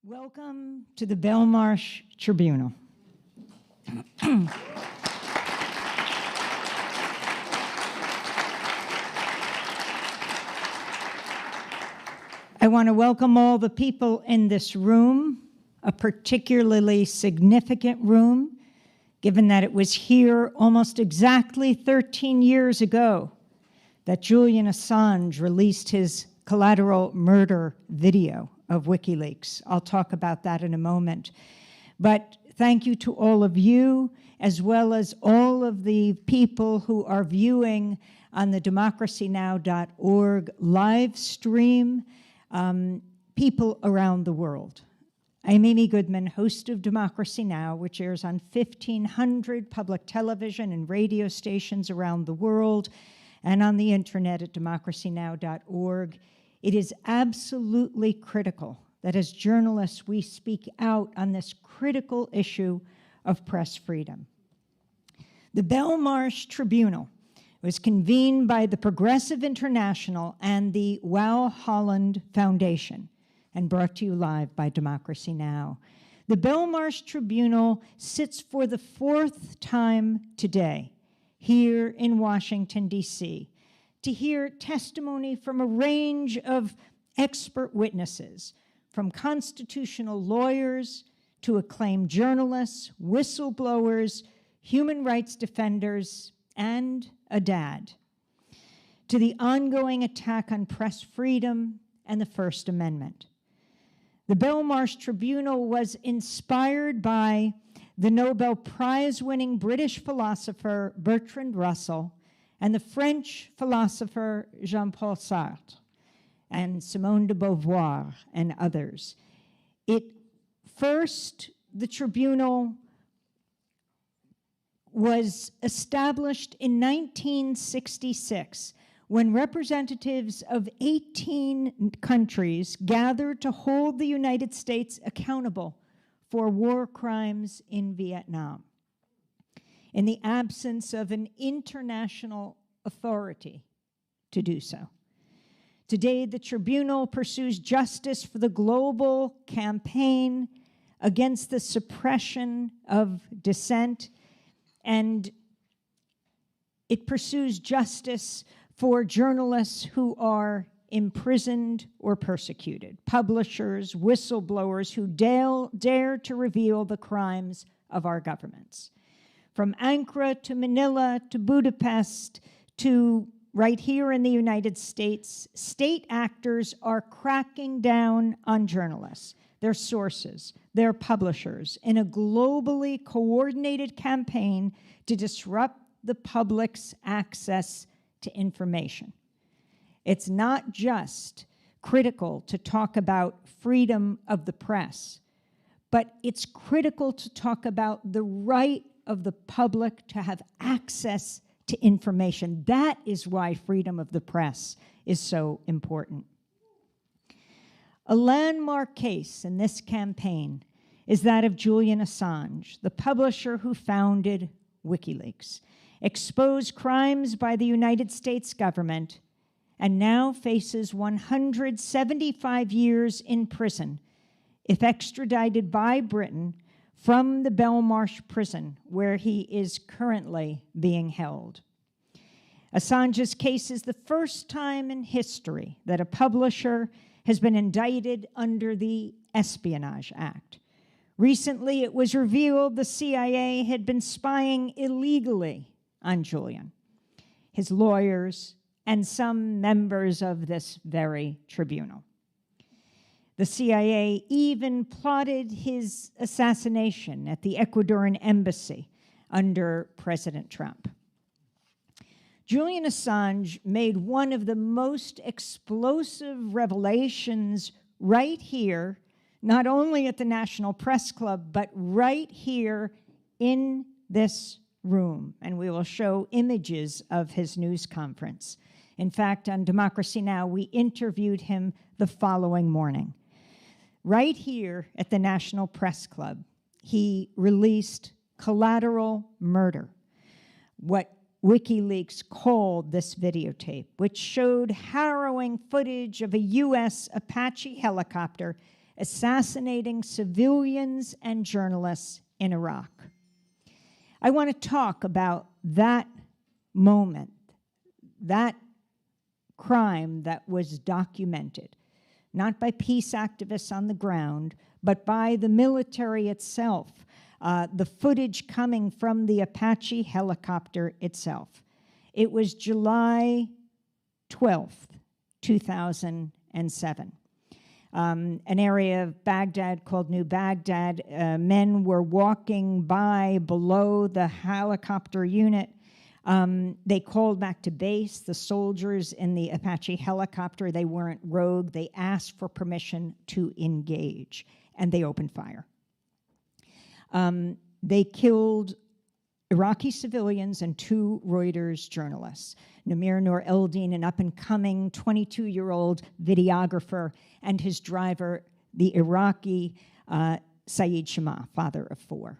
Welcome to the Belmarsh Tribunal. I want to welcome all the people in this room, a particularly significant room, given that it was here almost exactly 13 years ago that Julian Assange released his collateral murder video of WikiLeaks. I'll talk about that in a moment. But thank you to all of you, as well as all of the people who are viewing on the democracynow.org live stream, people around the world. I'm Amy Goodman, host of Democracy Now!, which airs on 1,500 public television and radio stations around the world, and on the internet at democracynow.org. It is absolutely critical that as journalists we speak out on this critical issue of press freedom. The Belmarsh Tribunal was convened by the Progressive International and the Wow Holland Foundation and brought to you live by Democracy Now! The Belmarsh Tribunal sits for the fourth time today here in Washington, D.C., to hear testimony from a range of expert witnesses, from constitutional lawyers to acclaimed journalists, whistleblowers, human rights defenders, and a dad, to the ongoing attack on press freedom and the First Amendment. The Belmarsh Tribunal was inspired by the Nobel Prize-winning British philosopher Bertrand Russell and the French philosopher Jean-Paul Sartre and Simone de Beauvoir and others. The tribunal was established in 1966 when representatives of 18 countries gathered to hold the United States accountable for war crimes in Vietnam, in the absence of an international authority to do so. Today, the tribunal pursues justice for the global campaign against the suppression of dissent, and it pursues justice for journalists who are imprisoned or persecuted, publishers, whistleblowers who dare to reveal the crimes of our governments. From Ankara to Manila to Budapest to right here in the United States, state actors are cracking down on journalists, their sources, their publishers, in a globally coordinated campaign to disrupt the public's access to information. It's not just critical to talk about freedom of the press, but it's critical to talk about the right of the public to have access to information. That is why freedom of the press is so important. A landmark case in this campaign is that of Julian Assange, the publisher who founded WikiLeaks, exposed crimes by the United States government, and now faces 175 years in prison if extradited by Britain from the Belmarsh prison, where he is currently being held. Assange's case is the first time in history that a publisher has been indicted under the Espionage Act. Recently, it was revealed the CIA had been spying illegally on Julian, his lawyers, and some members of this very tribunal. The CIA even plotted his assassination at the Ecuadorian embassy under President Trump. Julian Assange made one of the most explosive revelations right here, not only at the National Press Club, but right here in this room. And we will show images of his news conference. In fact, on Democracy Now!, we interviewed him the following morning. Right here at the National Press Club, he released Collateral Murder, what WikiLeaks called this videotape, which showed harrowing footage of a U.S. Apache helicopter assassinating civilians and journalists in Iraq. I want to talk about that moment, that crime that was documented, not by peace activists on the ground, but by the military itself, the footage coming from the Apache helicopter itself. It was July 12th, 2007. An area of Baghdad called New Baghdad. Men were walking by below the helicopter unit. They called back to base. The soldiers in the Apache helicopter, they weren't rogue. They asked for permission to engage, and they opened fire. They killed Iraqi civilians and 2 Reuters journalists, Namir Noor Eldin, an up-and-coming 22-year-old videographer, and his driver, the Iraqi Saeed Shama, father of 4.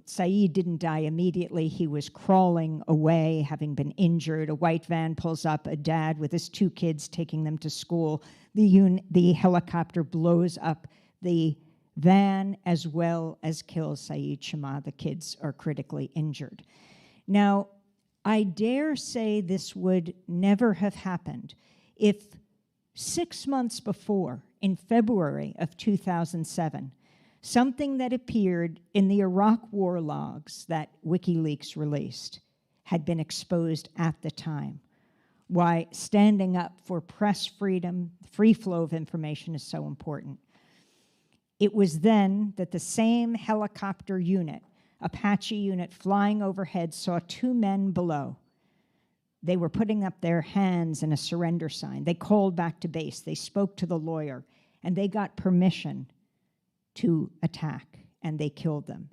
Saeed didn't die immediately. He was crawling away, having been injured. A white van pulls up, a dad with his 2 kids taking them to school. The helicopter blows up the van as well as kills Saeed Shama. The kids are critically injured. Now, I dare say this would never have happened if 6 months before, in February of 2007, something that appeared in the Iraq war logs that WikiLeaks released had been exposed at the time. Why standing up for press freedom, free flow of information is so important. It was then that the same helicopter unit, Apache unit flying overhead, saw 2 men below. They were putting up their hands in a surrender sign. They called back to base. They spoke to the lawyer, and they got permission to attack, and they killed them.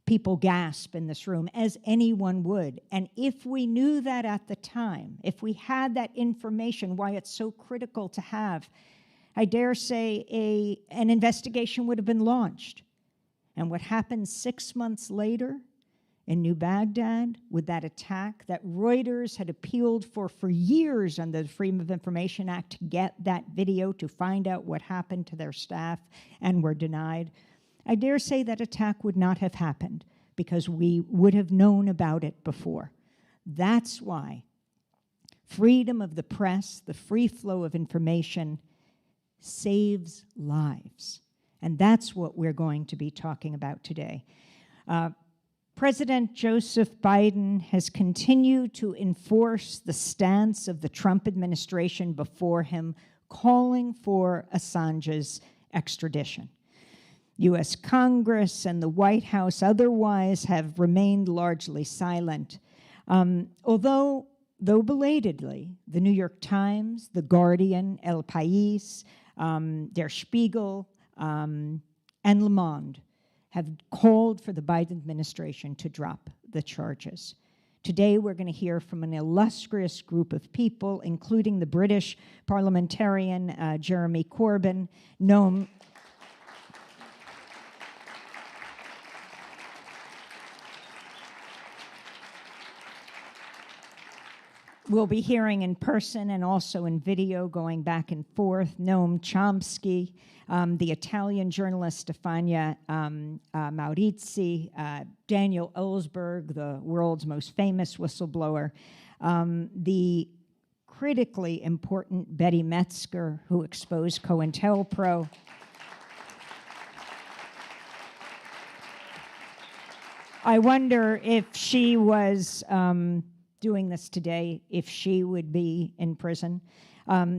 People gasp in this room, as anyone would. And if we knew that at the time, if we had that information, why it's so critical to have, I dare say an investigation would have been launched. And what happened 6 months later in New Baghdad with that attack that Reuters had appealed for years under the Freedom of Information Act to get that video to find out what happened to their staff and were denied, I dare say that attack would not have happened because we would have known about it before. That's why freedom of the press, the free flow of information, saves lives. And that's what we're going to be talking about today. President Joseph Biden has continued to enforce the stance of the Trump administration before him, calling for Assange's extradition. U.S. Congress and the White House otherwise have remained largely silent. Though belatedly, the New York Times, The Guardian, El País, Der Spiegel, and Le Monde have called for the Biden administration to drop the charges. Today, we're going to hear from an illustrious group of people, including the British parliamentarian Jeremy Corbyn, known we'll be hearing in person and also in video going back and forth, Noam Chomsky, the Italian journalist Stefania Maurizi, Daniel Ellsberg, the world's most famous whistleblower, the critically important Betty Metzger, who exposed COINTELPRO. I wonder if she was doing this today, if she would be in prison.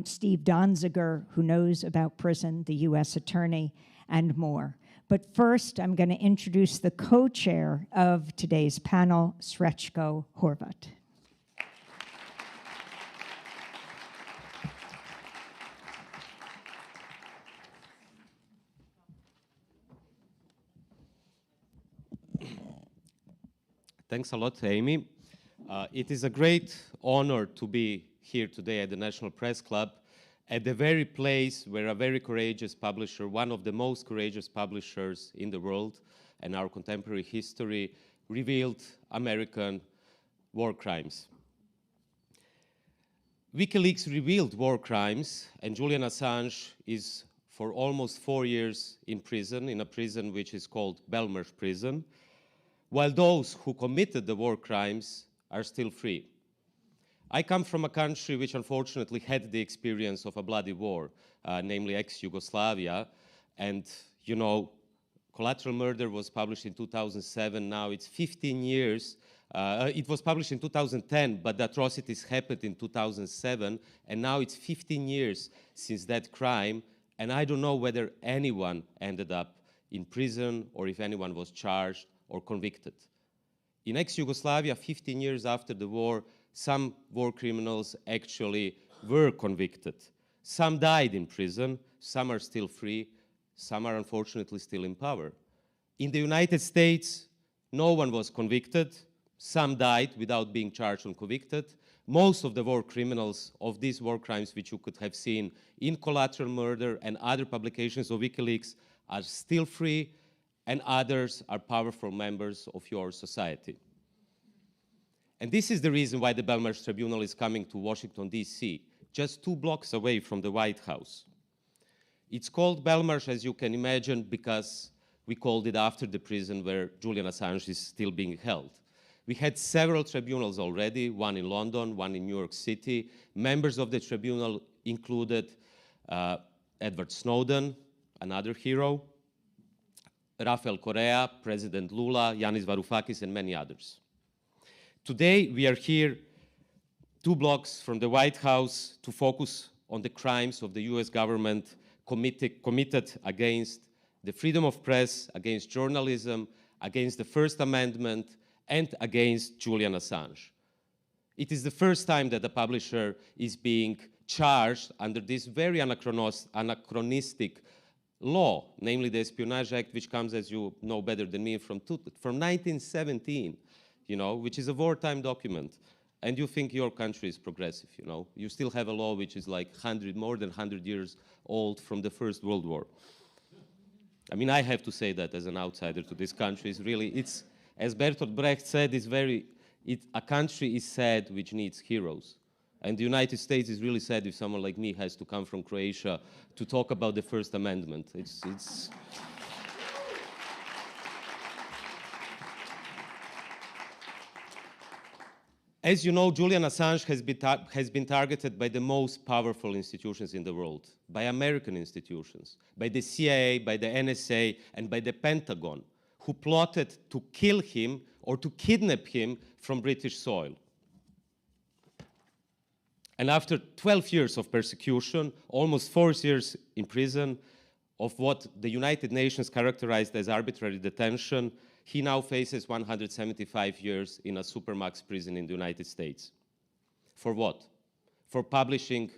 Steve Donziger, who knows about prison, the U.S. attorney, and more. But first, I'm going to introduce the co-chair of today's panel, Srećko Horvat. Thanks a lot, Amy. It is a great honor to be here today at the National Press Club, at the very place where a very courageous publisher, one of the most courageous publishers in the world and our contemporary history, revealed American war crimes. WikiLeaks revealed war crimes, and Julian Assange is for almost 4 years in prison, in a prison which is called Belmarsh Prison, while those who committed the war crimes are still free. I come from a country which unfortunately had the experience of a bloody war, namely ex-Yugoslavia, and you know, Collateral Murder was published in 2007, now it's 15 years. It was published in 2010, but the atrocities happened in 2007, and now it's 15 years since that crime, and I don't know whether anyone ended up in prison or if anyone was charged or convicted. In ex-Yugoslavia, 15 years after the war, some war criminals actually were convicted. Some died in prison, some are still free, some are unfortunately still in power. In the United States, no one was convicted. Some died without being charged and convicted. Most of the war criminals of these war crimes, which you could have seen in Collateral Murder and other publications of WikiLeaks, are still free, and others are powerful members of your society. And this is the reason why the Belmarsh Tribunal is coming to Washington, D.C., just 2 blocks away from the White House. It's called Belmarsh, as you can imagine, because we called it after the prison where Julian Assange is still being held. We had several tribunals already, one in London, one in New York City. Members of the tribunal included Edward Snowden, another hero, Rafael Correa, President Lula, Yanis Varoufakis, and many others. Today, we are here 2 blocks from the White House to focus on the crimes of the US government committed against the freedom of press, against journalism, against the First Amendment, and against Julian Assange. It is the first time that a publisher is being charged under this very anachronistic law, namely the Espionage Act, which comes, as you know better than me, from 1917, you know, which is a wartime document. And you think your country is progressive, you know. You still have a law which is like more than 100 years old from the First World War. I mean, I have to say that as an outsider to this country. It's as Bertolt Brecht said, a country is sad which needs heroes. And the United States is really sad if someone like me has to come from Croatia to talk about the First Amendment. As you know, Julian Assange has been targeted by the most powerful institutions in the world, by American institutions, by the CIA, by the NSA, and by the Pentagon, who plotted to kill him or to kidnap him from British soil. And after 12 years of persecution, almost 4 years in prison, of what the United Nations characterized as arbitrary detention, he now faces 175 years in a supermax prison in the United States. For what? For publishing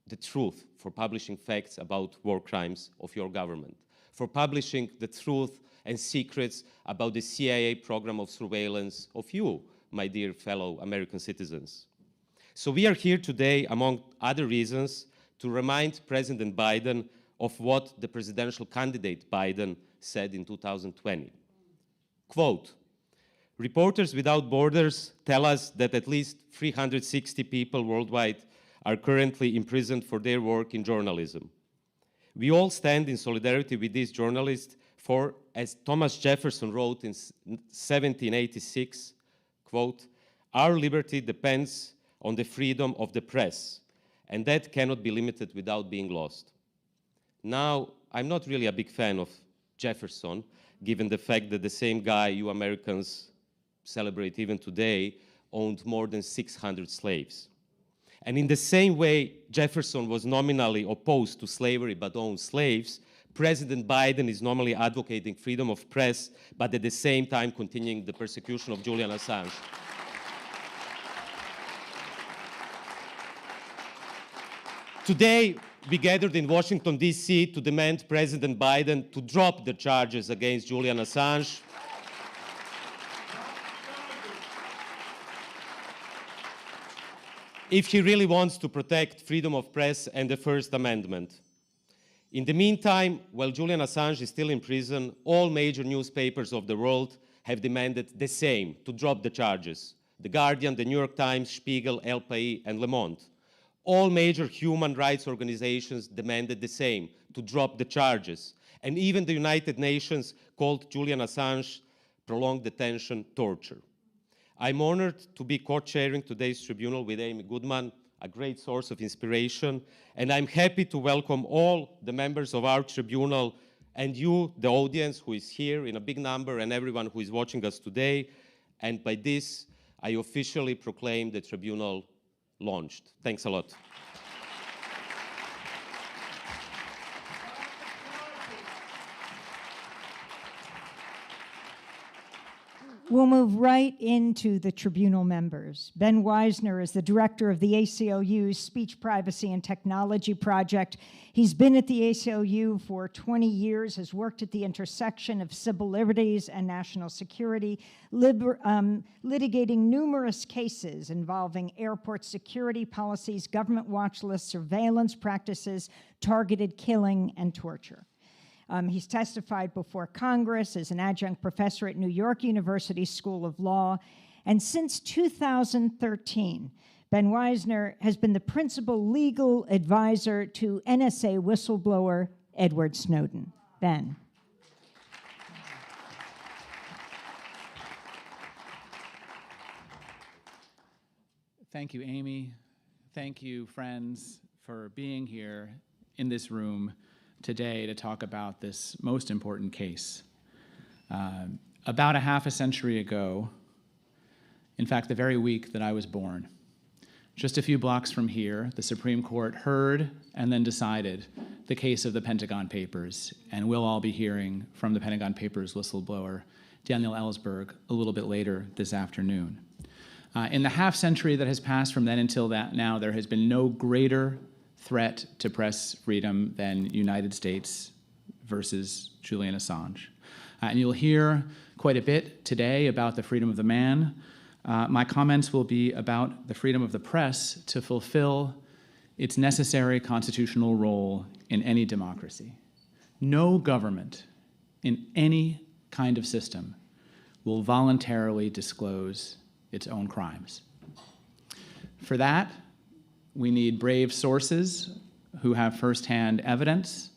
the truth, for publishing facts about war crimes of your government, for publishing the truth and secrets about the CIA program of surveillance of you, my dear fellow American citizens. So we are here today, among other reasons, to remind President Biden of what the presidential candidate Biden said in 2020. Quote, "Reporters Without Borders tell us that at least 360 people worldwide are currently imprisoned for their work in journalism. We all stand in solidarity with these journalists for, as Thomas Jefferson wrote in 1786, quote, our liberty depends on the freedom of the press, and that cannot be limited without being lost." Now, I'm not really a big fan of Jefferson, given the fact that the same guy you Americans celebrate even today owned more than 600 slaves. And in the same way Jefferson was nominally opposed to slavery but owned slaves, President Biden is normally advocating freedom of press, but at the same time continuing the persecution of Julian Assange. Today, we gathered in Washington, D.C. to demand President Biden to drop the charges against Julian Assange. If he really wants to protect freedom of press and the First Amendment. In the meantime, while Julian Assange is still in prison, all major newspapers of the world have demanded the same, to drop the charges. The Guardian, the New York Times, Spiegel, El País, and Le Monde. All major human rights organizations demanded the same, to drop the charges. And even the United Nations called Julian Assange prolonged detention torture. I'm honored to be co-chairing today's tribunal with Amy Goodman, a great source of inspiration, and I'm happy to welcome all the members of our tribunal and you, the audience who is here in a big number, and everyone who is watching us today. And by this, I officially proclaim the tribunal launched. Thanks a lot. We'll move right into the tribunal members. Ben Weisner is the director of the ACLU's Speech Privacy and Technology Project. He's been at the ACLU for 20 years, has worked at the intersection of civil liberties and national security, litigating numerous cases involving airport security policies, government watch lists, surveillance practices, targeted killing, and torture. He's testified before Congress as an adjunct professor at New York University School of Law. And since 2013, Ben Weisner has been the principal legal advisor to NSA whistleblower Edward Snowden. Ben. Thank you, Amy. Thank you, friends, for being here in this room today to talk about this most important case. About a half a century ago, in fact, the very week that I was born, just a few blocks from here, the Supreme Court heard and then decided the case of the Pentagon Papers, and we'll all be hearing from the Pentagon Papers whistleblower, Daniel Ellsberg, a little bit later this afternoon. In the half century that has passed from then until now, there has been no greater threat to press freedom than United States versus Julian Assange. And you'll hear quite a bit today about the freedom of the man. My comments will be about the freedom of the press to fulfill its necessary constitutional role in any democracy. No government in any kind of system will voluntarily disclose its own crimes. For that, we need brave sources who have firsthand evidence,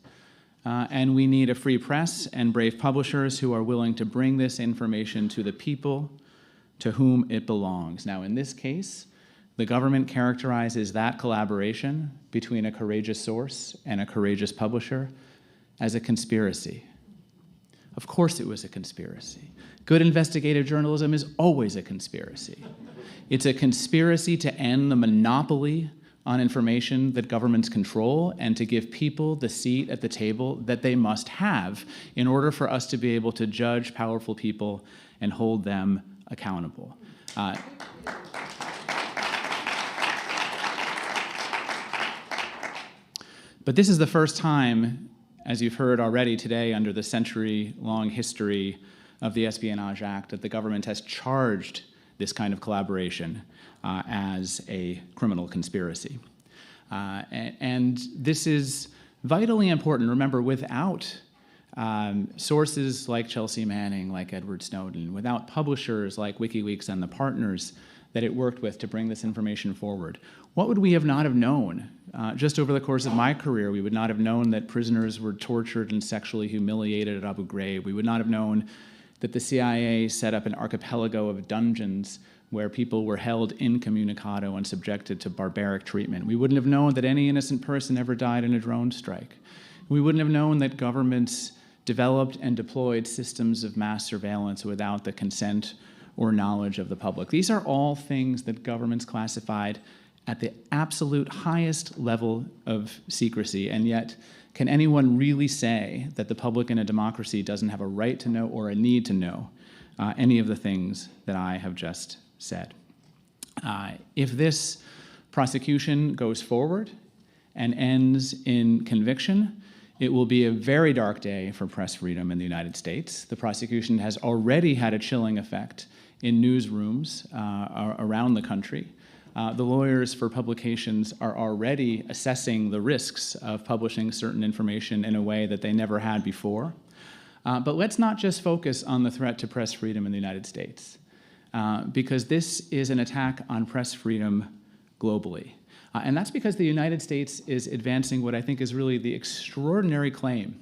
and we need a free press and brave publishers who are willing to bring this information to the people to whom it belongs. Now, in this case, the government characterizes that collaboration between a courageous source and a courageous publisher as a conspiracy. Of course it was a conspiracy. Good investigative journalism is always a conspiracy. It's a conspiracy to end the monopoly on information that governments control and to give people the seat at the table that they must have in order for us to be able to judge powerful people and hold them accountable. But this is the first time, as you've heard already today, under the century-long history of the Espionage Act, that the government has charged this kind of collaboration as a criminal conspiracy. And this is vitally important. Remember, without sources like Chelsea Manning, like Edward Snowden, without publishers like WikiLeaks and the partners that it worked with to bring this information forward, what would we have not have known? Just over the course of my career, we would not have known that prisoners were tortured and sexually humiliated at Abu Ghraib. We would not have known that the CIA set up an archipelago of dungeons where people were held incommunicado and subjected to barbaric treatment. We wouldn't have known that any innocent person ever died in a drone strike. We wouldn't have known that governments developed and deployed systems of mass surveillance without the consent or knowledge of the public. These are all things that governments classified at the absolute highest level of secrecy, and yet can anyone really say that the public in a democracy doesn't have a right to know or a need to know any of the things that I have just said? If this prosecution goes forward and ends in conviction, it will be a very dark day for press freedom in the United States. The prosecution has already had a chilling effect in newsrooms around the country. The lawyers for publications are already assessing the risks of publishing certain information in a way that they never had before. But let's not just focus on the threat to press freedom in the United States, because this is an attack on press freedom globally. And that's because the United States is advancing what I think is really the extraordinary claim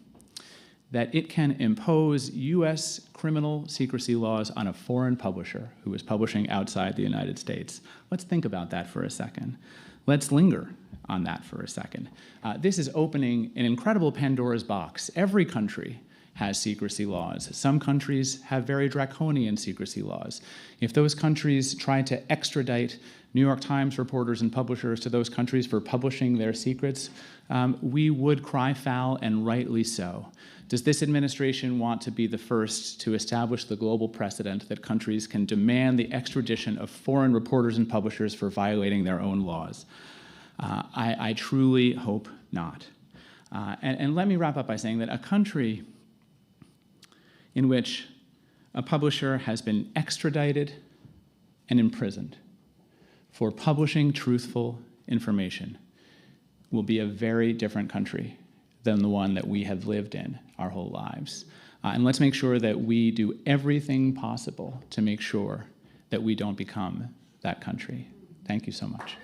that it can impose US criminal secrecy laws on a foreign publisher who is publishing outside the United States. Let's think about that for a second. Let's linger on that for a second. This is opening an incredible Pandora's box. Every country has secrecy laws. Some countries have very draconian secrecy laws. If those countries try to extradite New York Times reporters and publishers to those countries for publishing their secrets, we would cry foul, and rightly so. Does this administration want to be the first to establish the global precedent that countries can demand the extradition of foreign reporters and publishers for violating their own laws? I truly hope not. And let me wrap up by saying that a country in which a publisher has been extradited and imprisoned for publishing truthful information will be a very different country than the one that we have lived in our whole lives. And let's make sure that we do everything possible to make sure that we don't become that country. Thank you so much.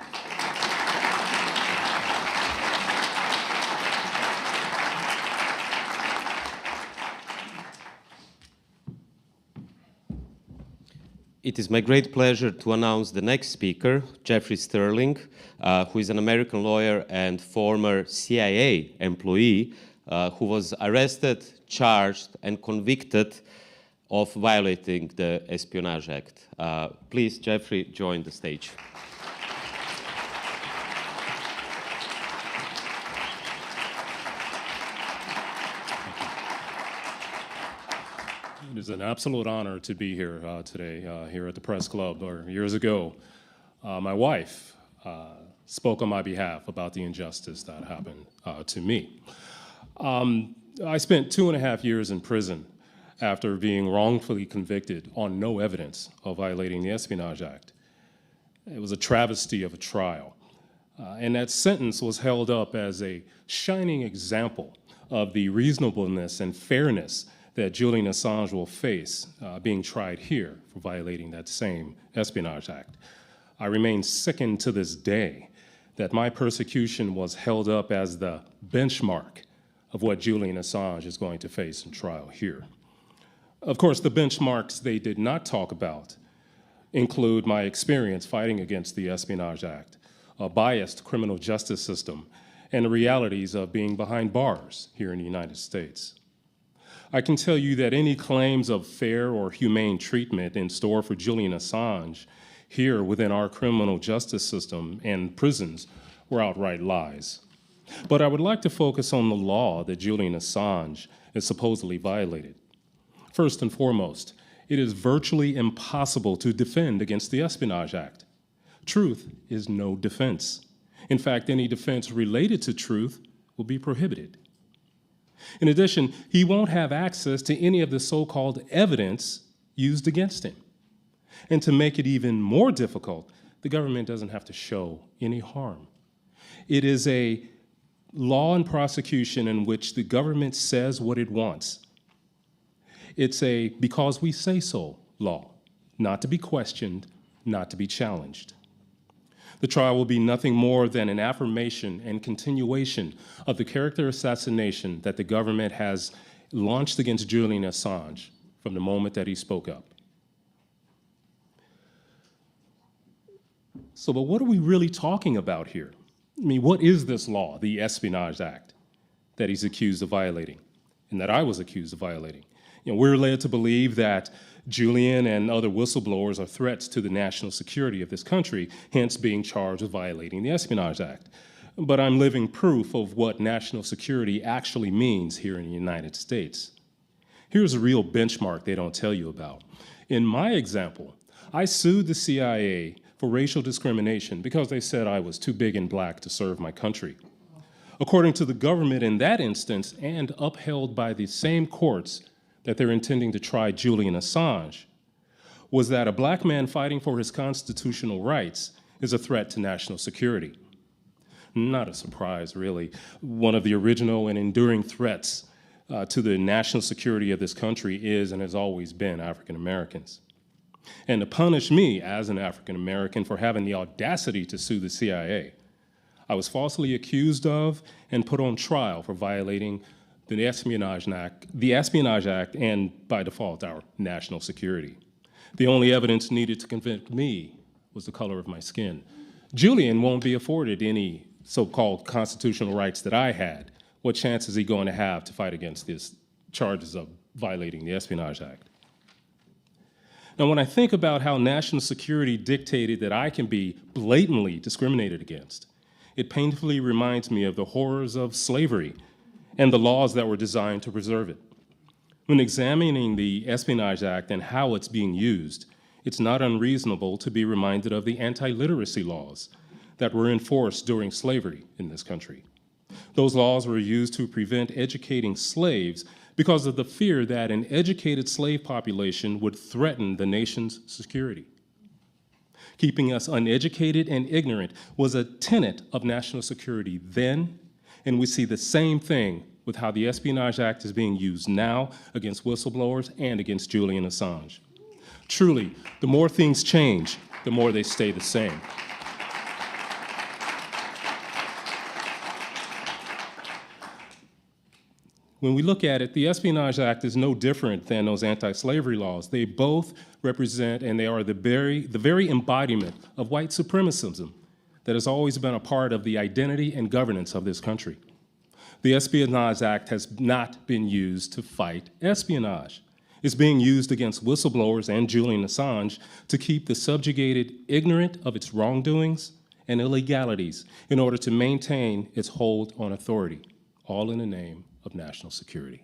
It is my great pleasure to announce the next speaker, Jeffrey Sterling, who is an American lawyer and former CIA employee who was arrested, charged, and convicted of violating the Espionage Act. Please, Jeffrey, join the stage. It is an absolute honor to be here today, here at the Press Club. Years ago, my wife spoke on my behalf about the injustice that happened to me. I spent 2.5 years in prison after being wrongfully convicted on no evidence of violating the Espionage Act. It was a travesty of a trial. And that sentence was held up as a shining example of the reasonableness and fairness that Julian Assange will face being tried here for violating that same Espionage Act. I remain sickened to this day that my persecution was held up as the benchmark of what Julian Assange is going to face in trial here. Of course, the benchmarks they did not talk about include my experience fighting against the Espionage Act, a biased criminal justice system, and the realities of being behind bars here in the United States. I can tell you that any claims of fair or humane treatment in store for Julian Assange here within our criminal justice system and prisons were outright lies. But I would like to focus on the law that Julian Assange is supposedly violated. First and foremost, it is virtually impossible to defend against the Espionage Act. Truth is no defense. In fact, any defense related to truth will be prohibited. In addition, he won't have access to any of the so-called evidence used against him. And to make it even more difficult, the government doesn't have to show any harm. It is a law and prosecution in which the government says what it wants. It's a because we say so law, not to be questioned, not to be challenged. The trial will be nothing more than an affirmation and continuation of the character assassination that the government has launched against Julian Assange from the moment that he spoke up. So, but what are we really talking about here? I mean, what is this law, the Espionage Act, that he's accused of violating, and that I was accused of violating? You know, we're led to believe that Julian and other whistleblowers are threats to the national security of this country, hence being charged with violating the Espionage Act. But I'm living proof of what national security actually means here in the United States. Here's a real benchmark they don't tell you about. In my example, I sued the CIA for racial discrimination because they said I was too big and black to serve my country. According to the government in that instance, and upheld by the same courts that they're intending to try Julian Assange, was that a black man fighting for his constitutional rights is a threat to national security. Not a surprise, really. One of the original and enduring threats to the national security of this country is and has always been African Americans. And to punish me as an African American for having the audacity to sue the CIA, I was falsely accused of and put on trial for violating the Espionage Act, and by default, our national security. The only evidence needed to convict me was the color of my skin. Julian won't be afforded any so-called constitutional rights that I had. What chance is he going to have to fight against these charges of violating the Espionage Act? Now, when I think about how national security dictated that I can be blatantly discriminated against, it painfully reminds me of the horrors of slavery and the laws that were designed to preserve it. When examining the Espionage Act and how it's being used, it's not unreasonable to be reminded of the anti-literacy laws that were enforced during slavery in this country. Those laws were used to prevent educating slaves because of the fear that an educated slave population would threaten the nation's security. Keeping us uneducated and ignorant was a tenet of national security then, and we see the same thing with how the Espionage Act is being used now against whistleblowers and against Julian Assange. Truly, the more things change, the more they stay the same. When we look at it, the Espionage Act is no different than those anti-slavery laws. They both represent, and they are the very embodiment of white supremacism that has always been a part of the identity and governance of this country. The Espionage Act has not been used to fight espionage. It's being used against whistleblowers and Julian Assange to keep the subjugated ignorant of its wrongdoings and illegalities in order to maintain its hold on authority, all in the name of national security.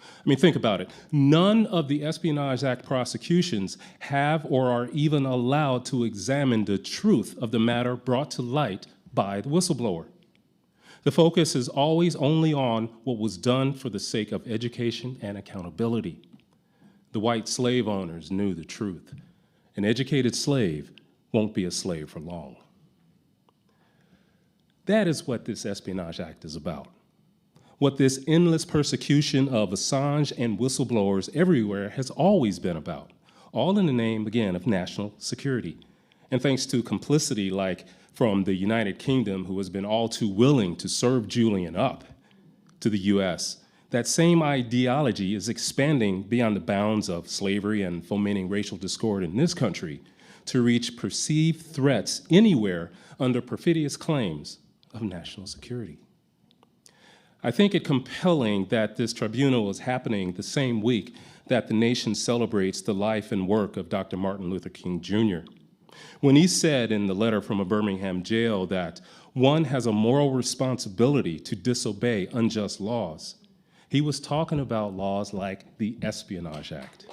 I mean, think about it. None of the Espionage Act prosecutions have or are even allowed to examine the truth of the matter brought to light by the whistleblower. The focus is always only on what was done for the sake of education and accountability. The white slave owners knew the truth. An educated slave won't be a slave for long. That is what this Espionage Act is about. What this endless persecution of Assange and whistleblowers everywhere has always been about, all in the name, again, of national security. And thanks to complicity like from the United Kingdom, who has been all too willing to serve Julian up to the US, that same ideology is expanding beyond the bounds of slavery and fomenting racial discord in this country to reach perceived threats anywhere under perfidious claims of national security. I think it compelling that this tribunal is happening the same week that the nation celebrates the life and work of Dr. Martin Luther King Jr. When he said in the letter from a Birmingham jail that one has a moral responsibility to disobey unjust laws, he was talking about laws like the Espionage Act.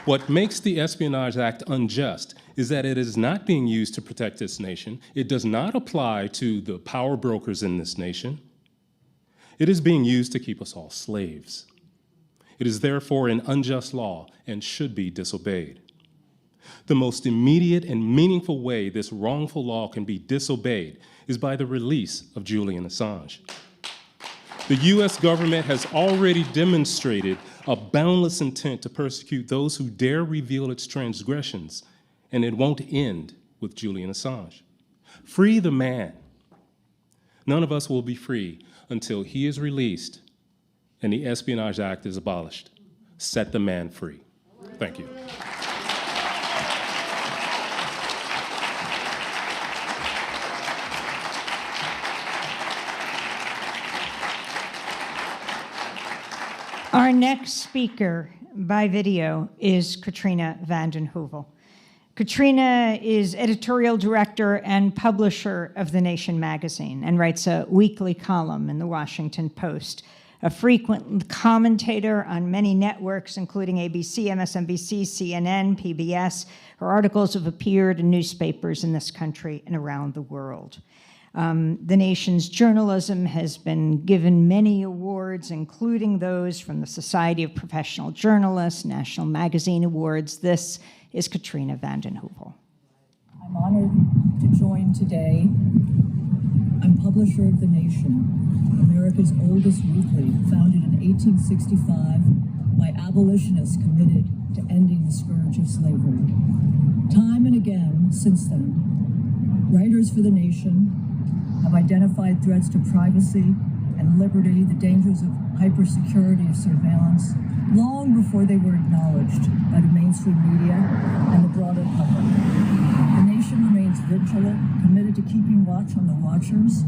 What makes the Espionage Act unjust is that it is not being used to protect this nation. It does not apply to the power brokers in this nation. It is being used to keep us all slaves. It is therefore an unjust law and should be disobeyed. The most immediate and meaningful way this wrongful law can be disobeyed is by the release of Julian Assange. The US government has already demonstrated a boundless intent to persecute those who dare reveal its transgressions, and it won't end with Julian Assange. Free the man. None of us will be free until he is released and the Espionage Act is abolished. Set the man free. Thank you. Our next speaker by video is Katrina vanden Heuvel. Katrina is editorial director and publisher of The Nation magazine and writes a weekly column in the Washington Post, a frequent commentator on many networks, including ABC, MSNBC, CNN, PBS. Her articles have appeared in newspapers in this country and around the world. The Nation's journalism has been given many awards, including those from the Society of Professional Journalists, National Magazine Awards. This is Katrina vanden Heuvel. I'm honored to join today. I'm publisher of The Nation, America's oldest weekly, founded in 1865 by abolitionists committed to ending the scourge of slavery. Time and again since then, writers for the nation have identified threats to privacy and liberty, the dangers of hypersecurity, of surveillance, long before they were acknowledged by the mainstream media and the broader public. The nation remains vigilant, committed to keeping watch on the watchers,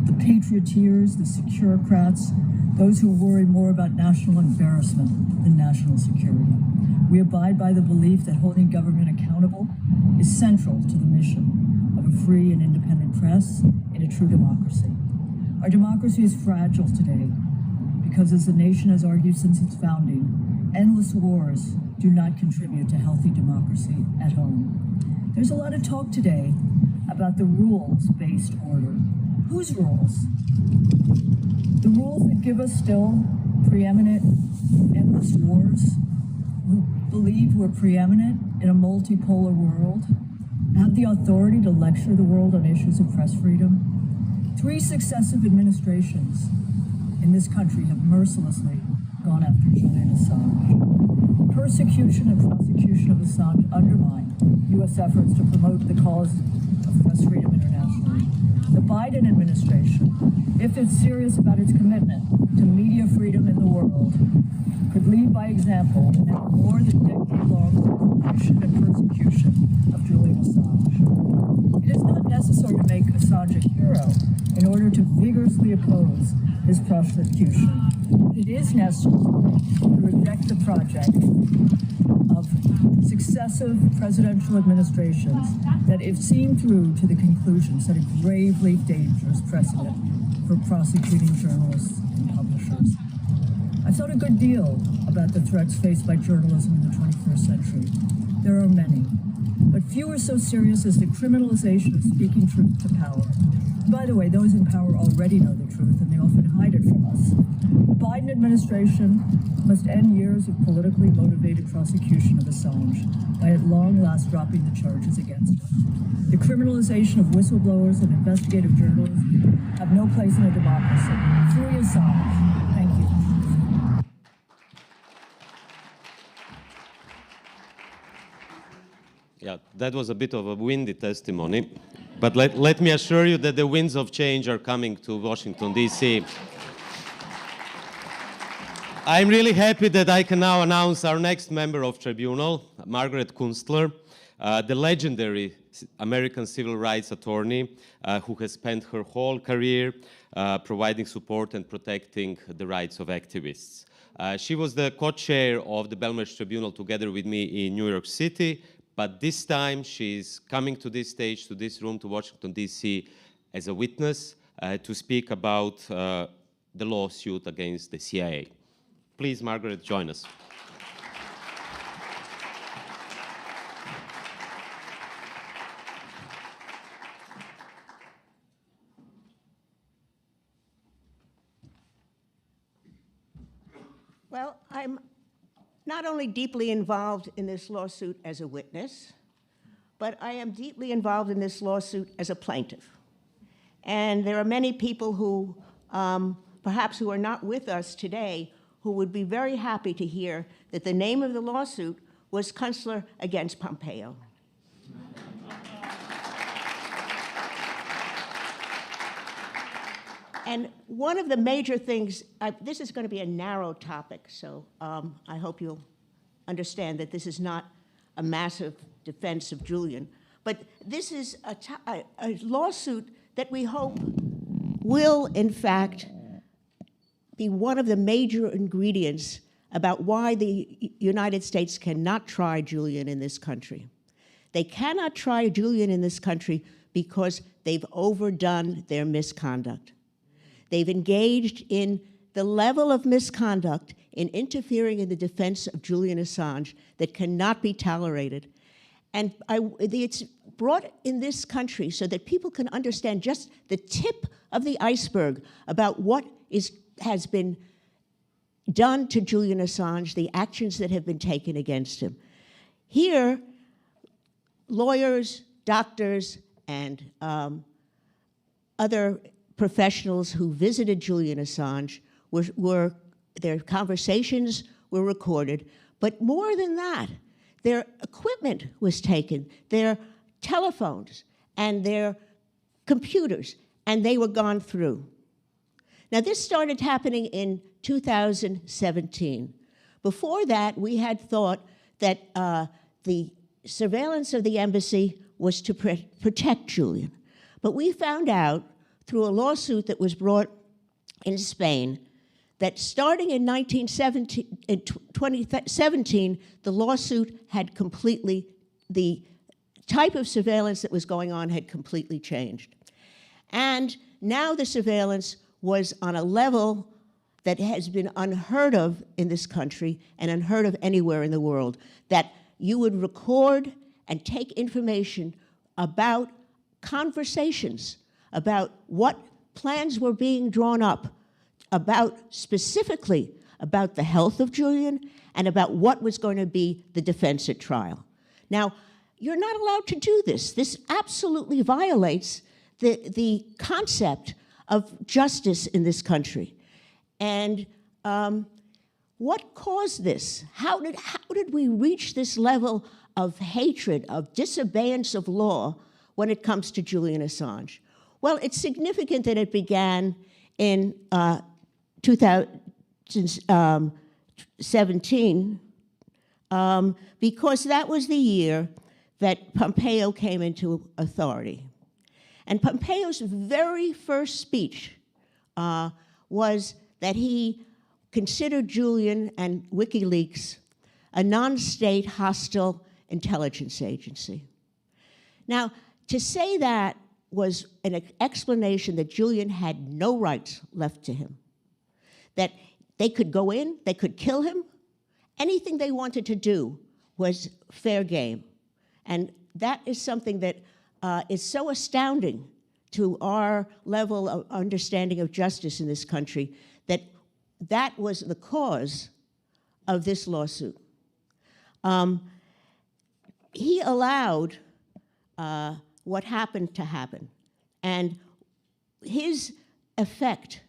the patrioteers, the securocrats, those who worry more about national embarrassment than national security. We abide by the belief that holding government accountable is central to the mission of a free and independent press in a true democracy. Our democracy is fragile today because, as the nation has argued since its founding, endless wars do not contribute to healthy democracy at home. There's a lot of talk today about the rules-based order. Whose rules? The rules that give us still preeminent endless wars, who believe we're preeminent in a multipolar world, have the authority to lecture the world on issues of press freedom. 3 successive administrations in this country have mercilessly gone after Julian Assange. Persecution and prosecution of Assange undermine U.S. efforts to promote the cause of press freedom internationally. The Biden administration, if it's serious about its commitment to media freedom in the world, could lead by example and end more than decade-long persecution and persecution of Julian Assange. It is not necessary to make Assange a hero in order to vigorously oppose his prosecution. It is necessary to reject the project of successive presidential administrations that, if seen through to the conclusion, set a gravely dangerous precedent for prosecuting journalists and publishers. I've thought a good deal about the threats faced by journalism in the 21st century. There are many, but few are so serious as the criminalization of speaking truth to power. By the way, those in power already know the truth, and they often hide it from us. The Biden administration must end years of politically motivated prosecution of Assange by at long last dropping the charges against him. The criminalization of whistleblowers and investigative journalists have no place in a democracy. Free Assange. Thank you. Yeah, that was a bit of a windy testimony, but let me assure you that the winds of change are coming to Washington, D.C. I'm really happy that I can now announce our next member of Tribunal, Margaret Kunstler, the legendary American civil rights attorney who has spent her whole career providing support and protecting the rights of activists. She was the co-chair of the Belmarsh Tribunal together with me in New York City, but this time she's coming to this stage, to this room, to Washington, D.C. as a witness to speak about the lawsuit against the CIA. Please, Margaret, join us. Well, I'm not only deeply involved in this lawsuit as a witness, but I am deeply involved in this lawsuit as a plaintiff. And there are many people who, perhaps who are not with us today, who would be very happy to hear that the name of the lawsuit was Kunstler against Pompeo. And one of the major things, this is going to be a narrow topic, so I hope you'll understand that this is not a massive defense of Julian, but this is a lawsuit that we hope will, in fact, be one of the major ingredients about why the United States cannot try Julian in this country. They cannot try Julian in this country because they've overdone their misconduct. They've engaged in the level of misconduct in interfering in the defense of Julian Assange that cannot be tolerated. And it's brought in this country so that people can understand just the tip of the iceberg about what has been done to Julian Assange, the actions that have been taken against him. Here, lawyers, doctors, and other professionals who visited Julian Assange their conversations were recorded, But more than that, their equipment was taken, their telephones and their computers, and they were gone through. Now, this started happening in 2017. Before that, we had thought that the surveillance of the embassy was to protect Julian. But we found out through a lawsuit that was brought in Spain that starting in 2017, the lawsuit had completely, the type of surveillance that was going on had completely changed. And now the surveillance was on a level that has been unheard of in this country and unheard of anywhere in the world, that you would record and take information about conversations, about what plans were being drawn up, about specifically about the health of Julian and about what was going to be the defense at trial. Now, you're not allowed to do this. This absolutely violates the concept of justice in this country. And what caused this? How did we reach this level of hatred, of disobedience of law when it comes to Julian Assange? Well, it's significant that it began in 2017 because that was the year that Pompeo came into authority. And Pompeo's very first speech was that he considered Julian and WikiLeaks a non-state hostile intelligence agency. Now, to say that was an explanation that Julian had no rights left to him, that they could go in, they could kill him, anything they wanted to do was fair game. And that is something that is so astounding to our level of understanding of justice in this country that that was the cause of this lawsuit. He allowed what happened to happen. And his effect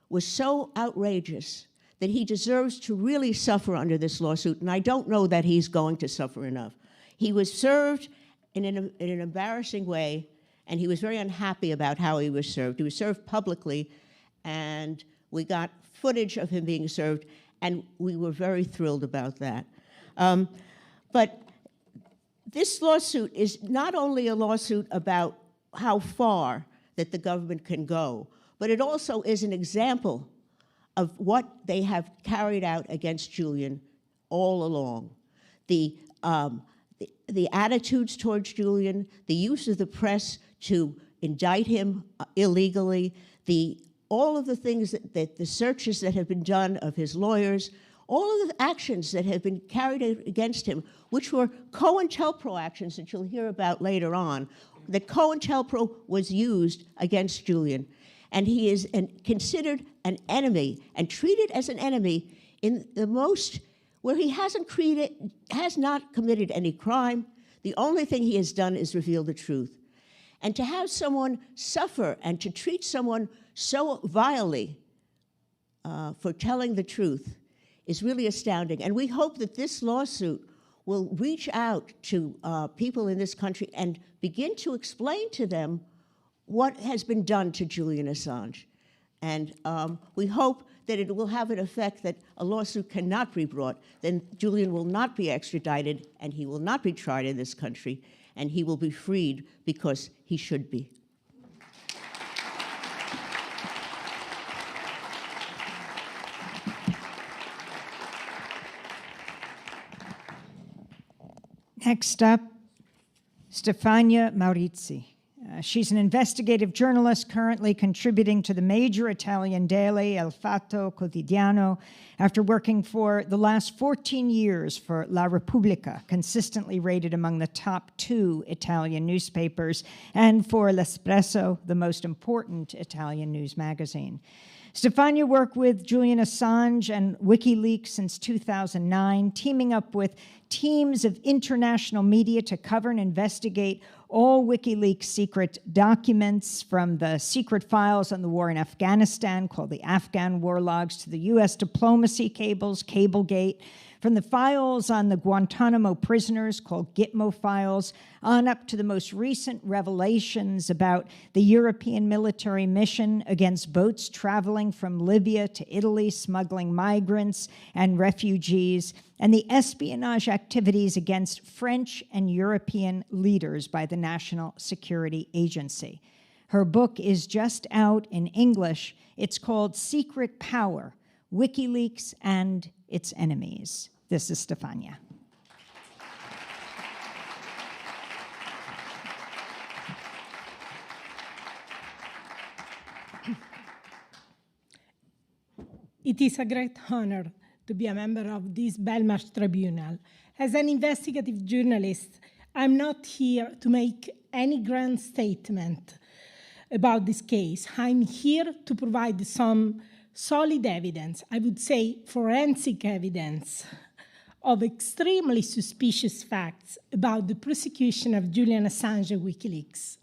was so outrageous that he deserves to really suffer under this lawsuit, and I don't know that he's going to suffer enough. He was served in an embarrassing way, and he was very unhappy about how he was served. He was served publicly, and we got footage of him being served, and we were very thrilled about that. But this lawsuit is not only a lawsuit about how far that the government can go, but it also is an example of what they have carried out against Julian all along. The attitudes towards Julian, the use of the press to indict him illegally, all of the things that the searches that have been done of his lawyers, all of the actions that have been carried out against him, which were COINTELPRO actions that you'll hear about later on, that COINTELPRO was used against Julian. And he is considered an enemy and treated as an enemy in the most, where he has not committed any crime. The only thing he has done is reveal the truth. And to have someone suffer and to treat someone so vilely for telling the truth is really astounding. And we hope that this lawsuit will reach out to people in this country and begin to explain to them what has been done to Julian Assange. And we hope that it will have an effect that a lawsuit cannot be brought, then Julian will not be extradited and he will not be tried in this country, and he will be freed because he should be. Next up, Stefania Maurizi. She's an investigative journalist currently contributing to the major Italian daily El Fatto Quotidiano after working for the last 14 years for La Repubblica, consistently rated among the top 2 Italian newspapers, and for L'Espresso, the most important Italian news magazine. Stefania worked with Julian Assange and WikiLeaks since 2009, teaming up with teams of international media to cover and investigate all WikiLeaks secret documents, from the secret files on the war in Afghanistan, called the Afghan War Logs, to the US diplomacy cables, Cablegate, from the files on the Guantanamo prisoners called Gitmo files, on up to the most recent revelations about the European military mission against boats traveling from Libya to Italy, smuggling migrants and refugees, and the espionage activities against French and European leaders by the National Security Agency. Her book is just out in English. It's called Secret Power, WikiLeaks and Its Enemies. This is Stefania. It is a great honor to be a member of this Belmarsh Tribunal. As an investigative journalist, I'm not here to make any grand statement about this case. I'm here to provide some solid evidence, I would say forensic evidence, of extremely suspicious facts about the prosecution of Julian Assange at WikiLeaks.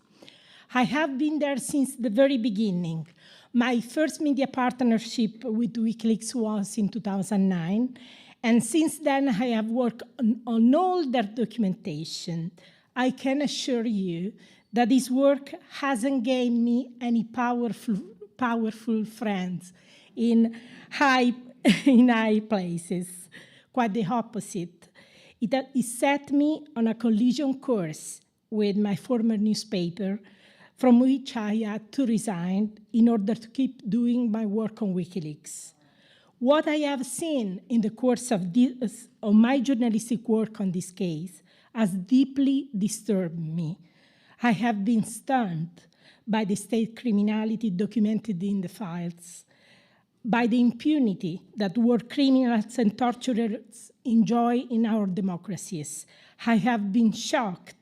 I have been there since the very beginning. My first media partnership with WikiLeaks was in 2009, and since then I have worked on all their documentation. I can assure you that this work hasn't gained me any powerful friends in high places. Quite the opposite. It set me on a collision course with my former newspaper, from which I had to resign in order to keep doing my work on WikiLeaks. What I have seen in the course of my journalistic work on this case has deeply disturbed me. I have been stunned by the state criminality documented in the files, by the impunity that war criminals and torturers enjoy in our democracies. I have been shocked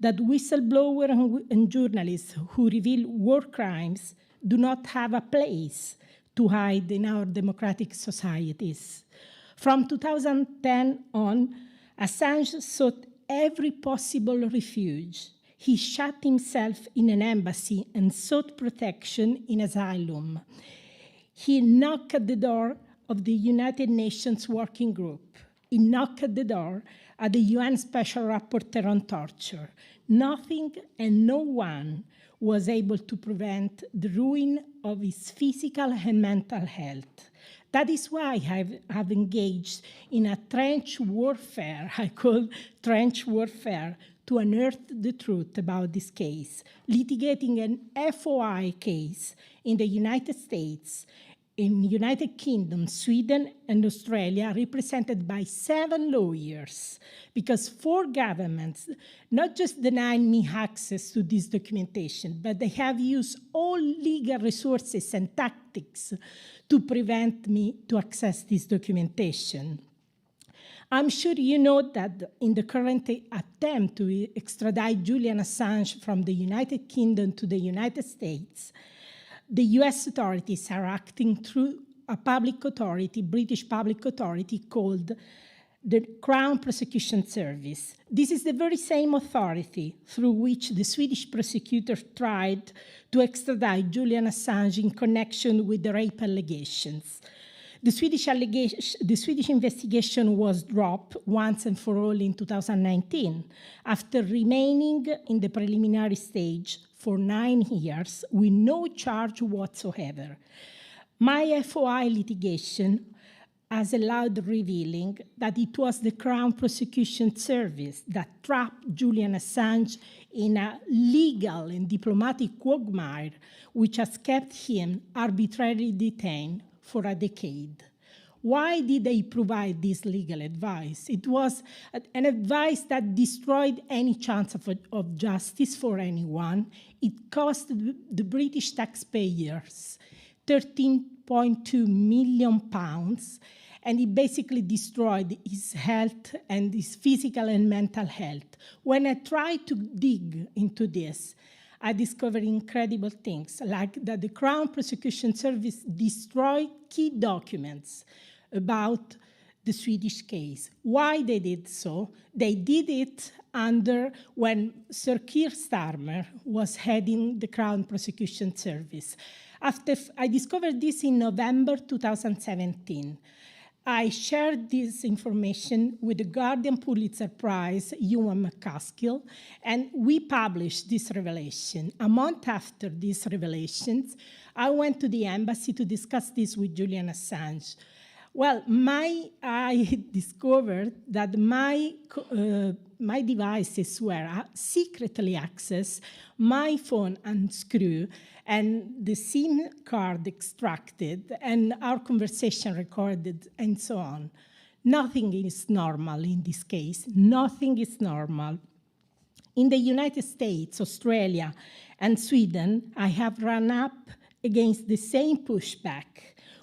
that whistleblowers and journalists who reveal war crimes do not have a place to hide in our democratic societies. From 2010 on, Assange sought every possible refuge. He shut himself in an embassy and sought protection in asylum. He knocked at the door of the United Nations Working Group. He knocked at the door at the UN Special Rapporteur on Torture. Nothing and no one was able to prevent the ruin of his physical and mental health. That is why I have engaged in a trench warfare, I call trench warfare, to unearth the truth about this case, litigating an FOI case in the United States, in United Kingdom, Sweden, and Australia, represented by 7 lawyers, because 4 governments not just denied me access to this documentation, but they have used all legal resources and tactics to prevent me to access this documentation. I'm sure you know that in the current attempt to extradite Julian Assange from the United Kingdom to the United States, the US authorities are acting through a public authority, British public authority, called the Crown Prosecution Service. This is the very same authority through which the Swedish prosecutor tried to extradite Julian Assange in connection with the rape allegations. The Swedish investigation was dropped once and for all in 2019, after remaining in the preliminary stage for 9 years with no charge whatsoever. My FOI litigation has allowed revealing that it was the Crown Prosecution Service that trapped Julian Assange in a legal and diplomatic quagmire which has kept him arbitrarily detained for a decade. Why did they provide this legal advice? It was an advice that destroyed any chance of justice for anyone. It cost the British taxpayers £13.2 million, and it basically destroyed his health and his physical and mental health. When I tried to dig into this, I discovered incredible things, like that the Crown Prosecution Service destroyed key documents about the Swedish case. Why they did so? They did it when Sir Keir Starmer was heading the Crown Prosecution Service. I discovered this in November 2017. I shared this information with the Guardian Pulitzer Prize, Ewan McCaskill, and we published this revelation. A month after these revelations, I went to the embassy to discuss this with Julian Assange. Well, I discovered that my devices were secretly accessed, my phone unscrewed, and the SIM card extracted, and our conversation recorded, and so on. Nothing is normal in this case. Nothing is normal. In the United States, Australia, and Sweden, I have run up against the same pushback.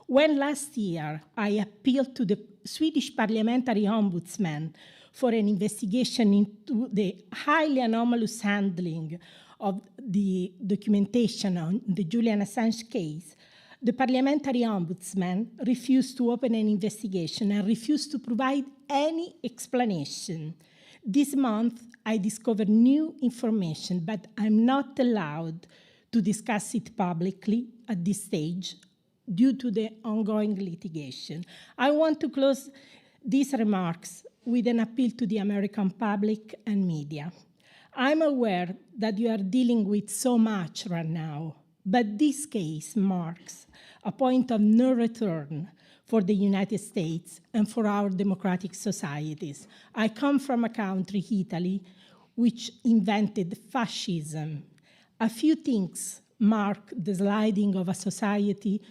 When last year I appealed to the Swedish Parliamentary Ombudsman for an investigation into the highly anomalous handling of the documentation on the Julian Assange case, the Parliamentary Ombudsman refused to open an investigation and refused to provide any explanation. This month, I discovered new information, but I'm not allowed to discuss it publicly at this stage due to the ongoing litigation. I want to close these remarks with an appeal to the American public and media. I'm aware that you are dealing with so much right now, but this case marks a point of no return for the United States and for our democratic societies. I come from a country, Italy, which invented fascism. A few things mark the sliding of a society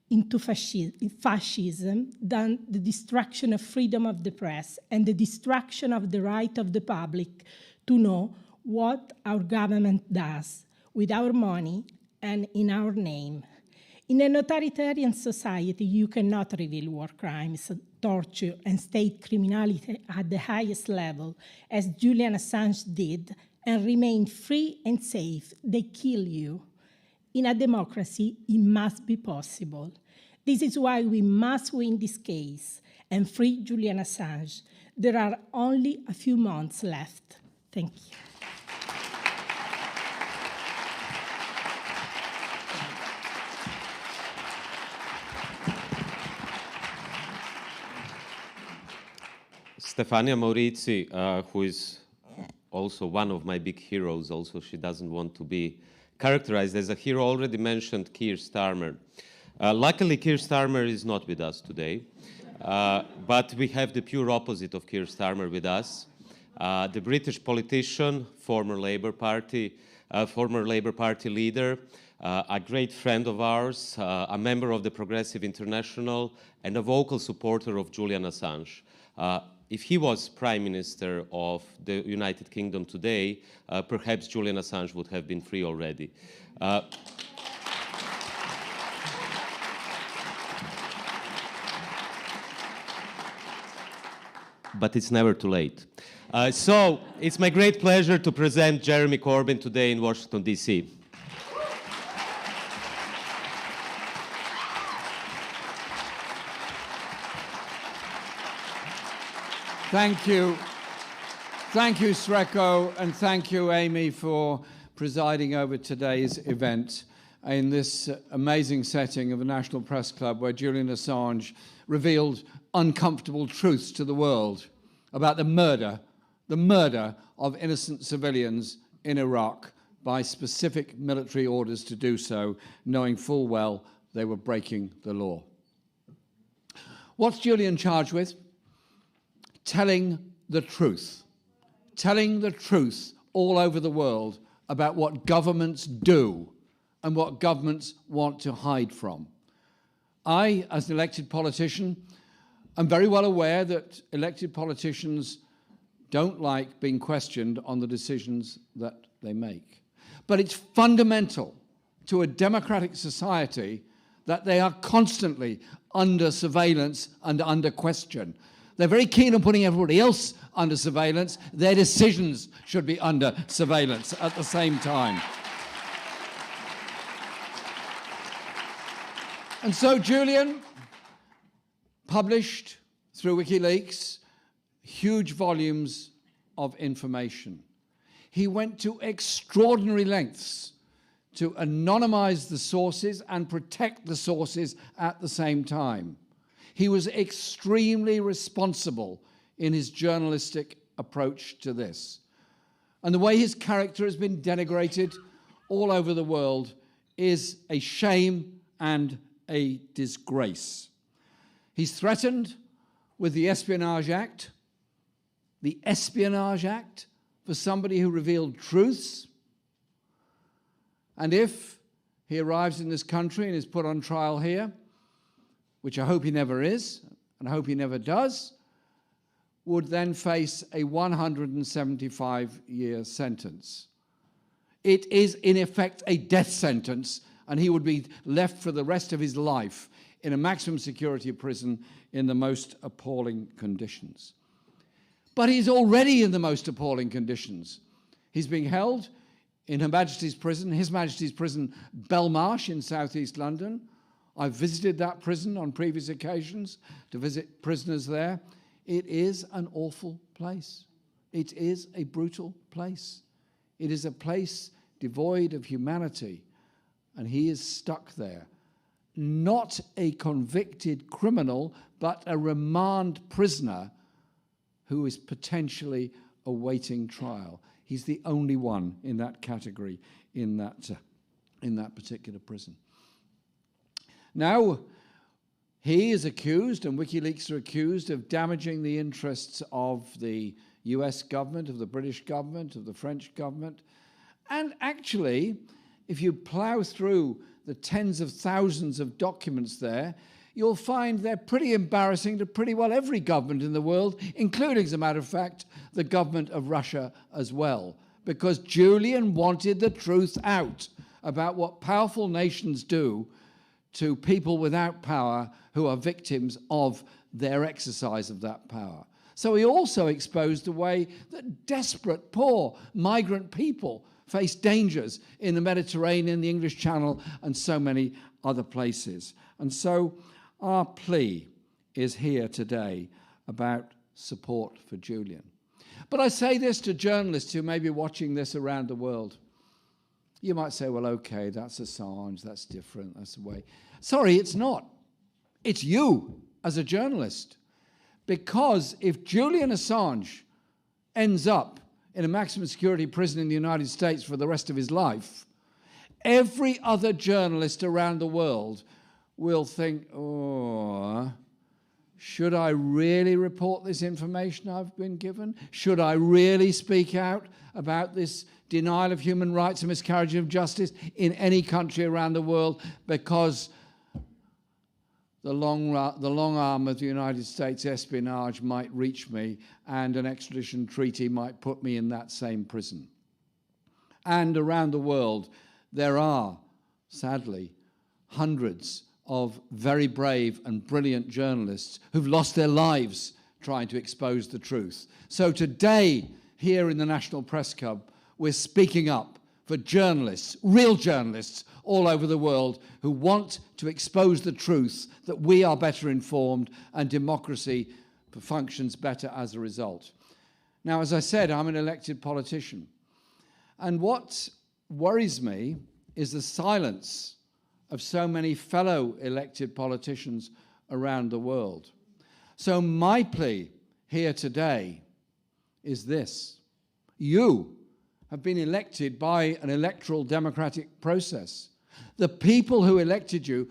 into fascism than the destruction of freedom of the press and the destruction of the right of the public to know what our government does with our money and in our name. In an authoritarian society, you cannot reveal war crimes, torture, and state criminality at the highest level, as Julian Assange did, and remain free and safe. They kill you. In a democracy, it must be possible. This is why we must win this case and free Julian Assange. There are only a few months left. Thank you. Stefania Maurizi, who is also one of my big heroes, also she doesn't want to be characterized as a hero, already mentioned Keir Starmer. Luckily, Keir Starmer is not with us today, but we have the pure opposite of Keir Starmer with us. The British politician, former Labour Party leader, a great friend of ours, a member of the Progressive International, and a vocal supporter of Julian Assange. If he was Prime Minister of the United Kingdom today, perhaps Julian Assange would have been free already. But it's never too late. So it's my great pleasure to present Jeremy Corbyn today in Washington, D.C. Thank you. Thank you, Sreko, and thank you, Amy, for presiding over today's event in this amazing setting of the National Press Club, where Julian Assange revealed uncomfortable truths to the world about the murder of innocent civilians in Iraq by specific military orders to do so, knowing full well they were breaking the law. What's Julian charged with? Telling the truth all over the world about what governments do and what governments want to hide from. I, as an elected politician, am very well aware that elected politicians don't like being questioned on the decisions that they make. But it's fundamental to a democratic society that they are constantly under surveillance and under question. They're very keen on putting everybody else under surveillance. Their decisions should be under surveillance at the same time. And so Julian published through WikiLeaks huge volumes of information. He went to extraordinary lengths to anonymize the sources and protect the sources at the same time. He was extremely responsible in his journalistic approach to this. And the way his character has been denigrated all over the world is a shame and a disgrace. He's threatened with the Espionage Act for somebody who revealed truths. And if he arrives in this country and is put on trial here, which I hope he never is, and I hope he never does, would then face a 175-year sentence. It is, in effect, a death sentence, and he would be left for the rest of his life in a maximum security prison in the most appalling conditions. But he's already in the most appalling conditions. He's being held in Her Majesty's prison, His Majesty's prison, Belmarsh in southeast London. I've visited that prison on previous occasions to visit prisoners there. It is an awful place. It is a brutal place. It is a place devoid of humanity, and he is stuck there. Not a convicted criminal, but a remand prisoner who is potentially awaiting trial. He's the only one in that category in that particular prison. Now, he is accused, and WikiLeaks are accused, of damaging the interests of the US government, of the British government, of the French government. And actually, if you plow through the tens of thousands of documents there, you'll find they're pretty embarrassing to pretty well every government in the world, including, as a matter of fact, the government of Russia as well, because Julian wanted the truth out about what powerful nations do to people without power who are victims of their exercise of that power. So he also exposed the way that desperate, poor migrant people face dangers in the Mediterranean, the English Channel, and so many other places. And so our plea is here today about support for Julian. But I say this to journalists who may be watching this around the world. You might say, well, okay, that's Assange, that's different, that's the way. Sorry, it's not. It's you as a journalist. Because if Julian Assange ends up in a maximum security prison in the United States for the rest of his life, every other journalist around the world will think, oh, should I really report this information I've been given? Should I really speak out about this denial of human rights and miscarriage of justice in any country around the world? Because the long arm of the United States espionage might reach me, and an extradition treaty might put me in that same prison. And around the world, there are, sadly, hundreds of very brave and brilliant journalists who've lost their lives trying to expose the truth. So today, here in the National Press Club, we're speaking up for journalists, real journalists, all over the world who want to expose the truth, that we are better informed and democracy functions better as a result. Now, as I said, I'm an elected politician. And what worries me is the silence of so many fellow elected politicians around the world. So my plea here today is this. You have been elected by an electoral democratic process. The people who elected you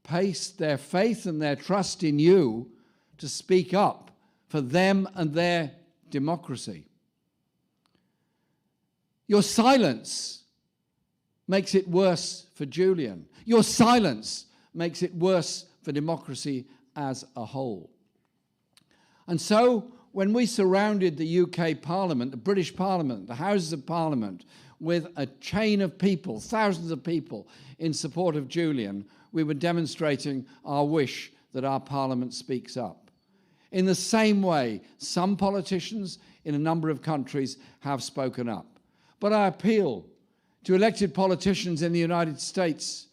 placed their faith and their trust in you to speak up for them and their democracy. Your silence makes it worse for Julian. Your silence makes it worse for democracy as a whole. And so, when we surrounded the UK Parliament, the British Parliament, the Houses of Parliament, with a chain of people, thousands of people, in support of Julian, we were demonstrating our wish that our Parliament speaks up. In the same way, some politicians in a number of countries have spoken up. But I appeal to elected politicians in the United States,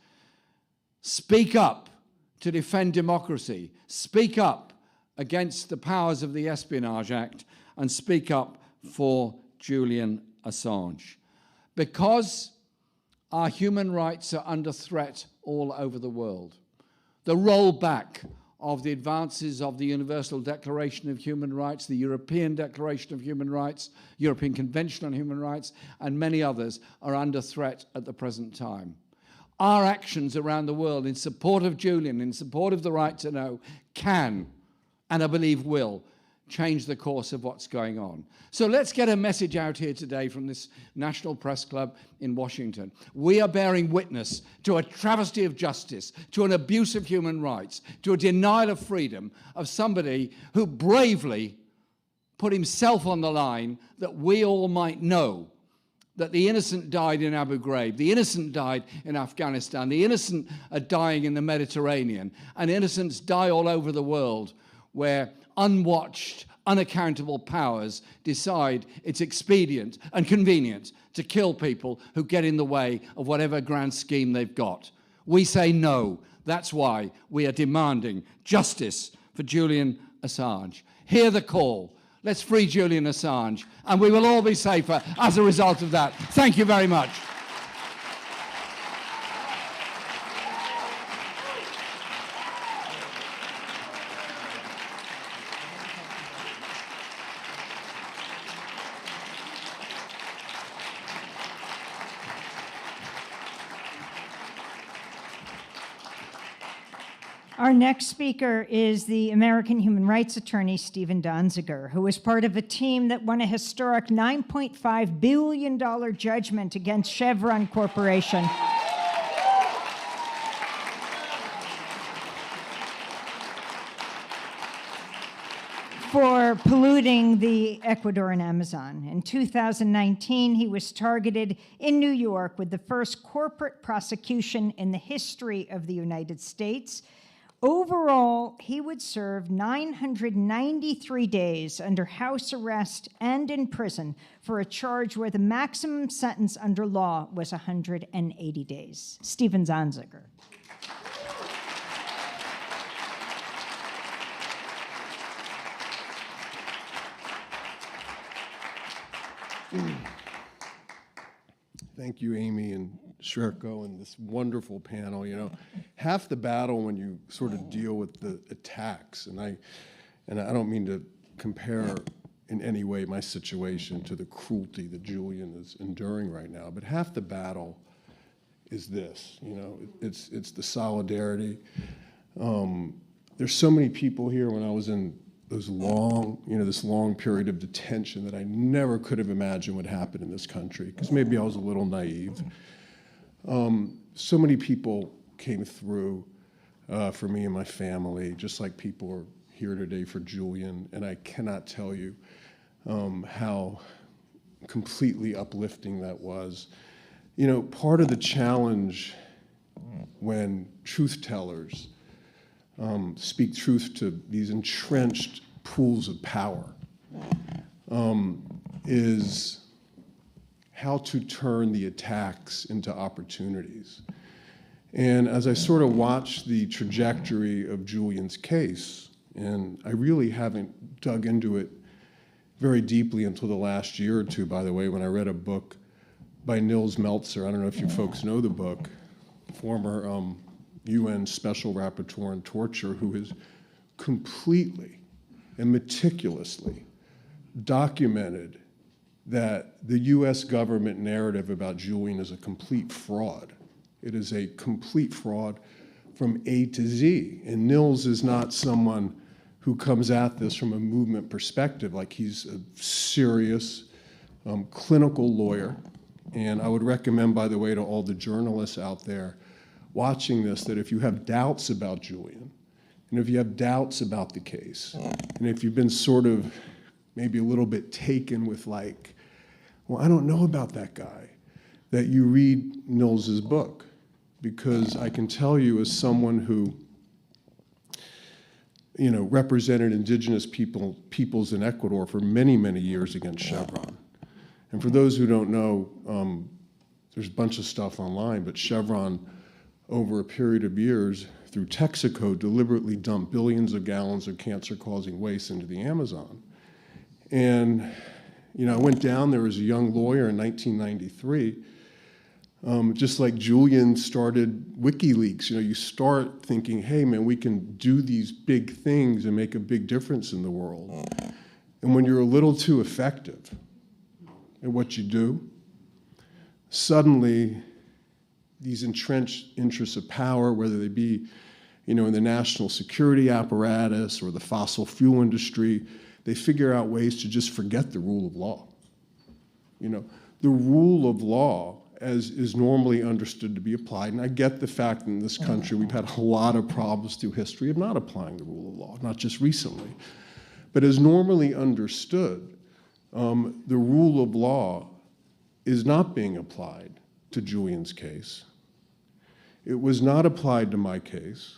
speak up to defend democracy, speak up against the powers of the Espionage Act, and speak up for Julian Assange. Because our human rights are under threat all over the world. The rollback of the advances of the Universal Declaration of Human Rights, the European Declaration of Human Rights, European Convention on Human Rights, and many others are under threat at the present time. Our actions around the world in support of Julian, in support of the right to know, can, and I believe will, change the course of what's going on. So let's get a message out here today from this National Press Club in Washington. We are bearing witness to a travesty of justice, to an abuse of human rights, to a denial of freedom of somebody who bravely put himself on the line that we all might know that the innocent died in Abu Ghraib, the innocent died in Afghanistan, the innocent are dying in the Mediterranean, and innocents die all over the world where unwatched, unaccountable powers decide it's expedient and convenient to kill people who get in the way of whatever grand scheme they've got. We say no. That's why we are demanding justice for Julian Assange. Hear the call. Let's free Julian Assange, and we will all be safer as a result of that. Thank you very much. Our next speaker is the American human rights attorney, Stephen Donziger, who was part of a team that won a historic $9.5 billion judgment against Chevron Corporation. For polluting the Ecuadorian Amazon. In 2019, he was targeted in New York with the first corporate prosecution in the history of the United States. Overall, he would serve 993 days under house arrest and in prison for a charge where the maximum sentence under law was 180 days. Stephen Donziger. Thank you, Amy and Shreko, and this wonderful panel. You know, half the battle when you sort of deal with the attacks, and I don't mean to compare in any way my situation to the cruelty that Julian is enduring right now, but half the battle is this. You know, it's the solidarity. There's so many people here when I was in those long, this long period of detention that I never could have imagined would happen in this country, because maybe I was a little naive. So many people came through for me and my family, just like people are here today for Julian, and I cannot tell you how completely uplifting that was. You know, part of the challenge when truth tellers speak truth to these entrenched pools of power is how to turn the attacks into opportunities. And as I sort of watched the trajectory of Julian's case, and I really haven't dug into it very deeply until the last year or two, by the way, when I read a book by Nils Meltzer. I don't know if you folks know the book, former UN Special Rapporteur on Torture, who has completely and meticulously documented that the US government narrative about Julian is a complete fraud. It is a complete fraud from A to Z. And Nils is not someone who comes at this from a movement perspective, like he's a serious clinical lawyer. And I would recommend, by the way, to all the journalists out there watching this, that if you have doubts about Julian, and if you have doubts about the case, and if you've been sort of maybe a little bit taken with like, well, I don't know about that guy, that you read Nils's book. Because I can tell you, as someone who represented indigenous peoples in Ecuador for many, many years against Chevron. And for those who don't know, there's a bunch of stuff online, but Chevron, over a period of years, through Texaco, deliberately dumped billions of gallons of cancer-causing waste into the Amazon. And I went down there as a young lawyer in 1993, Just like Julian started WikiLeaks, you start thinking, hey man, we can do these big things and make a big difference in the world. And when you're a little too effective at what you do, suddenly these entrenched interests of power, whether they be in the national security apparatus or the fossil fuel industry, they figure out ways to just forget the rule of law. The rule of law as is normally understood to be applied, and I get the fact that in this country we've had a lot of problems through history of not applying the rule of law, not just recently, but as normally understood, the rule of law is not being applied to Julian's case. It was not applied to my case.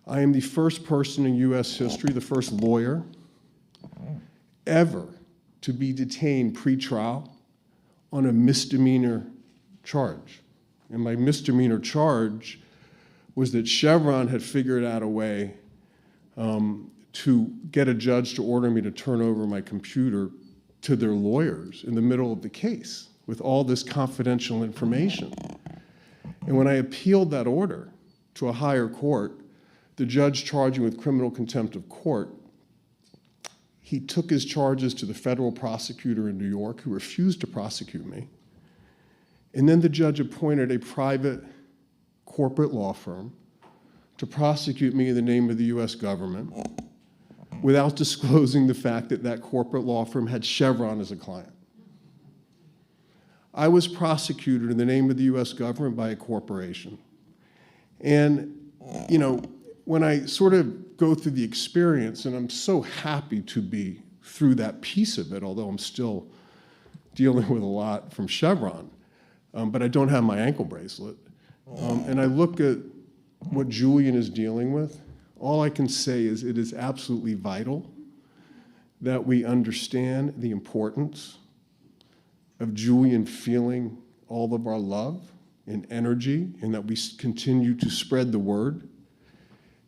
I am the first person in US history, the first lawyer ever to be detained pre-trial on a misdemeanor charge. And my misdemeanor charge was that Chevron had figured out a way to get a judge to order me to turn over my computer to their lawyers in the middle of the case with all this confidential information. And when I appealed that order to a higher court, the judge charged me with criminal contempt of court. He took his charges to the federal prosecutor in New York, who refused to prosecute me. And then the judge appointed a private corporate law firm to prosecute me in the name of the US government without disclosing the fact that that corporate law firm had Chevron as a client. I was prosecuted in the name of the US government by a corporation. And, when I sort of go through the experience, and I'm so happy to be through that piece of it, although I'm still dealing with a lot from Chevron, but I don't have my ankle bracelet. And I look at what Julian is dealing with, all I can say is it is absolutely vital that we understand the importance of Julian feeling all of our love and energy, and that we continue to spread the word.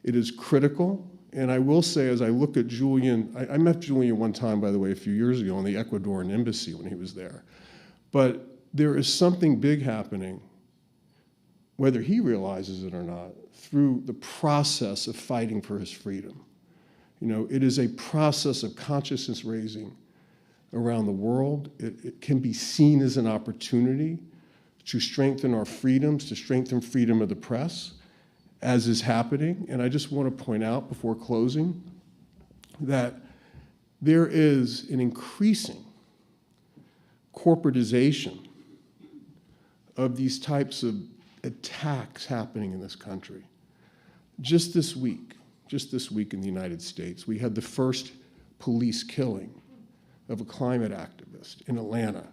It is critical, and I will say, as I look at Julian, I met Julian one time, by the way, a few years ago in the Ecuadorian embassy when he was there. But there is something big happening, whether he realizes it or not, through the process of fighting for his freedom. It is a process of consciousness raising around the world. It can be seen as an opportunity to strengthen our freedoms, to strengthen freedom of the press, as is happening. And I just want to point out before closing that there is an increasing corporatization of these types of attacks happening in this country. Just this week in the United States, we had the first police killing of a climate activist in Atlanta.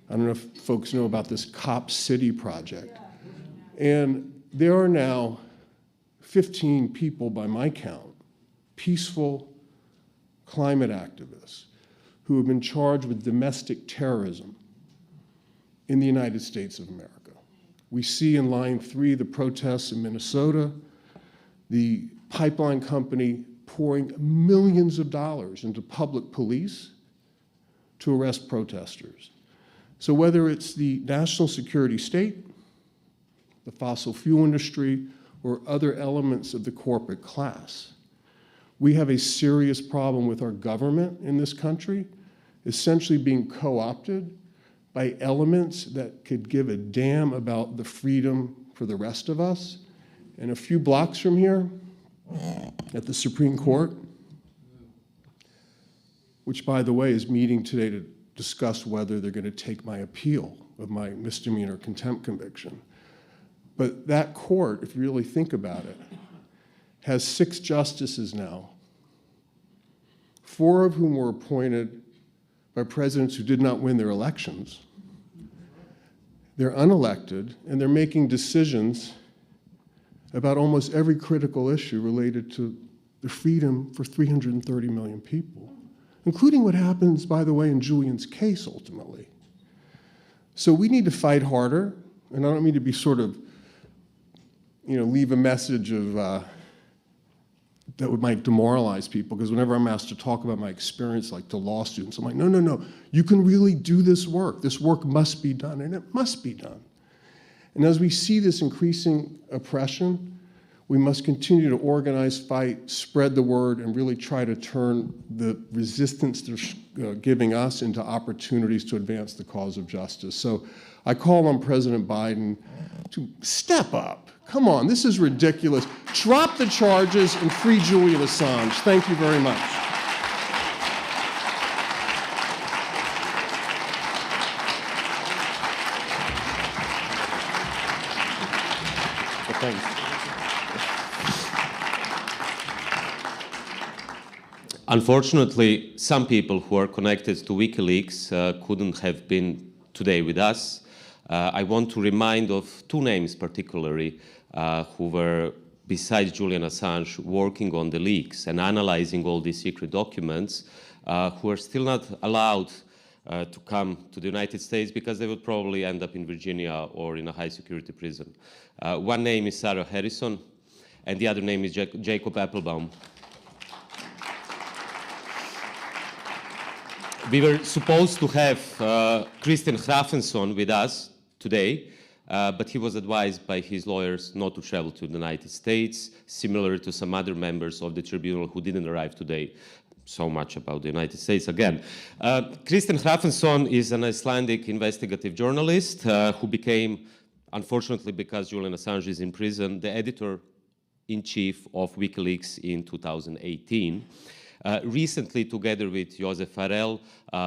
I don't know if folks know about this Cop City project. And there are now 15 people, by my count, peaceful climate activists who have been charged with domestic terrorism in the United States of America. We see in line 3 the protests in Minnesota, the pipeline company pouring millions of dollars into public police to arrest protesters. So whether it's the national security state, the fossil fuel industry, or other elements of the corporate class, we have a serious problem with our government in this country essentially being co-opted by elements that could give a damn about the freedom for the rest of us. And a few blocks from here, at the Supreme Court, which, by the way, is meeting today to discuss whether they're going to take my appeal of my misdemeanor contempt conviction. But that court, if you really think about it, has 6 justices now, 4 of whom were appointed by presidents who did not win their elections. They're unelected, and they're making decisions about almost every critical issue related to the freedom for 330 million people, including what happens, by the way, in Julian's case, ultimately. So we need to fight harder, and I don't mean to be sort of, leave a message of that might demoralize people, because whenever I'm asked to talk about my experience, like to law students, I'm like, no, you can really do this work. This work must be done, and it must be done. And as we see this increasing oppression, we must continue to organize, fight, spread the word, and really try to turn the resistance they're giving us into opportunities to advance the cause of justice. So I call on President Biden to step up. Come on, this is ridiculous. Drop the charges and free Julian Assange. Thank you very much. Thanks. Unfortunately, some people who are connected to WikiLeaks couldn't have been today with us. I want to remind of two names particularly who were, besides Julian Assange, working on the leaks and analyzing all these secret documents, who are still not allowed to come to the United States because they would probably end up in Virginia or in a high security prison. One name is Sarah Harrison, and the other name is Jacob Appelbaum. We were supposed to have Kristinn Hrafnsson with us today, but he was advised by his lawyers not to travel to the United States, similar to some other members of the tribunal who didn't arrive today. So much about the United States again. Kristinn Hrafnsson is an Icelandic investigative journalist who became, unfortunately because Julian Assange is in prison, the editor-in-chief of WikiLeaks in 2018. Recently, together with Josef Farrell,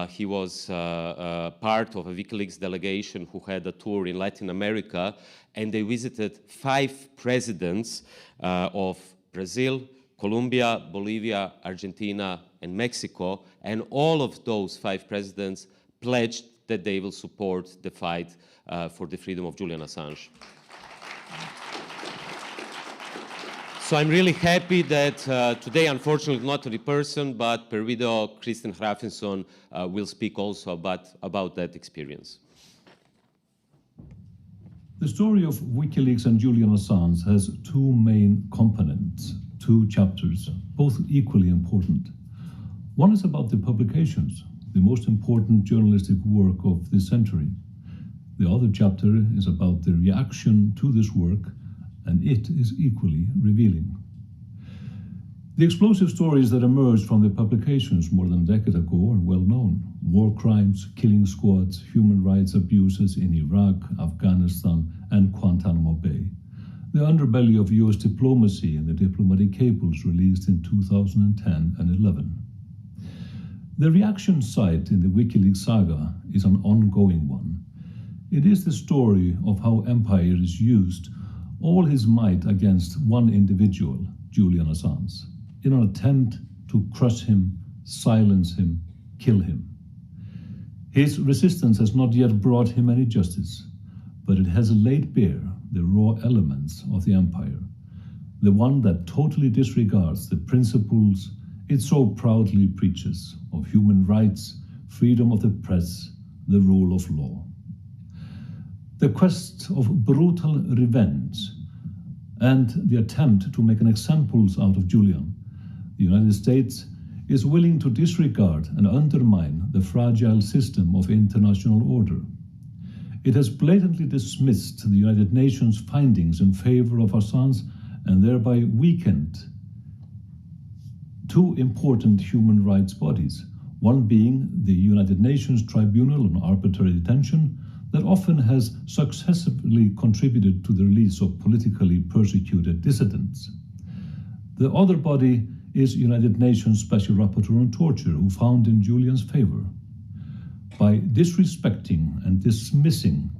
he was part of a WikiLeaks delegation who had a tour in Latin America, and they visited 5 presidents of Brazil, Colombia, Bolivia, Argentina, and Mexico, and all of those 5 presidents pledged that they will support the fight for the freedom of Julian Assange. So I'm really happy that today, unfortunately, not in person, but per video, Kristinn Hrafnsson will speak also about that experience. The story of WikiLeaks and Julian Assange has 2 main components, 2 chapters, both equally important. One is about the publications, the most important journalistic work of this century. The other chapter is about the reaction to this work, and it is equally revealing. The explosive stories that emerged from the publications more than a decade ago are well known. War crimes, killing squads, human rights abuses in Iraq, Afghanistan, and Guantanamo Bay. The underbelly of US diplomacy and the diplomatic cables released in 2010 and 11. The reaction side in the WikiLeaks saga is an ongoing one. It is the story of how empire is used all his might against one individual, Julian Assange, in an attempt to crush him, silence him, kill him. His resistance has not yet brought him any justice, but it has laid bare the raw elements of the empire, the one that totally disregards the principles it so proudly preaches of human rights, freedom of the press, the rule of law. The quest of brutal revenge and the attempt to make an example out of Julian, the United States is willing to disregard and undermine the fragile system of international order. It has blatantly dismissed the United Nations findings in favor of Assange and thereby weakened 2 important human rights bodies, one being the United Nations Tribunal on Arbitrary Detention, that often has successfully contributed to the release of politically persecuted dissidents. The other body is United Nations Special Rapporteur on Torture, who found in Julian's favor. By disrespecting and dismissing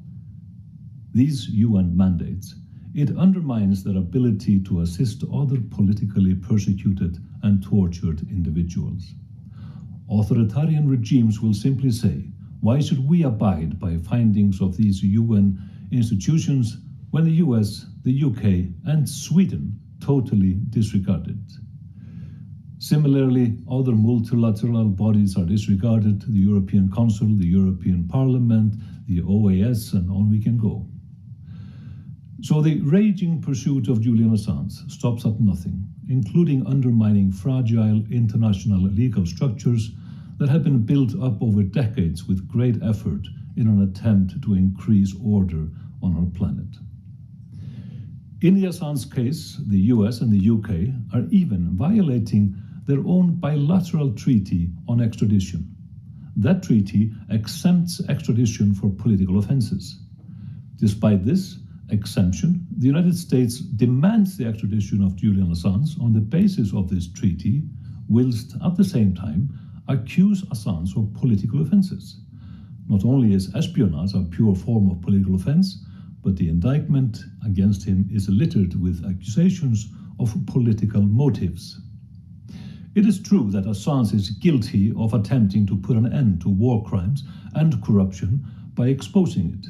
these UN mandates, it undermines their ability to assist other politically persecuted and tortured individuals. Authoritarian regimes will simply say, why should we abide by findings of these UN institutions when the US, the UK, and Sweden totally disregard it? Similarly, other multilateral bodies are disregarded, the European Council, the European Parliament, the OAS, and on we can go. So the raging pursuit of Julian Assange stops at nothing, including undermining fragile international legal structures that have been built up over decades with great effort in an attempt to increase order on our planet. In the Assange case, the US and the UK are even violating their own bilateral treaty on extradition. That treaty exempts extradition for political offenses. Despite this exemption, the United States demands the extradition of Julian Assange on the basis of this treaty, whilst at the same time accuse Assange of political offenses. Not only is espionage a pure form of political offense, but the indictment against him is littered with accusations of political motives. It is true that Assange is guilty of attempting to put an end to war crimes and corruption by exposing it.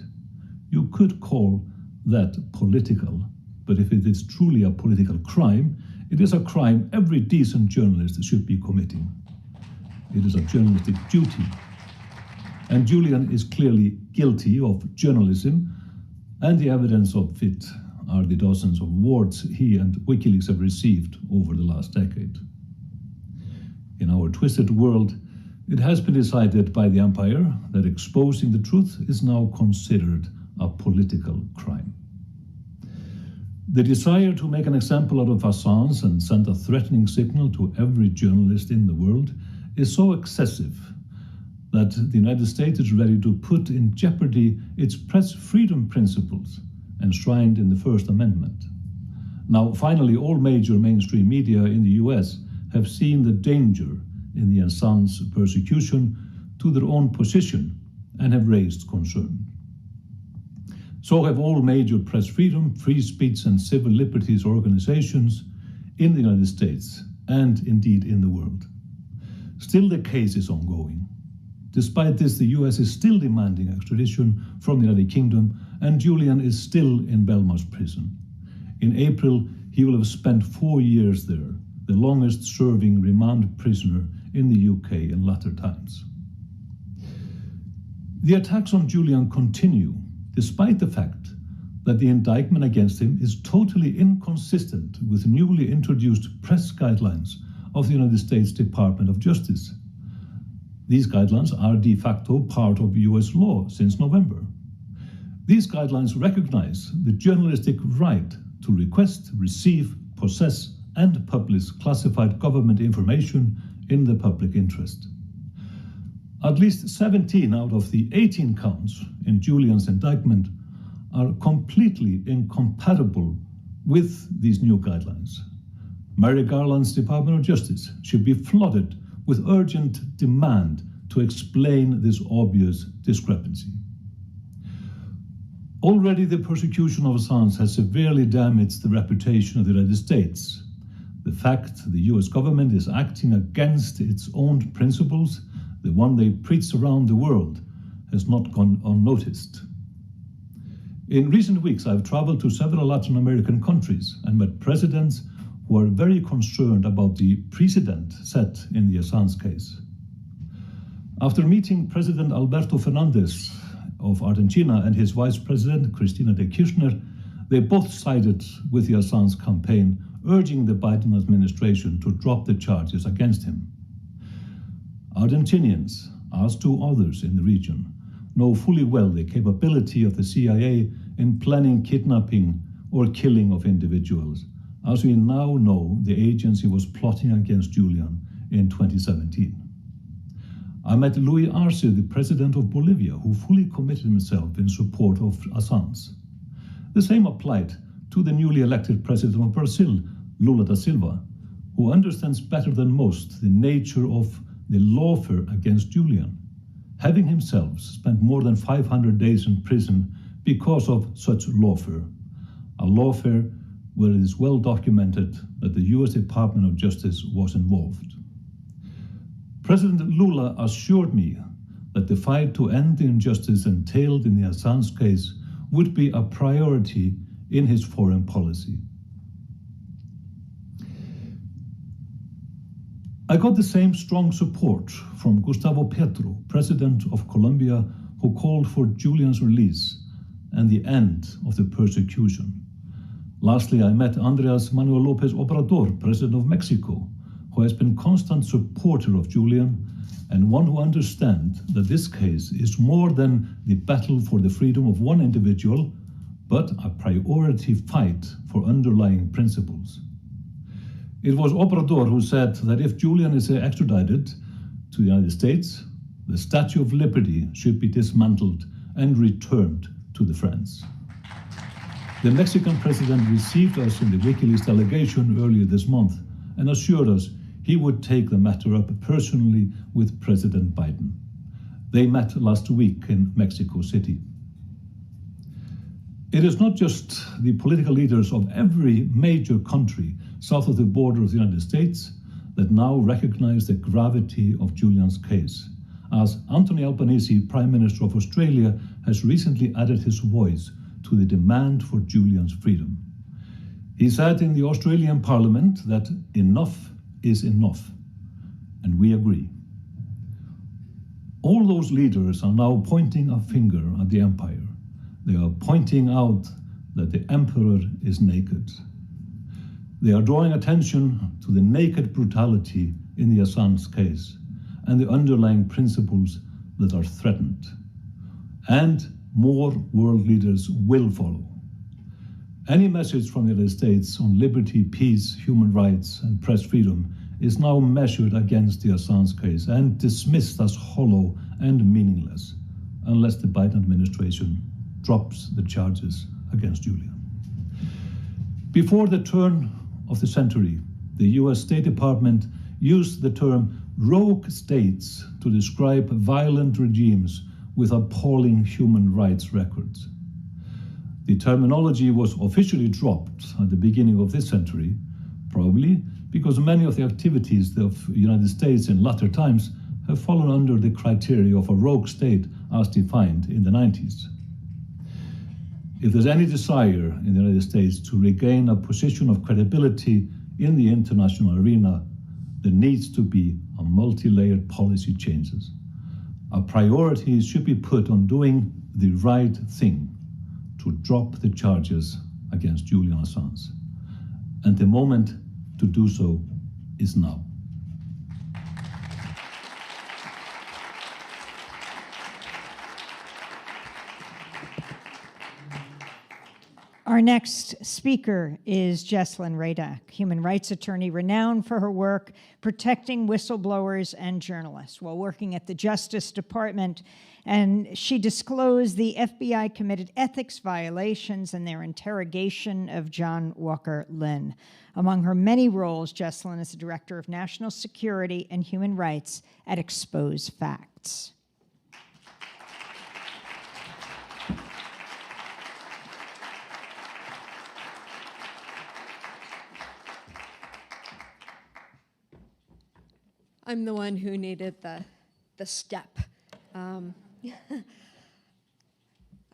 You could call that political, but if it is truly a political crime, it is a crime every decent journalist should be committing. It is a journalistic duty. And Julian is clearly guilty of journalism, and the evidence of it are the dozens of awards he and WikiLeaks have received over the last decade. In our twisted world, it has been decided by the empire that exposing the truth is now considered a political crime. The desire to make an example out of Assange and send a threatening signal to every journalist in the world is so excessive that the United States is ready to put in jeopardy its press freedom principles enshrined in the First Amendment. Now, finally, all major mainstream media in the US have seen the danger in the Assange persecution to their own position and have raised concern. So have all major press freedom, free speech and civil liberties organizations in the United States and indeed in the world. Still, the case is ongoing. Despite this, the US is still demanding extradition from the United Kingdom, and Julian is still in Belmarsh prison. In April, he will have spent 4 years there, the longest serving remand prisoner in the UK in latter times. The attacks on Julian continue, despite the fact that the indictment against him is totally inconsistent with newly introduced press guidelines of the United States Department of Justice. These guidelines are de facto part of US law since November. These guidelines recognize the journalistic right to request, receive, possess, and publish classified government information in the public interest. At least 17 out of the 18 counts in Julian's indictment are completely incompatible with these new guidelines. Merrick Garland's Department of Justice should be flooded with urgent demand to explain this obvious discrepancy. Already the persecution of Assange has severely damaged the reputation of the United States. The fact the US government is acting against its own principles, the one they preach around the world, has not gone unnoticed. In recent weeks, I've traveled to several Latin American countries and met presidents who are very concerned about the precedent set in the Assange case. After meeting President Alberto Fernandez of Argentina and his Vice President Cristina de Kirchner, they both sided with the Assange campaign, urging the Biden administration to drop the charges against him. Argentinians, as do others in the region, know fully well the capability of the CIA in planning kidnapping or killing of individuals, as we now know the agency was plotting against Julian in 2017. I met Luis Arce, the president of Bolivia, who fully committed himself in support of Assange. The same applied to the newly elected president of Brazil, Lula da Silva, who understands better than most the nature of the lawfare against Julian, having himself spent more than 500 days in prison because of such lawfare, a lawfare where it is well documented that the US Department of Justice was involved. President Lula assured me that the fight to end the injustice entailed in the Assange case would be a priority in his foreign policy. I got the same strong support from Gustavo Petro, president of Colombia, who called for Julian's release and the end of the persecution. Lastly, I met Andrés Manuel López Obrador, president of Mexico, who has been a constant supporter of Julian and one who understands that this case is more than the battle for the freedom of one individual, but a priority fight for underlying principles. It was Obrador who said that if Julian is extradited to the United States, the Statue of Liberty should be dismantled and returned to the Friends. The Mexican president received us in the WikiLeaks delegation earlier this month and assured us he would take the matter up personally with President Biden. They met last week in Mexico City. It is not just the political leaders of every major country south of the border of the United States that now recognize the gravity of Julian's case, as Anthony Albanese, Prime Minister of Australia, has recently added his voice to the demand for Julian's freedom. He said in the Australian Parliament that enough is enough, and we agree. All those leaders are now pointing a finger at the empire. They are pointing out that the emperor is naked. They are drawing attention to the naked brutality in the Assange case and the underlying principles that are threatened. And more world leaders will follow. Any message from the United States on liberty, peace, human rights, and press freedom is now measured against the Assange case and dismissed as hollow and meaningless, unless the Biden administration drops the charges against Julian. Before the turn of the century, the US State Department used the term rogue states to describe violent regimes with appalling human rights records. The terminology was officially dropped at the beginning of this century, probably because many of the activities of the United States in latter times have fallen under the criteria of a rogue state as defined in the 90s. If there's any desire in the United States to regain a position of credibility in the international arena, there needs to be a multi-layered policy changes. A priority should be put on doing the right thing to drop the charges against Julian Assange. And the moment to do so is now. Our next speaker is Jesslyn Radak, human rights attorney renowned for her work protecting whistleblowers and journalists while working at the Justice Department. And she disclosed the FBI committed ethics violations in their interrogation of John Walker Lynn. Among her many roles, Jesslyn is the Director of National Security and Human Rights at Expose Facts. I'm the one who needed the step. I'm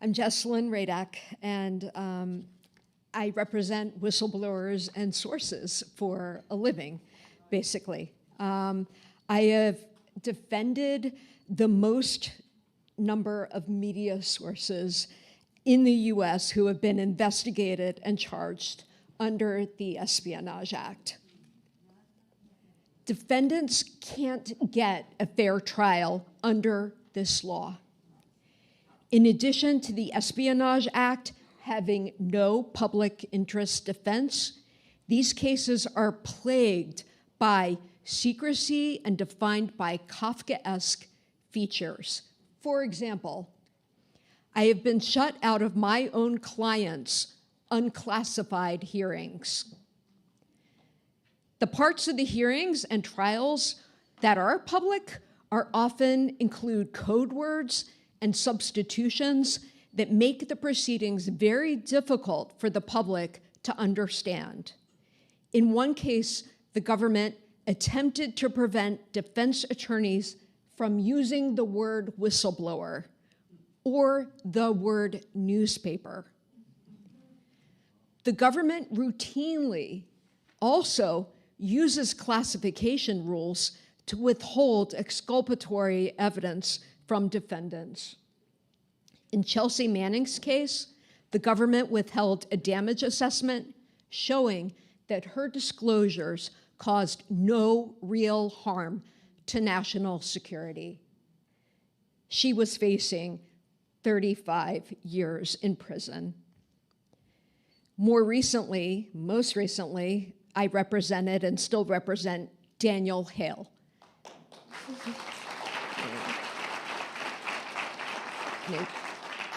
Jesslyn Radak, and I represent whistleblowers and sources for a living, basically. I have defended the most number of media sources in the US who have been investigated and charged under the Espionage Act. Defendants can't get a fair trial under this law. In addition to the Espionage Act having no public interest defense, these cases are plagued by secrecy and defined by Kafkaesque features. For example, I have been shut out of my own clients' unclassified hearings. The parts of the hearings and trials that are public are often include code words and substitutions that make the proceedings very difficult for the public to understand. In one case, the government attempted to prevent defense attorneys from using the word whistleblower or the word newspaper. The government routinely also uses classification rules to withhold exculpatory evidence from defendants. In Chelsea Manning's case, the government withheld a damage assessment showing that her disclosures caused no real harm to national security. She was facing 35 years in prison. Most recently, I represented and still represent Daniel Hale.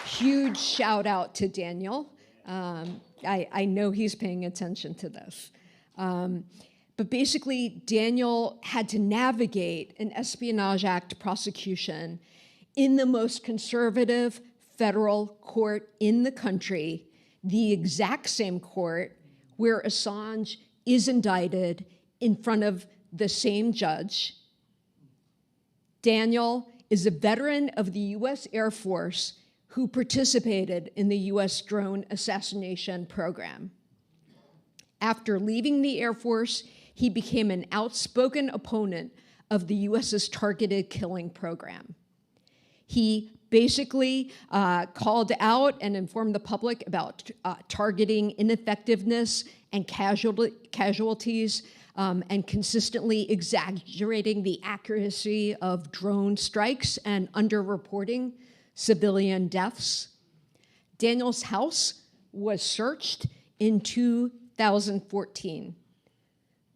Huge shout out to Daniel. I know he's paying attention to this. But basically, Daniel had to navigate an Espionage Act prosecution in the most conservative federal court in the country, the exact same court where Assange is indicted in front of the same judge. Daniel is a veteran of the US Air Force who participated in the US drone assassination program. After leaving the Air Force, he became an outspoken opponent of the US's targeted killing program. He basically called out and informed the public about targeting ineffectiveness and casualties and consistently exaggerating the accuracy of drone strikes and underreporting civilian deaths. Daniel's house was searched in 2014.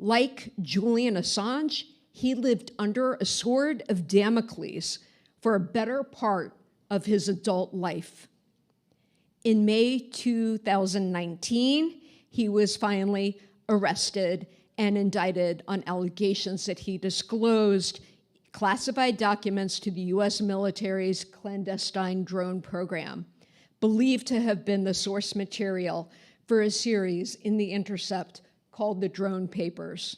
Like Julian Assange, he lived under a sword of Damocles for a better part of his adult life. In May 2019, he was finally arrested and indicted on allegations that he disclosed classified documents to the US military's clandestine drone program, believed to have been the source material for a series in The Intercept called The Drone Papers.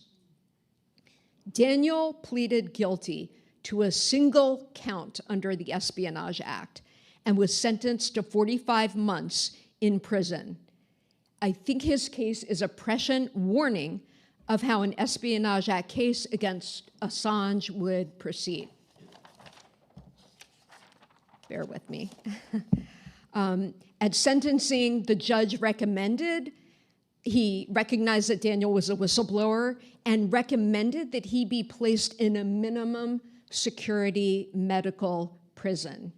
Daniel pleaded guilty to a single count under the Espionage Act and was sentenced to 45 months in prison. I think his case is a prescient warning of how an Espionage Act case against Assange would proceed. Bear with me. At sentencing, the judge he recognized that Daniel was a whistleblower and recommended that he be placed in a minimum security medical prison.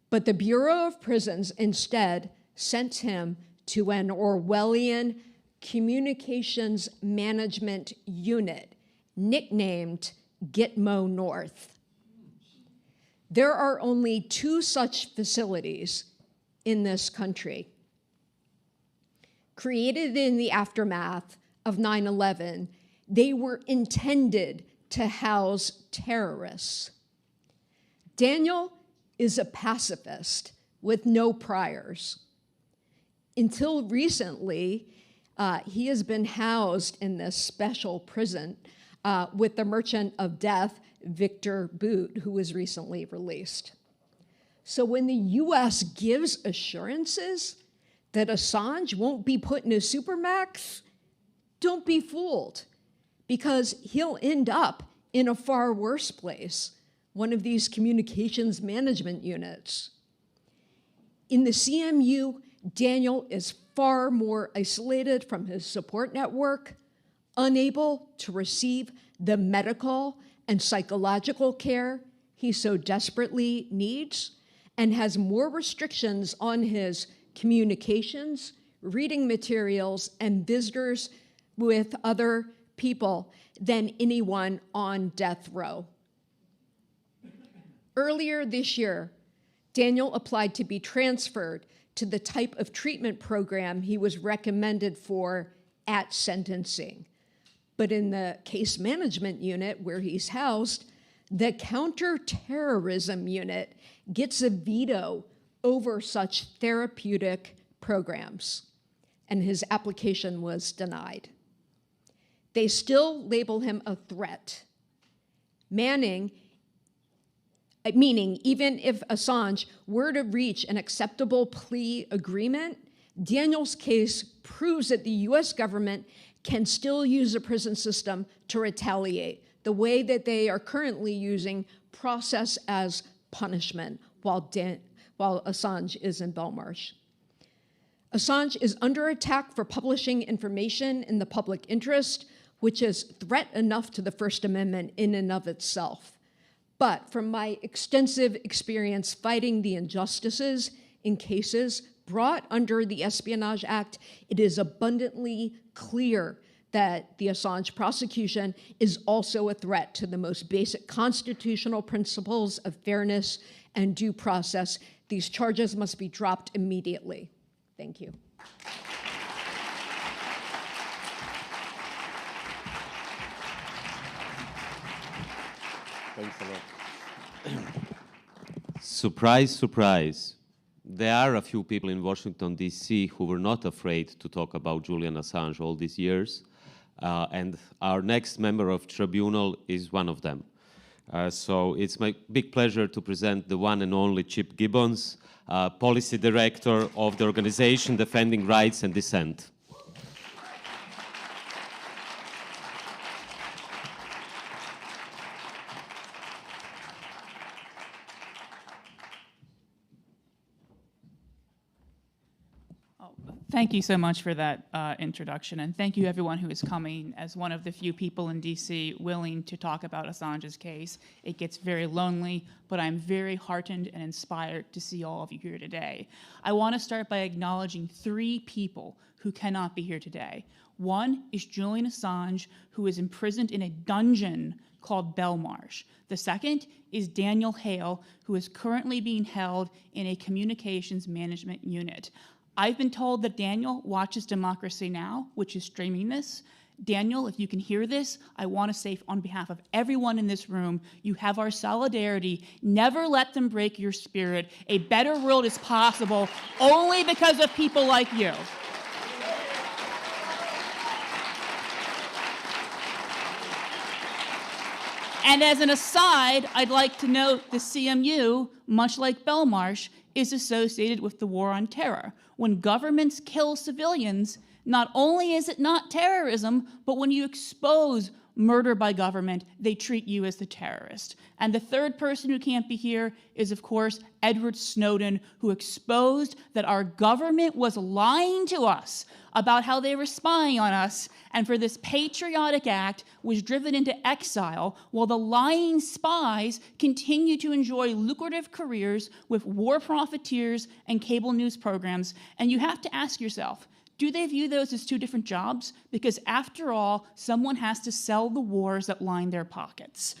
But the Bureau of Prisons instead sent him to an Orwellian communications management unit, nicknamed Gitmo North. There are only 2 such facilities in this country. Created in the aftermath of 9/11, they were intended to house terrorists. Daniel is a pacifist with no priors. Until recently, he has been housed in this special prison with the Merchant of Death, Victor Bout, who was recently released. So when the US gives assurances that Assange won't be put in a supermax, don't be fooled, because he'll end up in a far worse place, one of these communications management units. In the CMU, Daniel is far more isolated from his support network, unable to receive the medical and psychological care he so desperately needs, and has more restrictions on his communications, reading materials, and visitors with other people than anyone on death row. Earlier this year, Daniel applied to be transferred to the type of treatment program he was recommended for at sentencing. But in the case management unit where he's housed, the counterterrorism unit gets a veto over such therapeutic programs, and his application was denied. They still label him a threat, meaning even if Assange were to reach an acceptable plea agreement, Daniel's case proves that the US government can still use the prison system to retaliate, the way that they are currently using process as punishment while Assange is in Belmarsh. Assange is under attack for publishing information in the public interest, which is threat enough to the First Amendment in and of itself. But from my extensive experience fighting the injustices in cases brought under the Espionage Act, it is abundantly clear that the Assange prosecution is also a threat to the most basic constitutional principles of fairness and due process. These charges must be dropped immediately. Thank you. Thanks a lot. Surprise, surprise. There are a few people in Washington, D.C. who were not afraid to talk about Julian Assange all these years. And our next member of tribunal is one of them. So it's my big pleasure to present the one and only Chip Gibbons, Policy Director of the organization Defending Rights and Dissent. Thank you so much for that introduction, and thank you everyone who is coming as one of the few people in DC willing to talk about Assange's case. It gets very lonely, but I'm very heartened and inspired to see all of you here today. I want to start by acknowledging 3 people who cannot be here today. One is Julian Assange, who is imprisoned in a dungeon called Belmarsh. The second is Daniel Hale, who is currently being held in a communications management unit. I've been told that Daniel watches Democracy Now!, which is streaming this. Daniel, if you can hear this, I want to say on behalf of everyone in this room, you have our solidarity. Never let them break your spirit. A better world is possible only because of people like you. And as an aside, I'd like to note the CMU, much like Belmarsh, is associated with the war on terror. When governments kill civilians, not only is it not terrorism, but when you expose murder by government, they treat you as the terrorist. And the third person who can't be here is, of course, Edward Snowden, who exposed that our government was lying to us about how they were spying on us, and for this patriotic act was driven into exile while the lying spies continue to enjoy lucrative careers with war profiteers and cable news programs. And you have to ask yourself, do they view those as 2 different jobs? Because after all, someone has to sell the wars that line their pockets.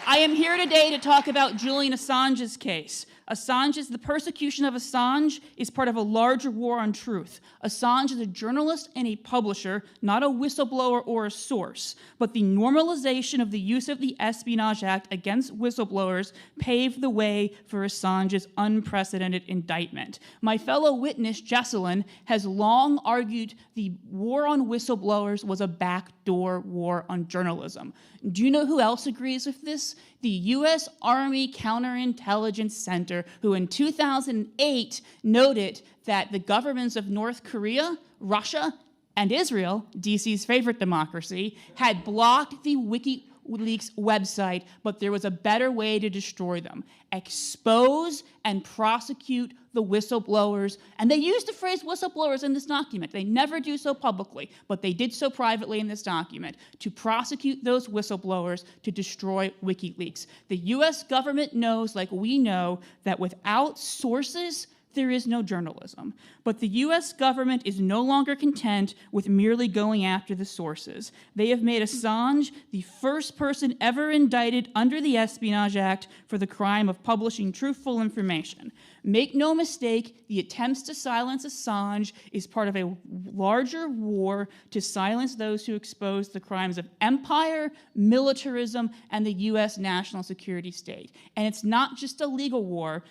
I am here today to talk about Julian Assange's case. The persecution of Assange is part of a larger war on truth. Assange is a journalist and a publisher, not a whistleblower or a source. But the normalization of the use of the Espionage Act against whistleblowers paved the way for Assange's unprecedented indictment. My fellow witness, Jesselyn, has long argued the war on whistleblowers was a backdoor war on journalism. Do you know who else agrees with this? The U.S. Army Counterintelligence Center, who in 2008 noted that the governments of North Korea, Russia, and Israel, DC's favorite democracy, had blocked the WikiLeaks website, but there was a better way to destroy them. Expose and prosecute the whistleblowers. And they used the phrase whistleblowers in this document. They never do so publicly, but they did so privately in this document, to prosecute those whistleblowers to destroy WikiLeaks. The US government knows, like we know, that without sources, there is no journalism. But the US government is no longer content with merely going after the sources. They have made Assange the first person ever indicted under the Espionage Act for the crime of publishing truthful information. Make no mistake, the attempts to silence Assange is part of a larger war to silence those who expose the crimes of empire, militarism, and the US national security state. And it's not just a legal war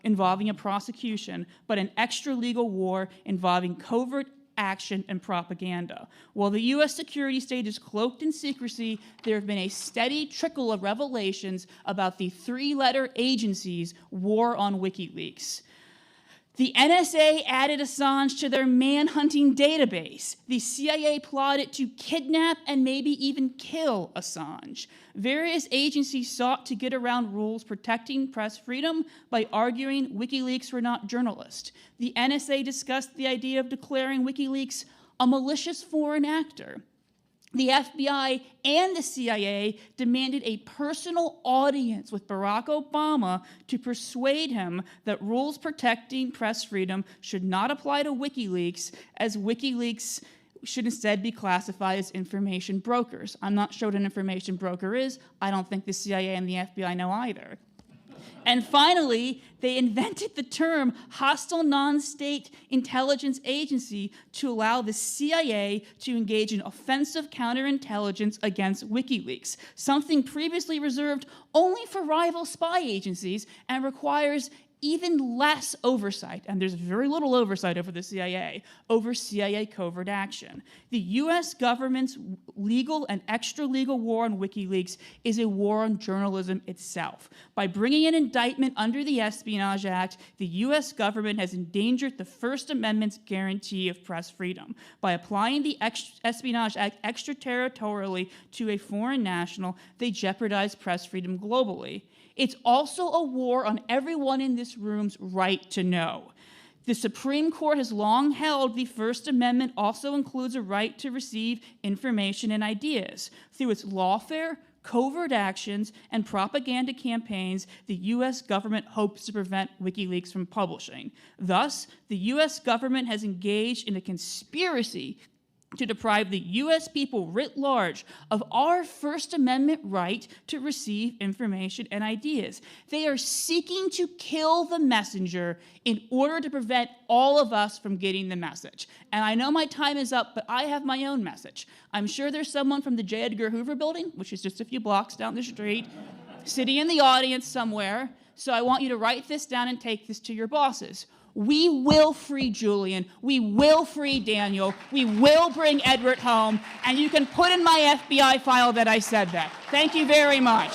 involving a prosecution, but an extra-legal war involving covert action and propaganda. While the US security state is cloaked in secrecy, there have been a steady trickle of revelations about the 3-letter agency's war on WikiLeaks. The NSA added Assange to their manhunting database. The CIA plotted to kidnap and maybe even kill Assange. Various agencies sought to get around rules protecting press freedom by arguing WikiLeaks were not journalists. The NSA discussed the idea of declaring WikiLeaks a malicious foreign actor. The FBI and the CIA demanded a personal audience with Barack Obama to persuade him that rules protecting press freedom should not apply to WikiLeaks, as WikiLeaks should instead be classified as information brokers. I'm not sure what an information broker is. I don't think the CIA and the FBI know either. And finally, they invented the term hostile non-state intelligence agency to allow the CIA to engage in offensive counterintelligence against WikiLeaks, something previously reserved only for rival spy agencies and requires even less oversight, and there's very little oversight over the CIA, over CIA covert action. The US government's legal and extra-legal war on WikiLeaks is a war on journalism itself. By bringing an indictment under the Espionage Act, the US government has endangered the First Amendment's guarantee of press freedom. By applying the Espionage Act extraterritorially to a foreign national, they jeopardize press freedom globally. It's also a war on everyone in this room's right to know. The Supreme Court has long held the First Amendment also includes a right to receive information and ideas. Through its lawfare, covert actions, and propaganda campaigns, the US government hopes to prevent WikiLeaks from publishing. Thus, the US government has engaged in a conspiracy to deprive the US people writ large of our First Amendment right to receive information and ideas. They are seeking to kill the messenger in order to prevent all of us from getting the message. And I know my time is up, but I have my own message. I'm sure there's someone from the J. Edgar Hoover building, which is just a few blocks down the street, sitting in the audience somewhere. So I want you to write this down and take this to your bosses. We will free Julian. We will free Daniel. We will bring Edward home. And you can put in my FBI file that I said that. Thank you very much.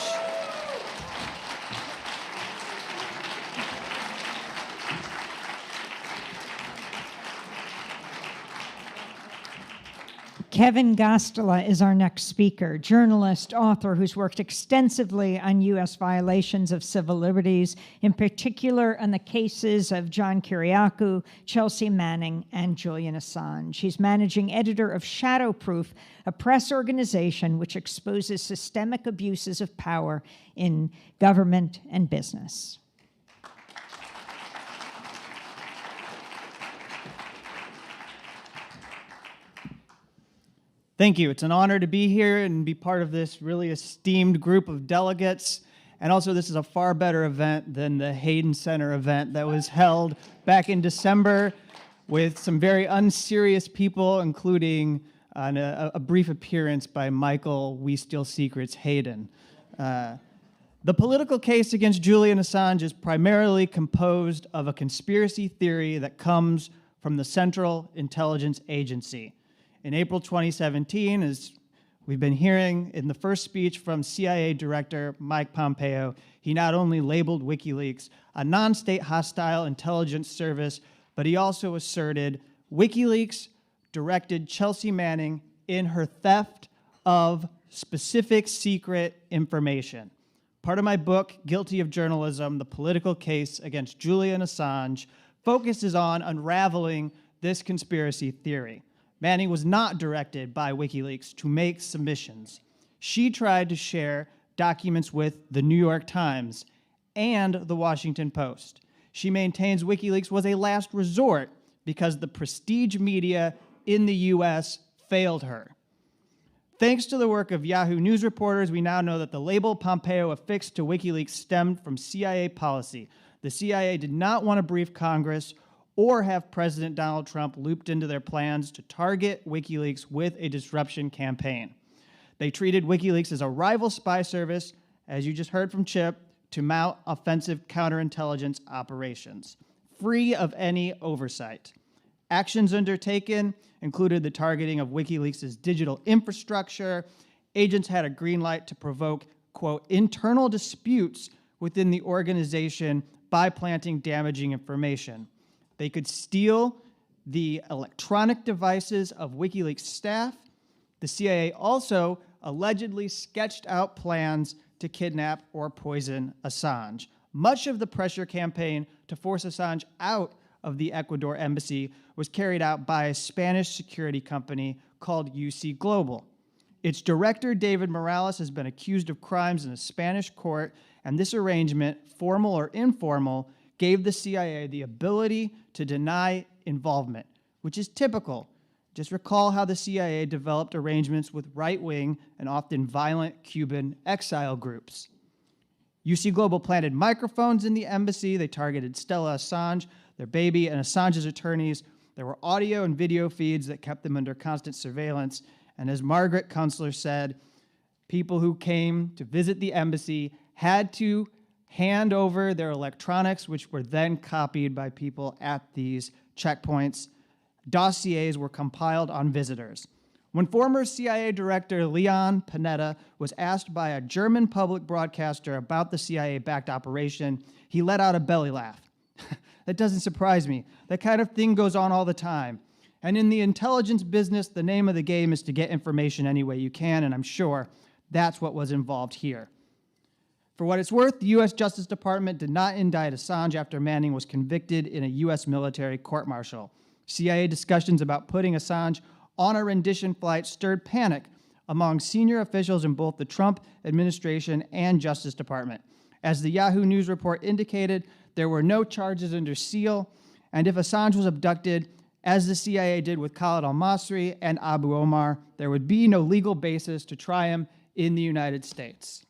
Kevin Gostela is our next speaker, journalist, author who's worked extensively on U.S. violations of civil liberties, in particular on the cases of John Kiriakou, Chelsea Manning, and Julian Assange. He's managing editor of Shadowproof, a press organization which exposes systemic abuses of power in government and business. Thank you. It's an honor to be here and be part of this really esteemed group of delegates. And also, this is a far better event than the Hayden Center event that was held back in December with some very unserious people, including a brief appearance by Michael We Steal Secrets Hayden. The political case against Julian Assange is primarily composed of a conspiracy theory that comes from the Central Intelligence Agency. In April 2017, as we've been hearing in the first speech from CIA Director Mike Pompeo, he not only labeled WikiLeaks a non-state hostile intelligence service, but he also asserted WikiLeaks directed Chelsea Manning in her theft of specific secret information. Part of my book, Guilty of Journalism, The Political Case Against Julian Assange, focuses on unraveling this conspiracy theory. Manning was not directed by WikiLeaks to make submissions. She tried to share documents with the New York Times and the Washington Post. She maintains WikiLeaks was a last resort because the prestige media in the US failed her. Thanks to the work of Yahoo News reporters, we now know that the label Pompeo affixed to WikiLeaks stemmed from CIA policy. The CIA did not want to brief Congress or have President Donald Trump looped into their plans to target WikiLeaks with a disruption campaign. They treated WikiLeaks as a rival spy service, as you just heard from Chip, to mount offensive counterintelligence operations, free of any oversight. Actions undertaken included the targeting of WikiLeaks' digital infrastructure. Agents had a green light to provoke, quote, internal disputes within the organization by planting damaging information. They could steal the electronic devices of WikiLeaks staff. The CIA also allegedly sketched out plans to kidnap or poison Assange. Much of the pressure campaign to force Assange out of the Ecuador embassy was carried out by a Spanish security company called UC Global. Its director, David Morales, has been accused of crimes in a Spanish court, and this arrangement, formal or informal, gave the CIA the ability to deny involvement, which is typical. Just recall how the CIA developed arrangements with right-wing and often violent Cuban exile groups. UC Global planted microphones in the embassy. They targeted Stella Assange, their baby, and Assange's attorneys. There were audio and video feeds that kept them under constant surveillance. And as Margaret Kunstler said, people who came to visit the embassy had to hand over their electronics, which were then copied by people at these checkpoints. Dossiers were compiled on visitors. When former CIA Director Leon Panetta was asked by a German public broadcaster about the CIA-backed operation, he let out a belly laugh. That doesn't surprise me. That kind of thing goes on all the time. And in the intelligence business, the name of the game is to get information any way you can, and I'm sure that's what was involved here. For what it's worth, the U.S. Justice Department did not indict Assange after Manning was convicted in a U.S. military court-martial. CIA discussions about putting Assange on a rendition flight stirred panic among senior officials in both the Trump administration and Justice Department. As the Yahoo News report indicated, there were no charges under seal, and if Assange was abducted, as the CIA did with Khalid al-Masri and Abu Omar, there would be no legal basis to try him in the United States.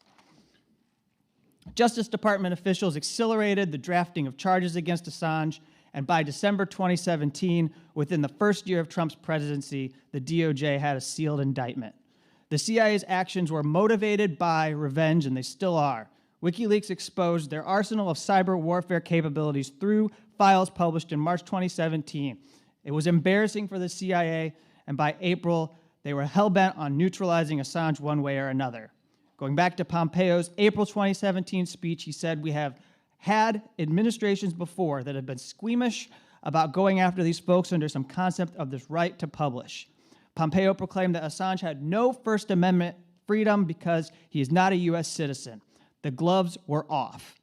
Justice Department officials accelerated the drafting of charges against Assange, and by December 2017, within the first year of Trump's presidency, the DOJ had a sealed indictment. The CIA's actions were motivated by revenge, and they still are. WikiLeaks exposed their arsenal of cyber warfare capabilities through files published in March 2017. It was embarrassing for the CIA, and by April, they were hell-bent on neutralizing Assange one way or another. Going back to Pompeo's April 2017 speech, he said, "We have had administrations before that have been squeamish about going after these folks under some concept of this right to publish." Pompeo proclaimed that Assange had no First Amendment freedom because he is not a U.S. citizen. The gloves were off.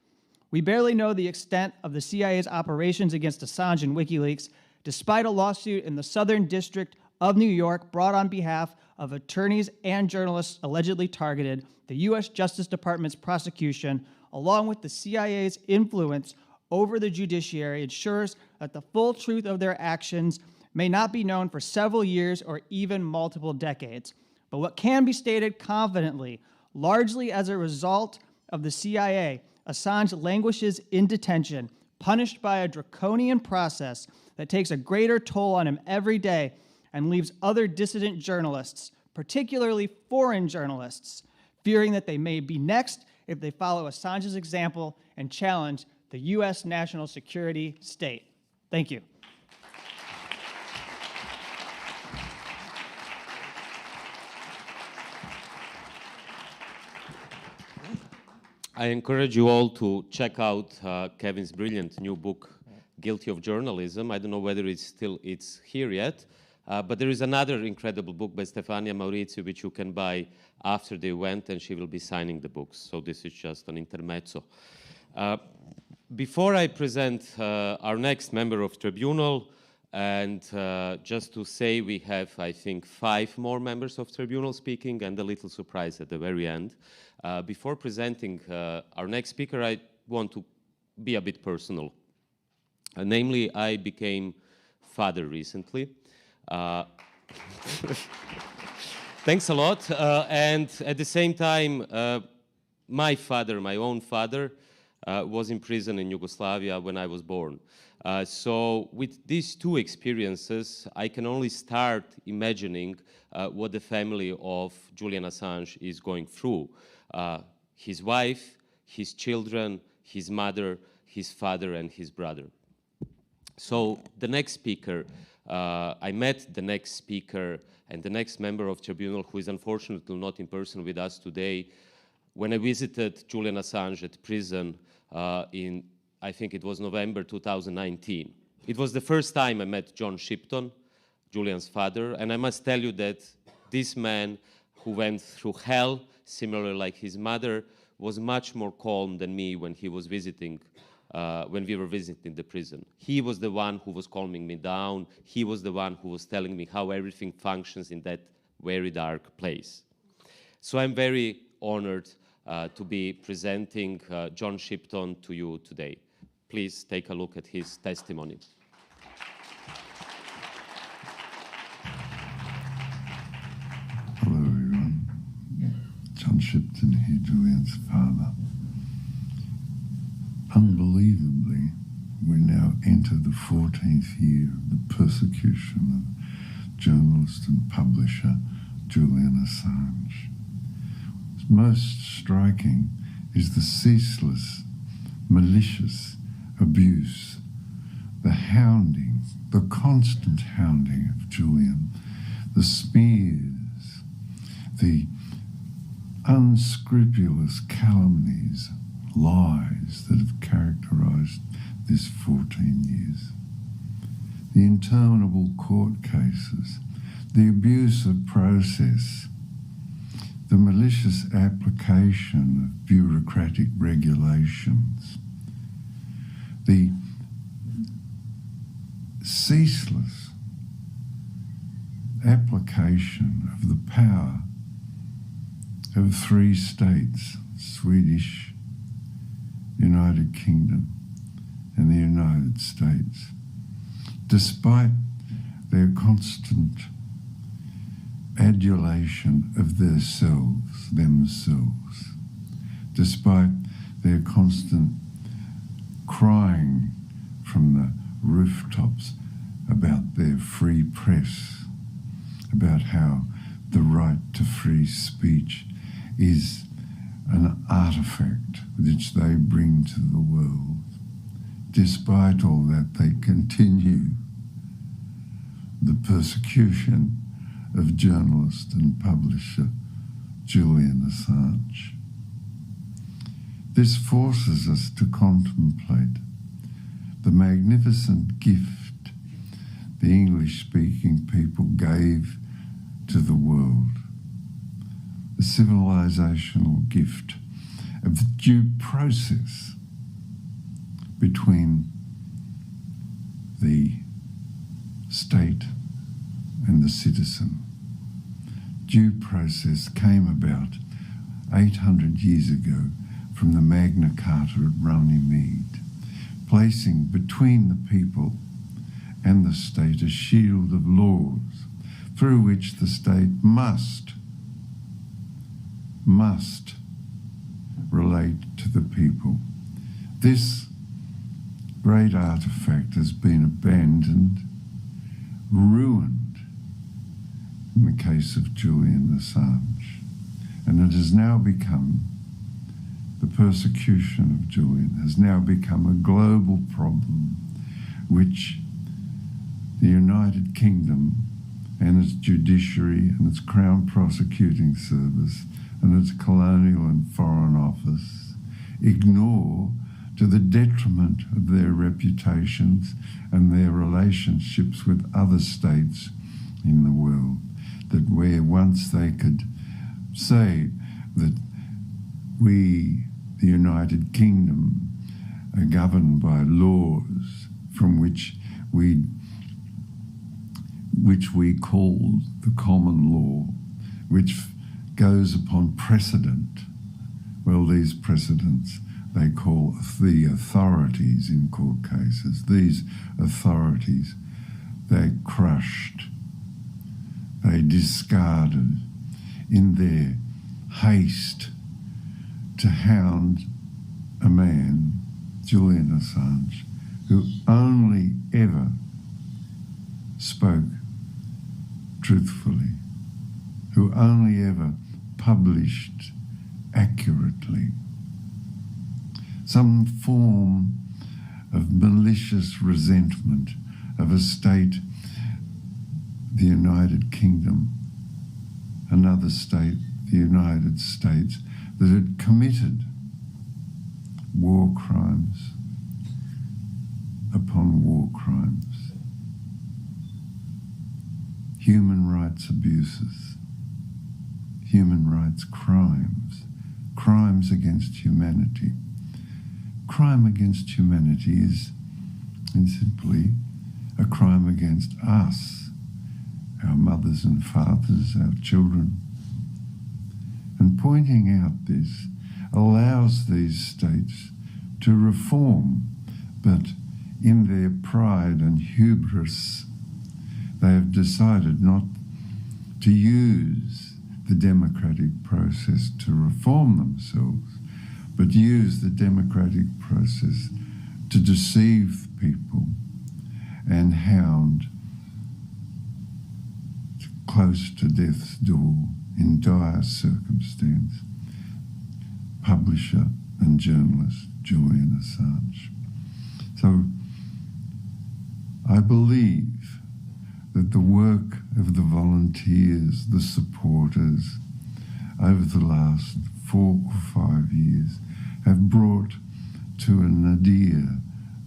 We barely know the extent of the CIA's operations against Assange and WikiLeaks, despite a lawsuit in the Southern District of New York brought on behalf of attorneys and journalists allegedly targeted. The U.S. Justice Department's prosecution, along with the CIA's influence over the judiciary, ensures that the full truth of their actions may not be known for several years or even multiple decades. But what can be stated confidently, largely as a result of the CIA, Assange languishes in detention, punished by a draconian process that takes a greater toll on him every day and leaves other dissident journalists, particularly foreign journalists, fearing that they may be next if they follow Assange's example and challenge the U.S. national security state. Thank you. I encourage you all to check out Kevin's brilliant new book, Guilty of Journalism. I don't know whether it's here yet, but there is another incredible book by Stefania Maurizi, which you can buy after the event, and she will be signing the books. So this is just an intermezzo. Before I present our next member of Tribunal, and just to say we have, I think, 5 more members of Tribunal speaking and a little surprise at the very end. Before presenting our next speaker, I want to be a bit personal. Namely, I became father recently. Thanks a lot. And at the same time, my own father, was in prison in Yugoslavia when I was born. So with these 2 experiences, I can only start imagining what the family of Julian Assange is going through. His wife, his children, his mother, his father, and his brother. So the next speaker, I met the next speaker and the next member of Tribunal, who is unfortunately not in person with us today, when I visited Julian Assange at prison in, I think it was November 2019. It was the first time I met John Shipton, Julian's father, and I must tell you that this man who went through hell, similar like his mother, was much more calm than me when he was visiting, when we were visiting the prison. He was the one who was calming me down. He was the one who was telling me how everything functions in that very dark place. So I'm very honored to be presenting John Shipton to you today. Please take a look at his testimony. Hello everyone, John Shipton here, Julian's father. Unbelievably, we now enter the 14th year of the persecution of journalist and publisher Julian Assange. What's most striking is the ceaseless, malicious abuse, the hounding, the constant hounding of Julian, the smears, the unscrupulous calumnies, lies that have characterized this 14 years. The interminable court cases, the abuse of process, the malicious application of bureaucratic regulations, the ceaseless application of the power of 3 states, Swedish, United Kingdom, and the United States, despite their constant adulation of themselves, despite their constant crying from the rooftops about their free press, about how the right to free speech is an artifact which they bring to the world. Despite all that, they continue the persecution of journalist and publisher Julian Assange. This forces us to contemplate the magnificent gift the English-speaking people gave to the world, the civilizational gift of the due process between the state and the citizen. Due process came about 800 years ago from the Magna Carta at Runnymede, placing between the people and the state a shield of laws through which the state must relate to the people. This great artifact has been abandoned, ruined in the case of Julian Assange, and it has now become, the persecution of Julian has now become a global problem which the United Kingdom and its judiciary and its Crown Prosecuting Service and its Colonial and Foreign Office ignore to the detriment of their reputations and their relationships with other states in the world, that where once they could say that we, the United Kingdom, are governed by laws from which we call the common law, which goes upon precedent. Well, these precedents they call the authorities in court cases. These authorities they crushed, they discarded in their haste to hound a man, Julian Assange, who only ever spoke truthfully, who only ever published accurately. Some form of malicious resentment of a state, the United Kingdom, another state, the United States, that had committed war crimes upon war crimes, human rights abuses, human rights crimes, crimes against humanity. Crime against humanity is simply a crime against us, our mothers and fathers, our children, pointing out this allows these states to reform, but in their pride and hubris, they have decided not to use the democratic process to reform themselves, but use the democratic process to deceive people and hound close to death's door in dire circumstance publisher and journalist Julian Assange. So I believe that the work of the volunteers, the supporters, over the last 4 or 5 years have brought to a nadir,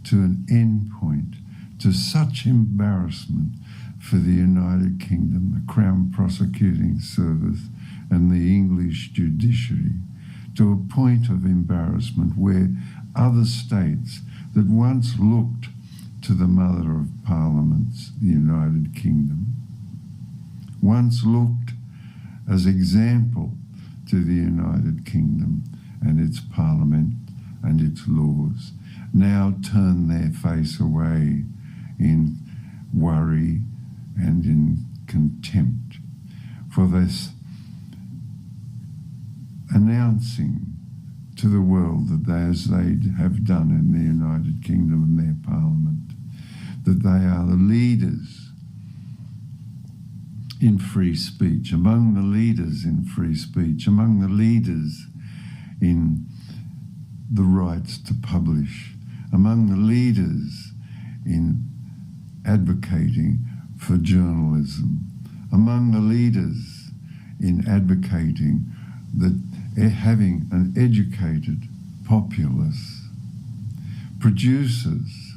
to an end point, to such embarrassment for the United Kingdom, the Crown Prosecuting Service and the English judiciary, to a point of embarrassment where other states that once looked to the Mother of Parliaments, the United Kingdom, once looked as example to the United Kingdom and its Parliament and its laws, now turn their face away in worry and in contempt for this announcing to the world that they, as they have done in the United Kingdom and their Parliament, that they are the leaders in free speech, among the leaders in free speech, among the leaders in the rights to publish, among the leaders in advocating for journalism, among the leaders in advocating that having an educated populace produces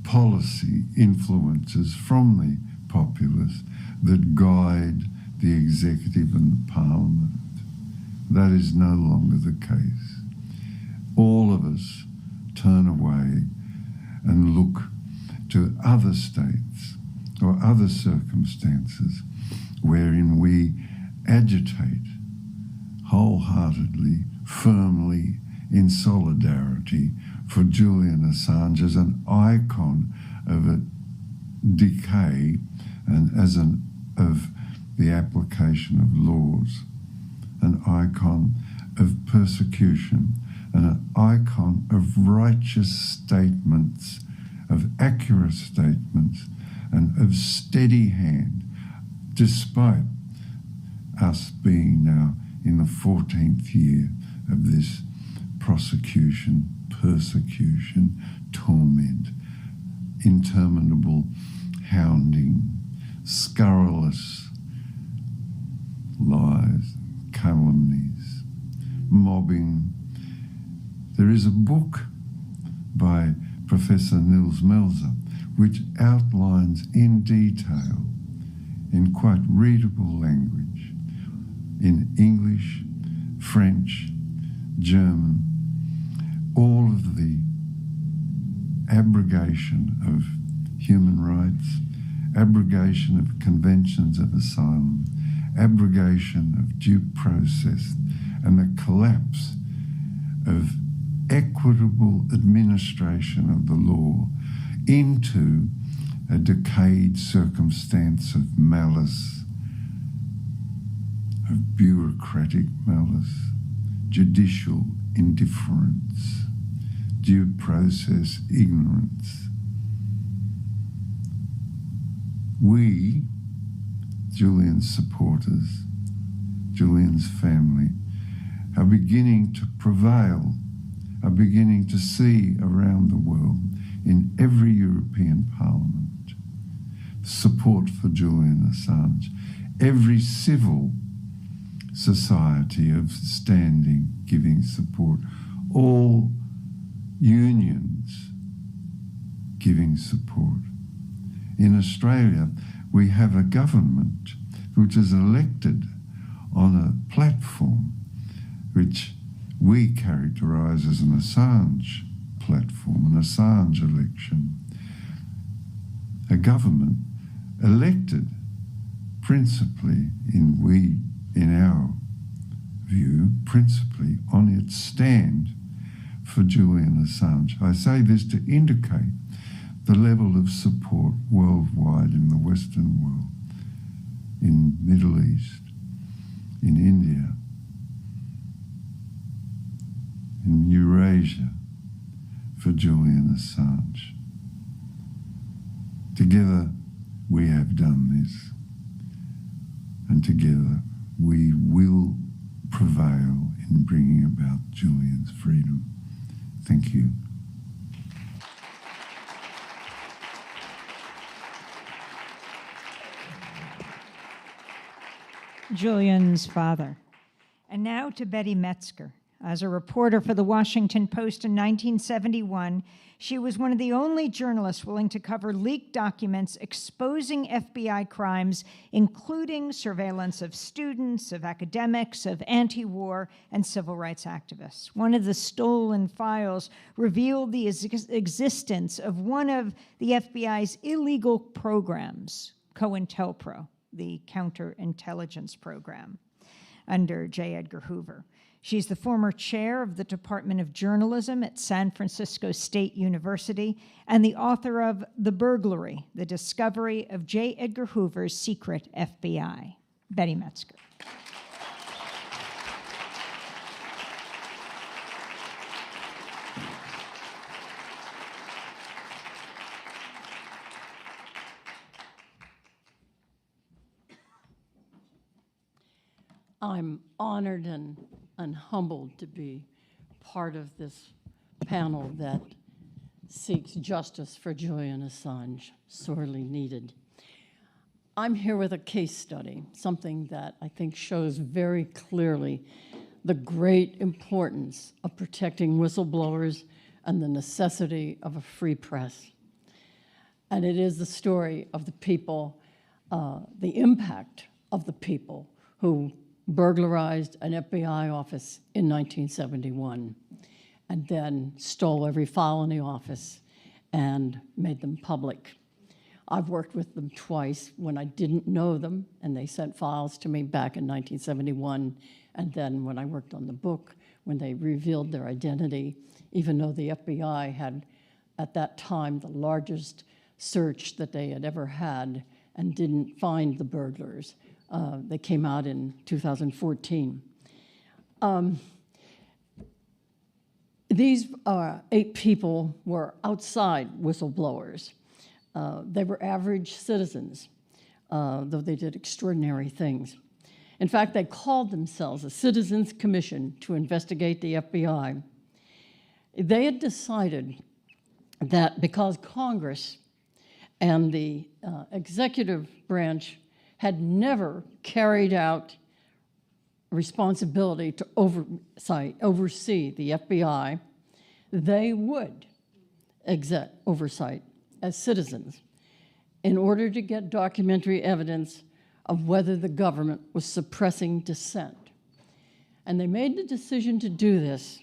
policy influences from the populace that guide the executive and the parliament. That is no longer the case. All of us turn away and look to other states or other circumstances wherein we agitate wholeheartedly, firmly, in solidarity for Julian Assange as an icon of a decay and as of the application of laws, an icon of persecution, and an icon of righteous statements, of accurate statements, and of steady hand, despite us being now in the 14th year of this prosecution, persecution, torment, interminable hounding, scurrilous lies, calumnies, mobbing. There is a book by Professor Nils Melzer which outlines in detail, in quite readable language, in English, French, German, all of the abrogation of human rights, abrogation of conventions of asylum, abrogation of due process, and the collapse of equitable administration of the law into a decayed circumstance of malice, of bureaucratic malice, judicial indifference, due process ignorance. We, Julian's supporters, Julian's family, are beginning to prevail, are beginning to see around the world, in every European parliament, support for Julian Assange. Every civil society of standing giving support, all unions giving support. In Australia, we have a government which is elected on a platform which we characterise as an Assange platform, an Assange election. A government elected principally in our view, principally on its stand for Julian Assange. I say this to indicate the level of support worldwide in the Western world, in Middle East, in India, in Eurasia, for Julian Assange. Together we have done this, and together we will prevail in bringing about Julian's freedom. Thank you. Julian's father. And now to Betty Metzger. As a reporter for the Washington Post in 1971, she was one of the only journalists willing to cover leaked documents exposing FBI crimes, including surveillance of students, of academics, of anti-war and civil rights activists. One of the stolen files revealed the existence of one of the FBI's illegal programs, COINTELPRO, the counterintelligence program under J. Edgar Hoover. She's the former chair of the Department of Journalism at San Francisco State University and the author of The Burglary, the discovery of J. Edgar Hoover's secret FBI. Betty Metzger. I'm honored and humbled to be part of this panel that seeks justice for Julian Assange, sorely needed. I'm here with a case study, something that I think shows very clearly the great importance of protecting whistleblowers and the necessity of a free press. And it is the story of the people, the impact of the people who burglarized an FBI office in 1971 and then stole every file in the office and made them public. I've worked with them twice when I didn't know them, and they sent files to me back in 1971, and then when I worked on the book, when they revealed their identity, even though the FBI had, at that time, the largest search that they had ever had and didn't find the burglars. They came out in 2014. These 8 people were outside whistleblowers. They were average citizens, though they did extraordinary things. In fact, they called themselves a Citizens Commission to investigate the FBI. They had decided that because Congress and the executive branch had never carried out responsibility to oversee the FBI, they would exert oversight as citizens in order to get documentary evidence of whether the government was suppressing dissent. And they made the decision to do this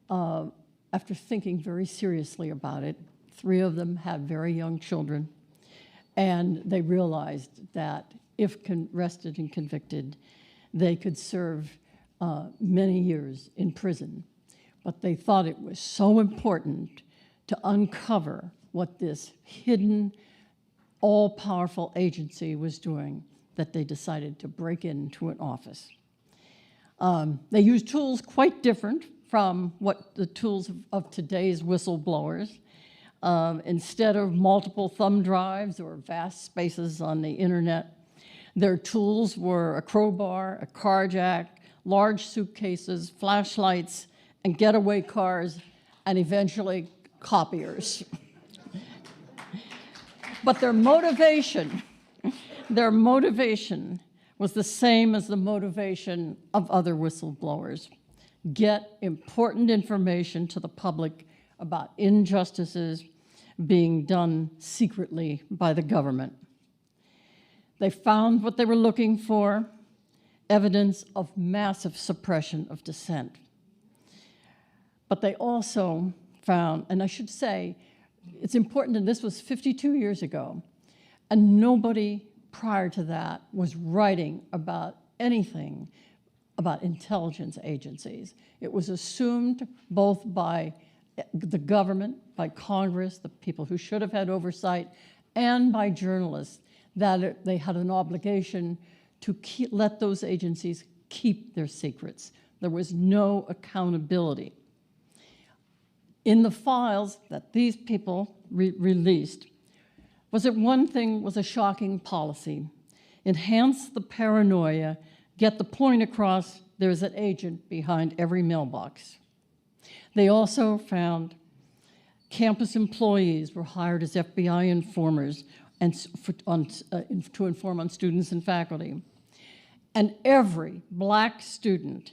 after thinking very seriously about it. 3 of them had very young children, and they realized that if arrested and convicted, they could serve many years in prison. But they thought it was so important to uncover what this hidden, all-powerful agency was doing that they decided to break into an office. They used tools quite different from what the tools of today's whistleblowers. Instead of multiple thumb drives or vast spaces on the internet, their tools were a crowbar, a car jack, large suitcases, flashlights, and getaway cars, and eventually copiers. But their motivation was the same as the motivation of other whistleblowers. Get important information to the public about injustices being done secretly by the government. They found what they were looking for, evidence of massive suppression of dissent. But they also found, and I should say, it's important, and this was 52 years ago, and nobody prior to that was writing about anything about intelligence agencies. It was assumed both by the government, by Congress, the people who should have had oversight, and by journalists that they had an obligation to let those agencies keep their secrets. There was no accountability. In the files that these people released, was a shocking policy. Enhance the paranoia, get the point across there's an agent behind every mailbox. They also found campus employees were hired as FBI informers and to inform on students and faculty. And every black student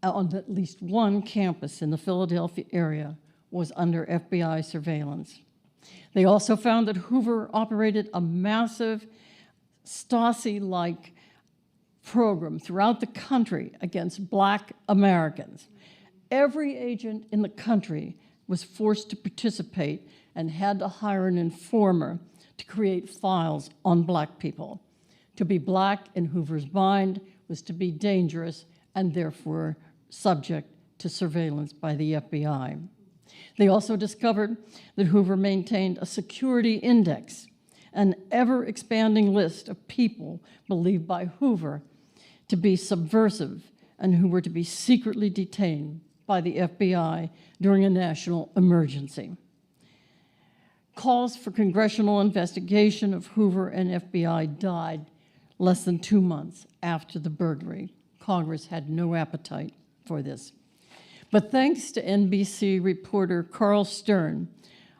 on at least one campus in the Philadelphia area was under FBI surveillance. They also found that Hoover operated a massive Stasi-like program throughout the country against black Americans. Every agent in the country was forced to participate and had to hire an informer to create files on black people. To be black in Hoover's mind was to be dangerous and therefore subject to surveillance by the FBI. They also discovered that Hoover maintained a security index, an ever-expanding list of people believed by Hoover to be subversive and who were to be secretly detained by the FBI during a national emergency. Calls for congressional investigation of Hoover and FBI died less than 2 months after the burglary. Congress had no appetite for this. But thanks to NBC reporter Carl Stern,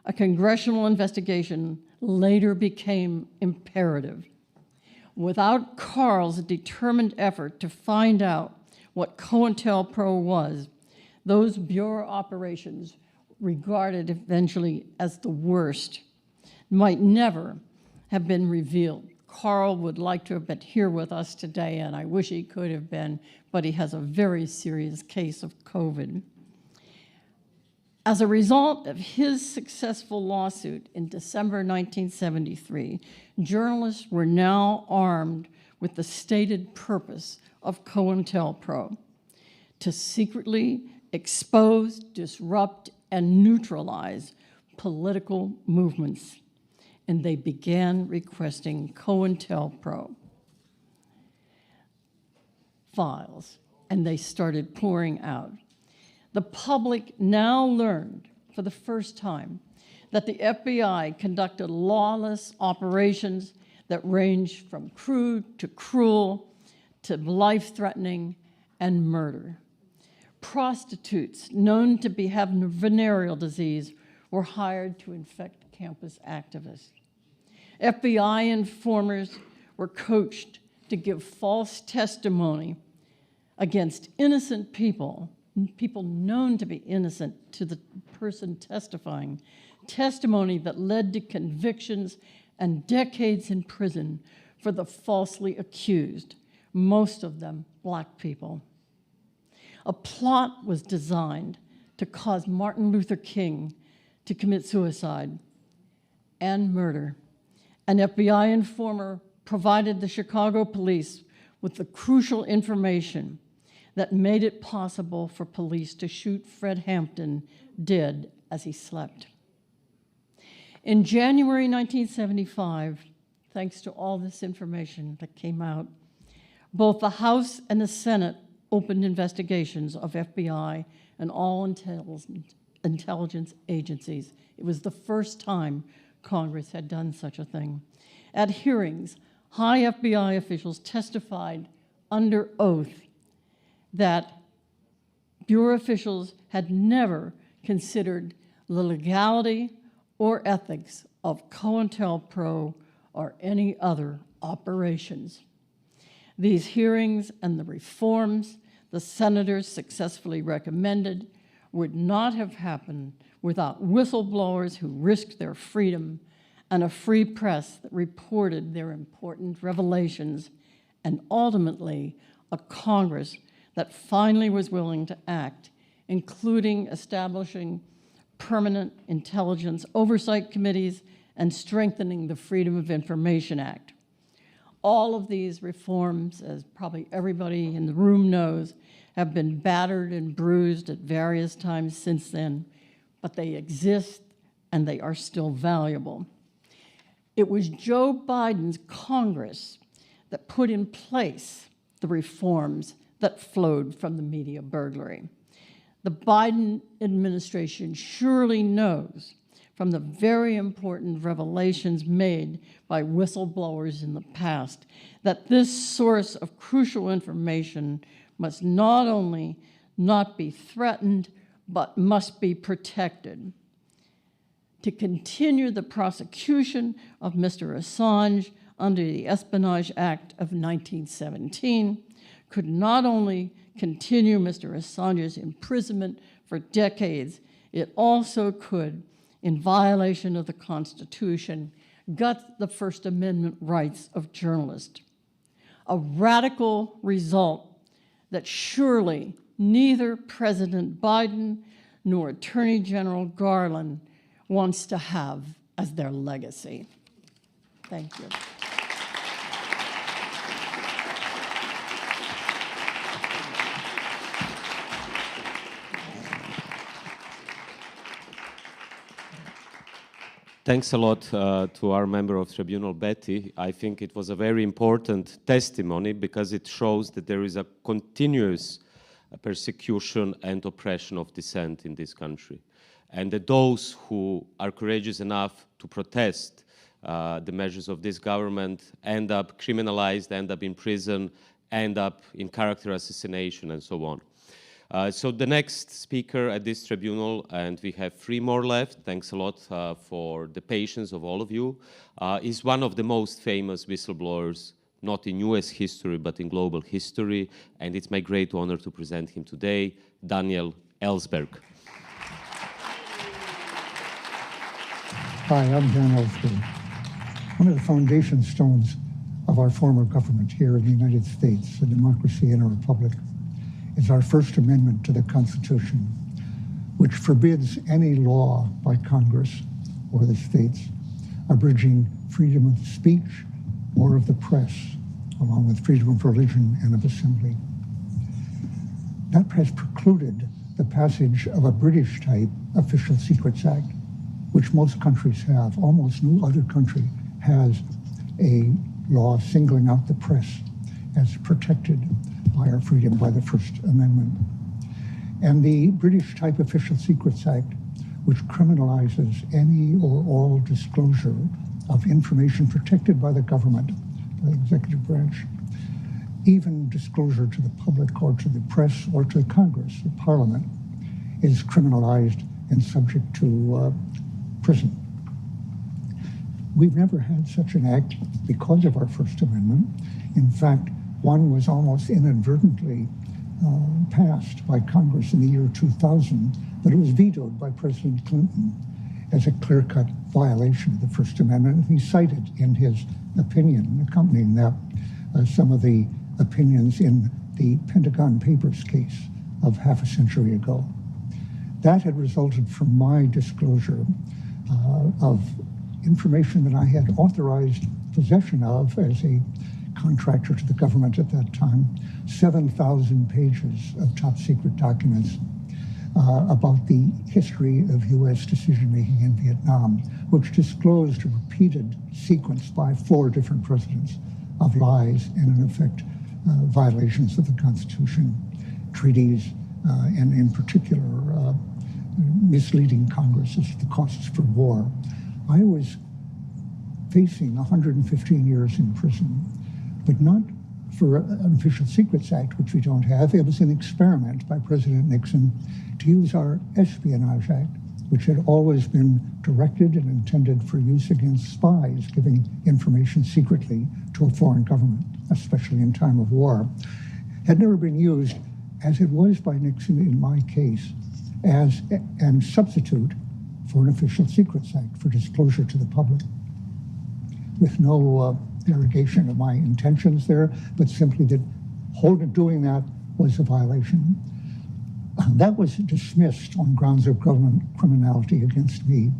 a congressional investigation later became imperative. Without Carl's determined effort to find out what COINTELPRO was, those bureau operations, regarded eventually as the worst, might never have been revealed. Carl would like to have been here with us today, and I wish he could have been, but he has a very serious case of COVID. As a result of his successful lawsuit in December 1973, journalists were now armed with the stated purpose of COINTELPRO: to secretly expose, disrupt, and neutralize political movements. And they began requesting COINTELPRO files, and they started pouring out. The public now learned for the first time that the FBI conducted lawless operations that ranged from crude to cruel to life-threatening and murder. Prostitutes known to have venereal disease were hired to infect campus activists. FBI informers were coached to give false testimony against innocent people, people known to be innocent to the person testifying, testimony that led to convictions and decades in prison for the falsely accused, most of them black people. A plot was designed to cause Martin Luther King to commit suicide and murder. An FBI informer provided the Chicago police with the crucial information that made it possible for police to shoot Fred Hampton dead as he slept. In January 1975, thanks to all this information that came out, both the House and the Senate opened investigations of FBI and all intelligence agencies. It was the first time Congress had done such a thing. At hearings, high FBI officials testified under oath that Bureau officials had never considered the legality or ethics of COINTELPRO or any other operations. These hearings and the reforms the senators successfully recommended would not have happened without whistleblowers who risked their freedom and a free press that reported their important revelations, and ultimately a Congress that finally was willing to act, including establishing permanent intelligence oversight committees and strengthening the Freedom of Information Act. All of these reforms, as probably everybody in the room knows, have been battered and bruised at various times since then, but they exist and they are still valuable. It was Joe Biden's Congress that put in place the reforms that flowed from the media burglary. The Biden administration surely knows from the very important revelations made by whistleblowers in the past that this source of crucial information must not only not be threatened, but must be protected. To continue the prosecution of Mr. Assange under the Espionage Act of 1917 could not only continue Mr. Assange's imprisonment for decades, it also could, in violation of the Constitution, gut the First Amendment rights of journalists. A radical result that surely neither President Biden nor Attorney General Garland wants to have as their legacy. Thank you. Thanks a lot to our member of Tribunal, Betty. I think it was a very important testimony because it shows that there is a continuous persecution and oppression of dissent in this country. And that those who are courageous enough to protest the measures of this government end up criminalized, end up in prison, end up in character assassination, and so on. So the next speaker at this tribunal, and we have 3 more left, thanks a lot for the patience of all of you, is one of the most famous whistleblowers, not in US history, but in global history, and it's my great honor to present him today, Daniel Ellsberg. Hi, I'm Dan Ellsberg. One of the foundation stones of our former government here in the United States, a democracy and a republic, is our First Amendment to the Constitution, which forbids any law by Congress or the states abridging freedom of speech or of the press, along with freedom of religion and of assembly. That has precluded the passage of a British-type Official Secrets Act, which most countries have. Almost no other country has a law singling out the press as protected by our freedom by the First Amendment. And the British-type Official Secrets Act, which criminalizes any or all disclosure of information protected by the government, by the executive branch, even disclosure to the public or to the press or to Congress, the Parliament, is criminalized and subject to prison. We've never had such an act because of our First Amendment. In fact, one was almost inadvertently passed by Congress in the year 2000, but it was vetoed by President Clinton as a clear-cut violation of the First Amendment. And he cited in his opinion, accompanying that, some of the opinions in the Pentagon Papers case of half a century ago. That had resulted from my disclosure of information that I had authorized possession of as a contractor to the government at that time, 7,000 pages of top secret documents about the history of US decision-making in Vietnam, which disclosed a repeated sequence by 4 different presidents of lies and, in effect, violations of the Constitution, treaties, and in particular, misleading Congress as to the costs for war. I was facing 115 years in prison, but not for an Official Secrets Act, which we don't have. It was an experiment by President Nixon to use our Espionage Act, which had always been directed and intended for use against spies, giving information secretly to a foreign government, especially in time of war, had never been used, as it was by Nixon in my case, as a substitute for an Official Secrets Act for disclosure to the public, with no derogation of my intentions there, but simply that doing that was a violation. That was dismissed on grounds of government criminality against me.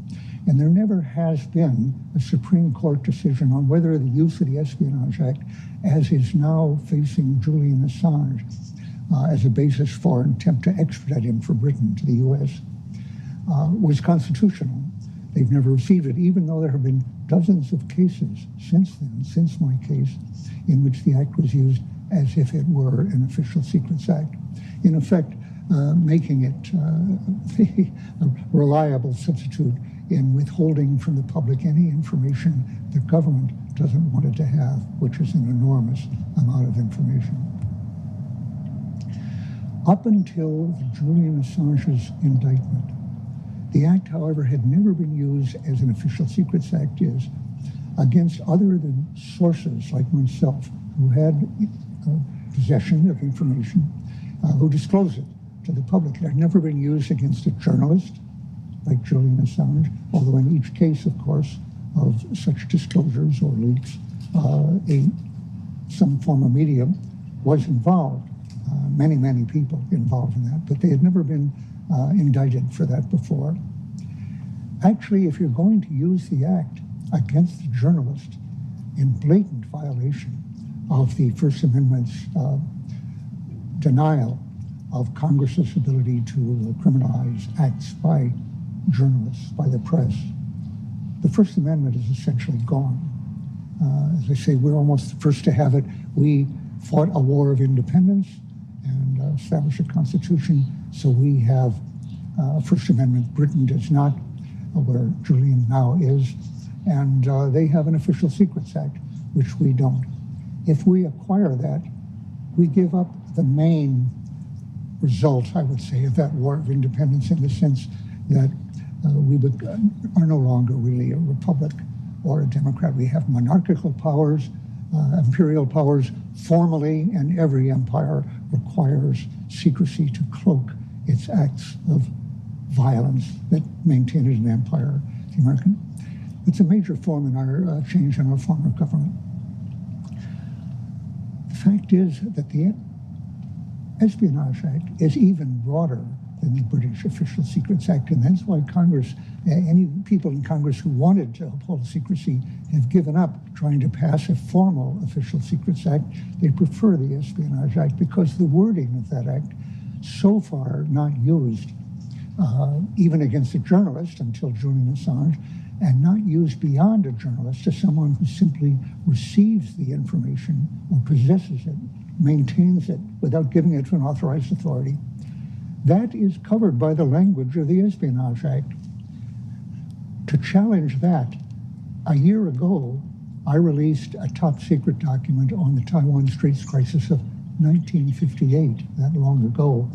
And there never has been a Supreme Court decision on whether the use of the Espionage Act, as is now facing Julian Assange, as a basis for an attempt to extradite him from Britain to the US, was constitutional. They've never received it, even though there have been dozens of cases since then, since my case, in which the act was used as if it were an official secrets act. In effect, making it a reliable substitute in withholding from the public any information the government doesn't want it to have, which is an enormous amount of information. Up until Julian Assange's indictment, the act, however, had never been used as an official secrets act is against other than sources like myself who had possession of information, who disclosed it to the public. It had never been used against a journalist like Julian Assange, although in each case, of course, of such disclosures or leaks, some form of media was involved. Many people involved in that, but they had never been indicted for that before. Actually, if you're going to use the act against the journalist in blatant violation of the First Amendment's denial of Congress's ability to criminalize acts by journalists, by the press, the First Amendment is essentially gone. As I say, we're almost the first to have it. We fought a war of independence and established a constitution, so we have a First Amendment. Britain does not, where Julian now is, and they have an Official Secrets Act, which we don't. If we acquire that, we give up the main result, I would say, of that war of independence, in the sense that we are no longer really a republic or a democrat. We have monarchical powers, imperial powers formally, and every empire requires secrecy to cloak its acts of violence that maintain it an empire. The American, it's a major form in our change in our form of government. The fact is that the Espionage Act is even broader than the British Official Secrets Act, and that's why Congress, any people in Congress who wanted to uphold secrecy have given up trying to pass a formal Official Secrets Act. They prefer the Espionage Act because the wording of that act, so far not used even against a journalist until Julian Assange, and not used beyond a journalist to someone who simply receives the information or possesses it, maintains it without giving it to an authorized authority. That is covered by the language of the Espionage Act. To challenge that, a year ago, I released a top secret document on the Taiwan Straits crisis of 1958, that long ago,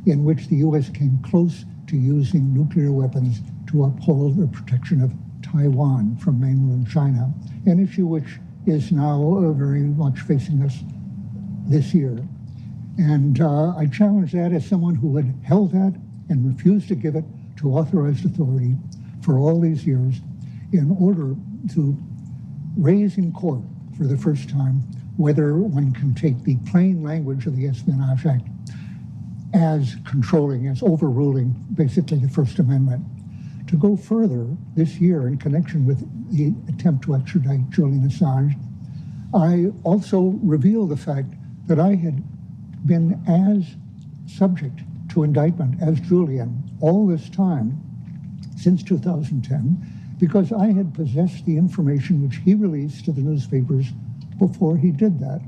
in which the U.S. came close to using nuclear weapons to uphold the protection of Taiwan from mainland China, an issue which is now very much facing us this year. And I challenged that as someone who had held that and refused to give it to authorized authority for all these years in order to raise in court for the first time whether one can take the plain language of the Espionage Act as controlling, as overruling basically the First Amendment. To go further this year in connection with the attempt to extradite Julian Assange, I also revealed the fact that I had been as subject to indictment as Julian all this time since 2010, because I had possessed the information which he released to the newspapers before he did that.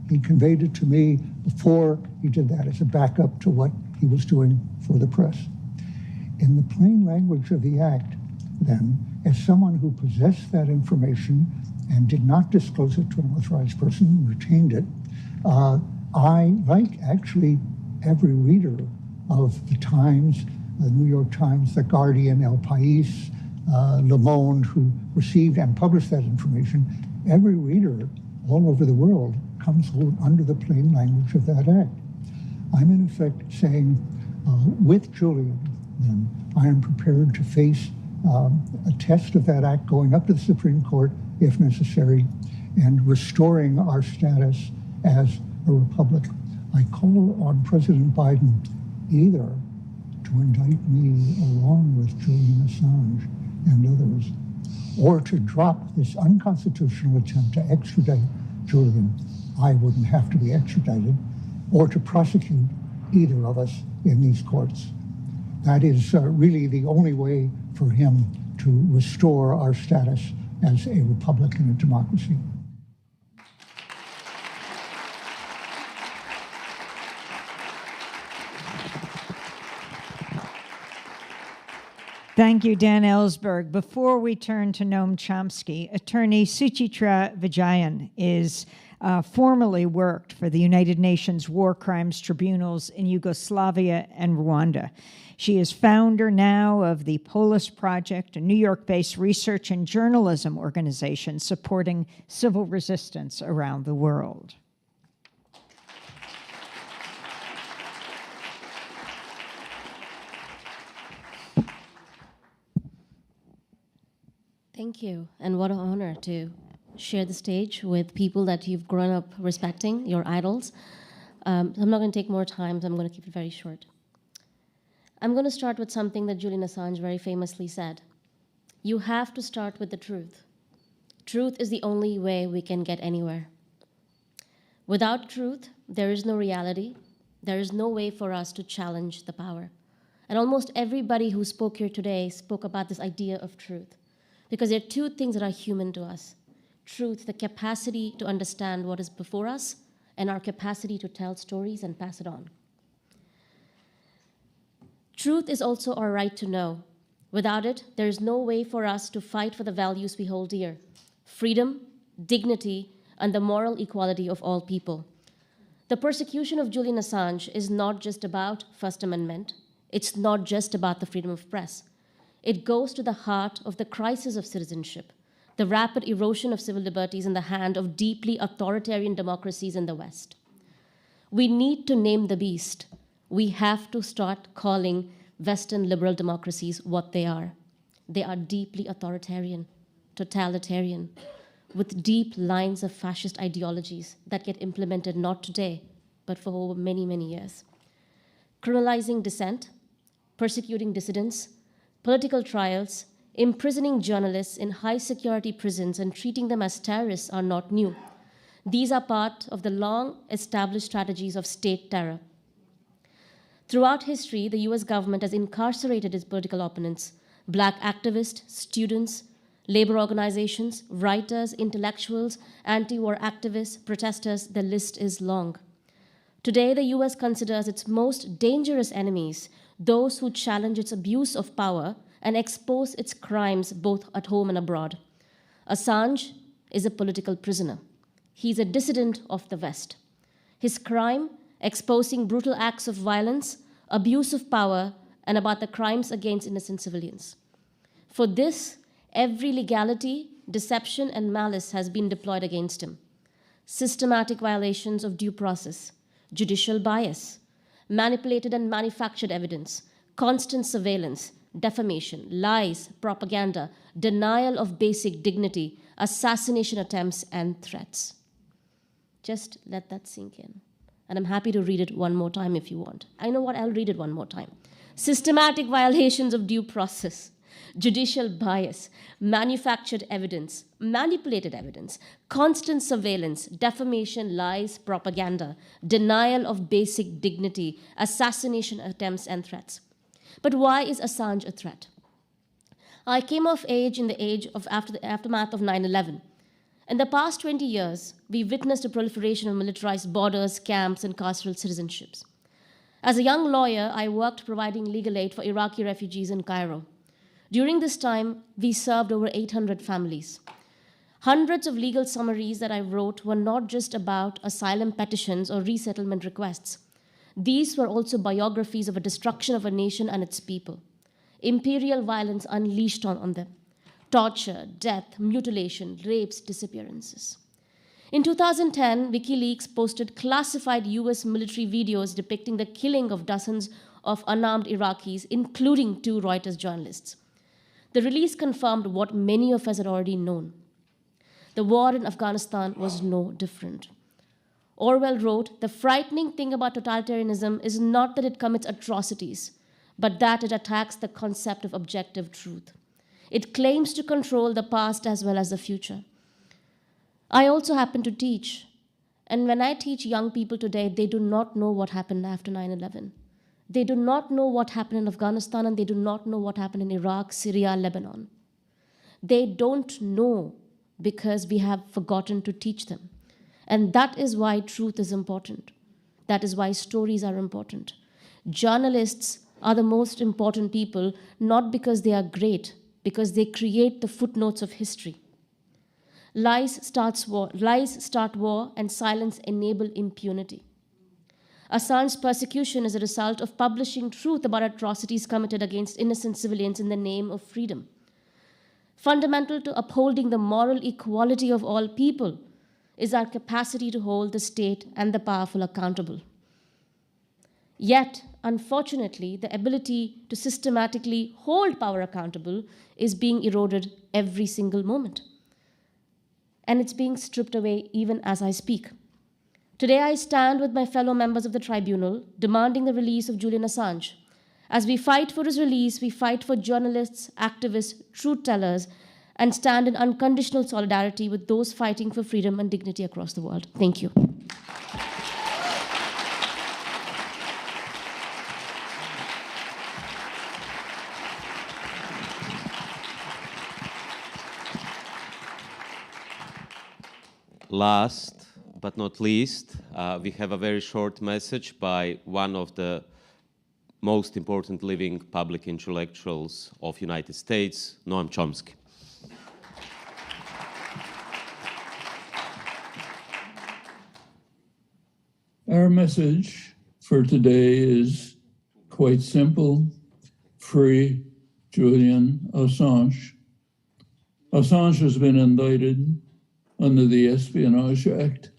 He conveyed it to me before he did that as a backup to what he was doing for the press. In the plain language of the Act, then, as someone who possessed that information and did not disclose it to an authorized person, retained it, I, like actually every reader of the Times, the New York Times, The Guardian, El País, Le Monde, who received and published that information, every reader all over the world comes under the plain language of that act. I'm in effect saying, with Julian, then, I am prepared to face a test of that act going up to the Supreme Court, if necessary, and restoring our status as a republic. I call on President Biden either to indict me along with Julian Assange and others, or to drop this unconstitutional attempt to extradite Julian, I wouldn't have to be extradited, or to prosecute either of us in these courts. That is really the only way for him to restore our status as a republic and a democracy. Thank you, Dan Ellsberg. Before we turn to Noam Chomsky, attorney Suchitra Vijayan is formerly worked for the United Nations War Crimes Tribunals in Yugoslavia and Rwanda. She is founder now of the Polis Project, a New York-based research and journalism organization supporting civil resistance around the world. Thank you, and what an honor to share the stage with people that you've grown up respecting, your idols. I'm not going to take more time, so I'm going to keep it very short. I'm going to start with something that Julian Assange very famously said. You have to start with the truth. Truth is the only way we can get anywhere. Without truth, there is no reality. There is no way for us to challenge the power. And almost everybody who spoke here today spoke about this idea of truth. Because there are two things that are human to us. Truth, the capacity to understand what is before us, and our capacity to tell stories and pass it on. Truth is also our right to know. Without it, there is no way for us to fight for the values we hold dear: freedom, dignity, and the moral equality of all people. The persecution of Julian Assange is not just about First Amendment. It's not just about the freedom of press. It goes to the heart of the crisis of citizenship, the rapid erosion of civil liberties in the hand of deeply authoritarian democracies in the West. We need to name the beast. We have to start calling Western liberal democracies what they are. They are deeply authoritarian, totalitarian, with deep lines of fascist ideologies that get implemented not today, but for over many, many years. Criminalizing dissent, persecuting dissidents, political trials, imprisoning journalists in high-security prisons and treating them as terrorists are not new. These are part of the long-established strategies of state terror. Throughout history, the US government has incarcerated its political opponents, Black activists, students, labor organizations, writers, intellectuals, anti-war activists, protesters, the list is long. Today, the US considers its most dangerous enemies those who challenge its abuse of power and expose its crimes both at home and abroad. Assange is a political prisoner. He's a dissident of the West. His crime, exposing brutal acts of violence, abuse of power, and about the crimes against innocent civilians. For this, every legality, deception, and malice has been deployed against him. Systematic violations of due process, judicial bias, manipulated and manufactured evidence, constant surveillance, defamation, lies, propaganda, denial of basic dignity, assassination attempts, and threats. Just let that sink in. And I'm happy to read it one more time if you want. I know what, I'll read it one more time. Systematic violations of due process, judicial bias, manufactured evidence, manipulated evidence, constant surveillance, defamation, lies, propaganda, denial of basic dignity, assassination attempts, and threats. But why is Assange a threat? I came of age in the age of after the aftermath of 9/11. In the past 20 years, we witnessed a proliferation of militarized borders, camps, and carceral citizenships. As a young lawyer, I worked providing legal aid for Iraqi refugees in Cairo. During this time, we served over 800 families. Hundreds of legal summaries that I wrote were not just about asylum petitions or resettlement requests. These were also biographies of a destruction of a nation and its people, imperial violence unleashed on them, torture, death, mutilation, rapes, disappearances. In 2010, WikiLeaks posted classified US military videos depicting the killing of dozens of unarmed Iraqis, including 2 Reuters journalists. The release confirmed what many of us had already known. The war in Afghanistan was no different. Orwell wrote, "The frightening thing about totalitarianism is not that it commits atrocities, but that it attacks the concept of objective truth. It claims to control the past as well as the future. I also happen to teach, and when I teach young people today, they do not know what happened after 9/11. They do not know what happened in Afghanistan, and they do not know what happened in Iraq, Syria, Lebanon. They don't know because we have forgotten to teach them. And that is why truth is important. That is why stories are important. Journalists are the most important people, not because they are great, because they create the footnotes of history. Lies start war, and silence enable impunity. Assange's persecution is a result of publishing truth about atrocities committed against innocent civilians in the name of freedom. Fundamental to upholding the moral equality of all people is our capacity to hold the state and the powerful accountable. Yet, unfortunately, the ability to systematically hold power accountable is being eroded every single moment. And it's being stripped away even as I speak. Today, I stand with my fellow members of the tribunal demanding the release of Julian Assange. As we fight for his release, we fight for journalists, activists, truth-tellers, and stand in unconditional solidarity with those fighting for freedom and dignity across the world. Thank you. Last but not least, we have a very short message by one of the most important living public intellectuals of United States, Noam Chomsky. Our message for today is quite simple: free Julian Assange. Assange has been indicted under the Espionage Act.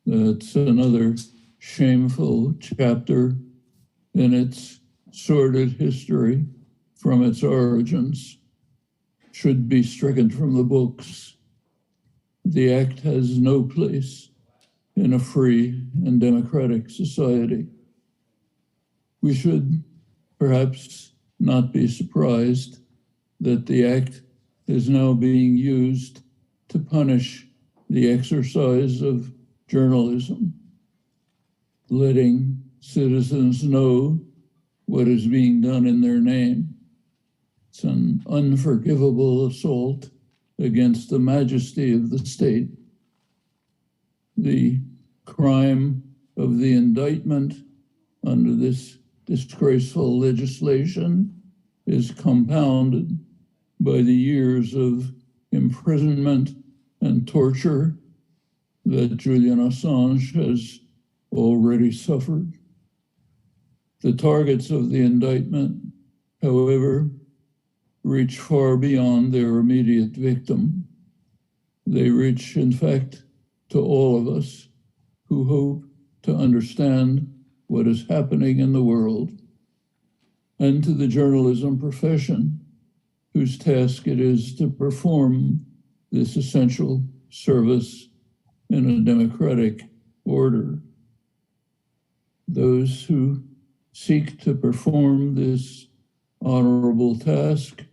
That's another shameful chapter in its sordid history from its origins. Should be stricken from the books. The act has no place in a free and democratic society. We should perhaps not be surprised that the act is now being used to punish the exercise of journalism, letting citizens know what is being done in their name. It's an unforgivable assault against the majesty of the state. The crime of the indictment under this disgraceful legislation is compounded by the years of imprisonment and torture that Julian Assange has already suffered. The targets of the indictment, however, reach far beyond their immediate victim. They reach, in fact, to all of us who hope to understand what is happening in the world, and to the journalism profession, whose task it is to perform this essential service in a democratic order. Those who seek to perform this honorable task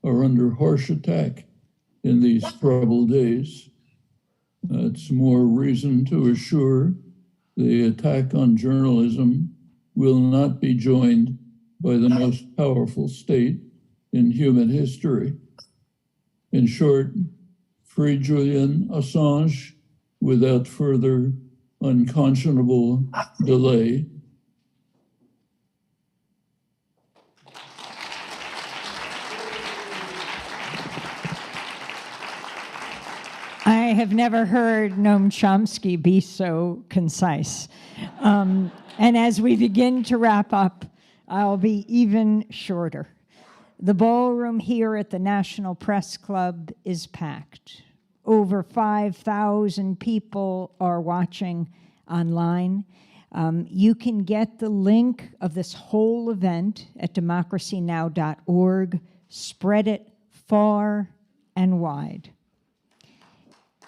are under harsh attack in these troubled days. That's more reason to assure the attack on journalism will not be joined by the most powerful state in human history. In short, free Julian Assange without further unconscionable delay. I have never heard Noam Chomsky be so concise. And as we begin to wrap up, I'll be even shorter. The ballroom here at the National Press Club is packed. Over 5,000 people are watching online. You can get the link of this whole event at democracynow.org. Spread it far and wide.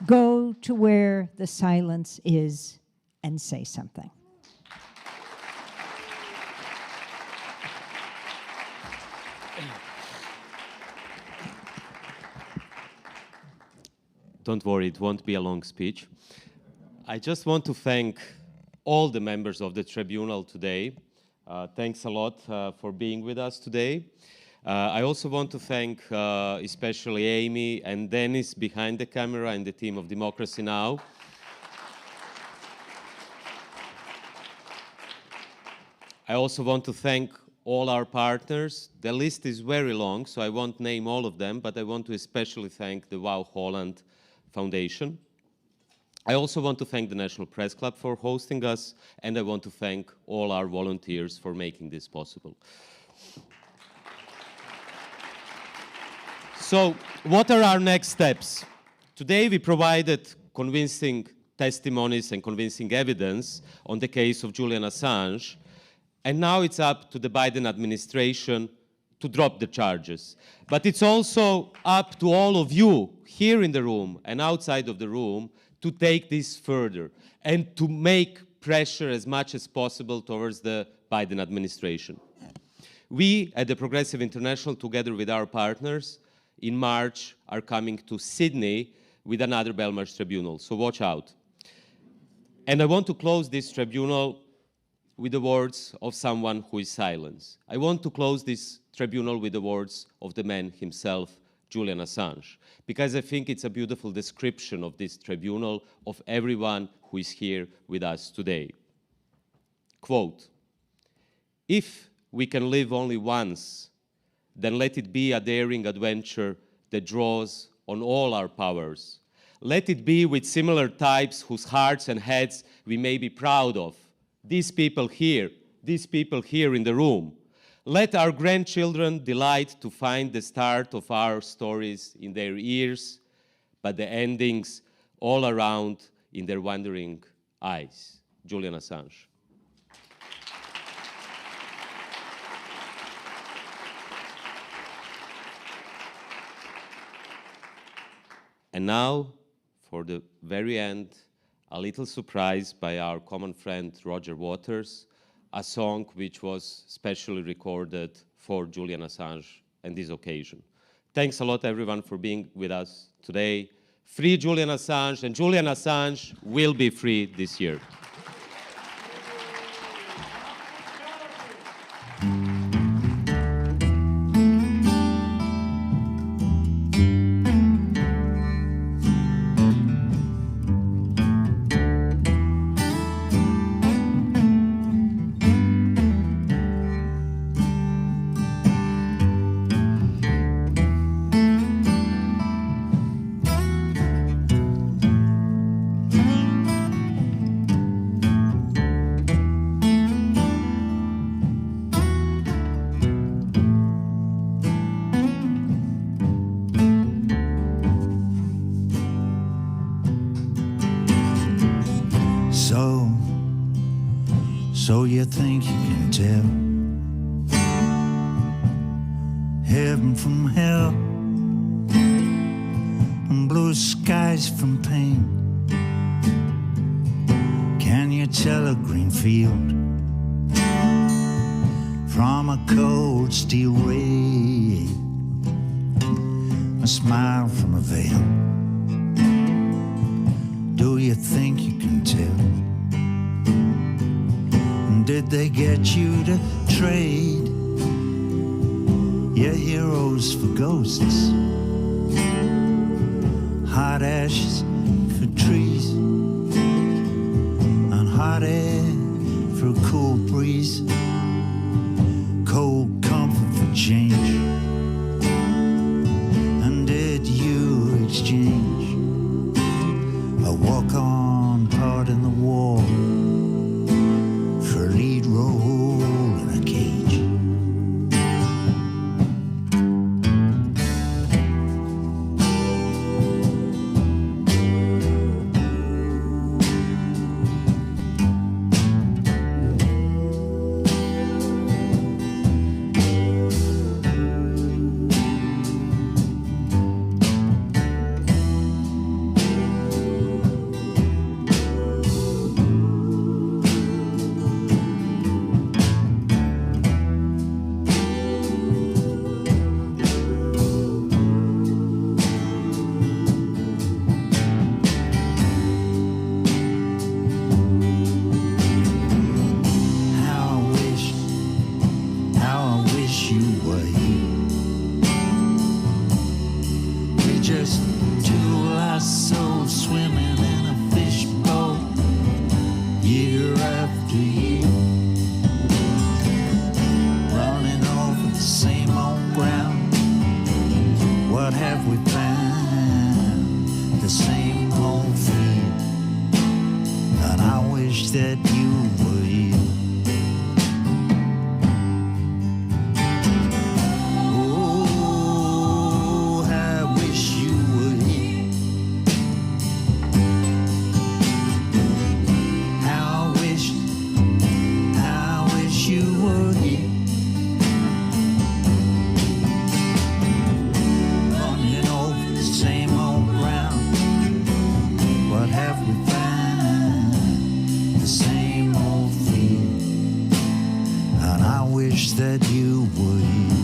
Go to where the silence is and say something. Don't worry, it won't be a long speech. I just want to thank all the members of the tribunal today. Thanks a lot for being with us today. I also want to thank especially Amy and Dennis behind the camera and the team of Democracy Now! I also want to thank all our partners. The list is very long, so I won't name all of them, but I want to especially thank the Wow Holland Foundation. I also want to thank the National Press Club for hosting us, and I want to thank all our volunteers for making this possible. So, what are our next steps? Today we provided convincing testimonies and convincing evidence on the case of Julian Assange, and now it's up to the Biden administration to drop the charges. But it's also up to all of you here in the room and outside of the room to take this further and to make pressure as much as possible towards the Biden administration. We at the Progressive International, together with our partners, in March are coming to Sydney with another Belmarsh Tribunal, so watch out. And I want to close this tribunal with the words of someone who is silenced. I want to close this tribunal with the words of the man himself, Julian Assange, because I think it's a beautiful description of this tribunal, of everyone who is here with us today. Quote, "If we can live only once, then let it be a daring adventure that draws on all our powers. Let it be with similar types whose hearts and heads we may be proud of. These people here in the room. Let our grandchildren delight to find the start of our stories in their ears, but the endings all around in their wondering eyes." Julian Assange. And now, for the very end, a little surprise by our common friend Roger Waters, a song which was specially recorded for Julian Assange and this occasion. Thanks a lot, everyone, for being with us today. Free Julian Assange, and Julian Assange will be free this year. So you think you can tell heaven from hell and blue skies from pain? Can you tell a green field from a cold steel ray? A smile from a veil? Do you think you can tell? Did they get you to trade your heroes for ghosts? Hot ashes for trees and hot air for a cool breeze, cold comfort for change. And did you exchange a walk-on part in the war for a lead role in a cage? wish that you were here. Oh, I wish you were here. I wish you were here. Running over the same old ground. What have we found? The same old fear. And I wish that you were here.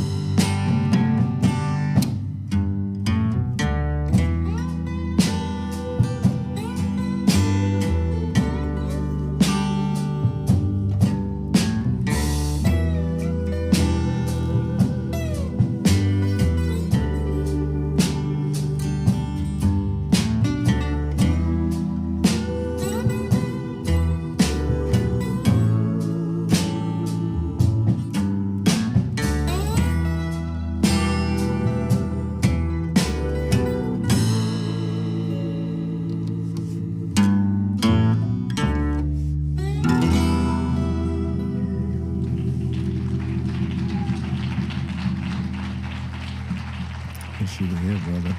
Wish you were here, brother.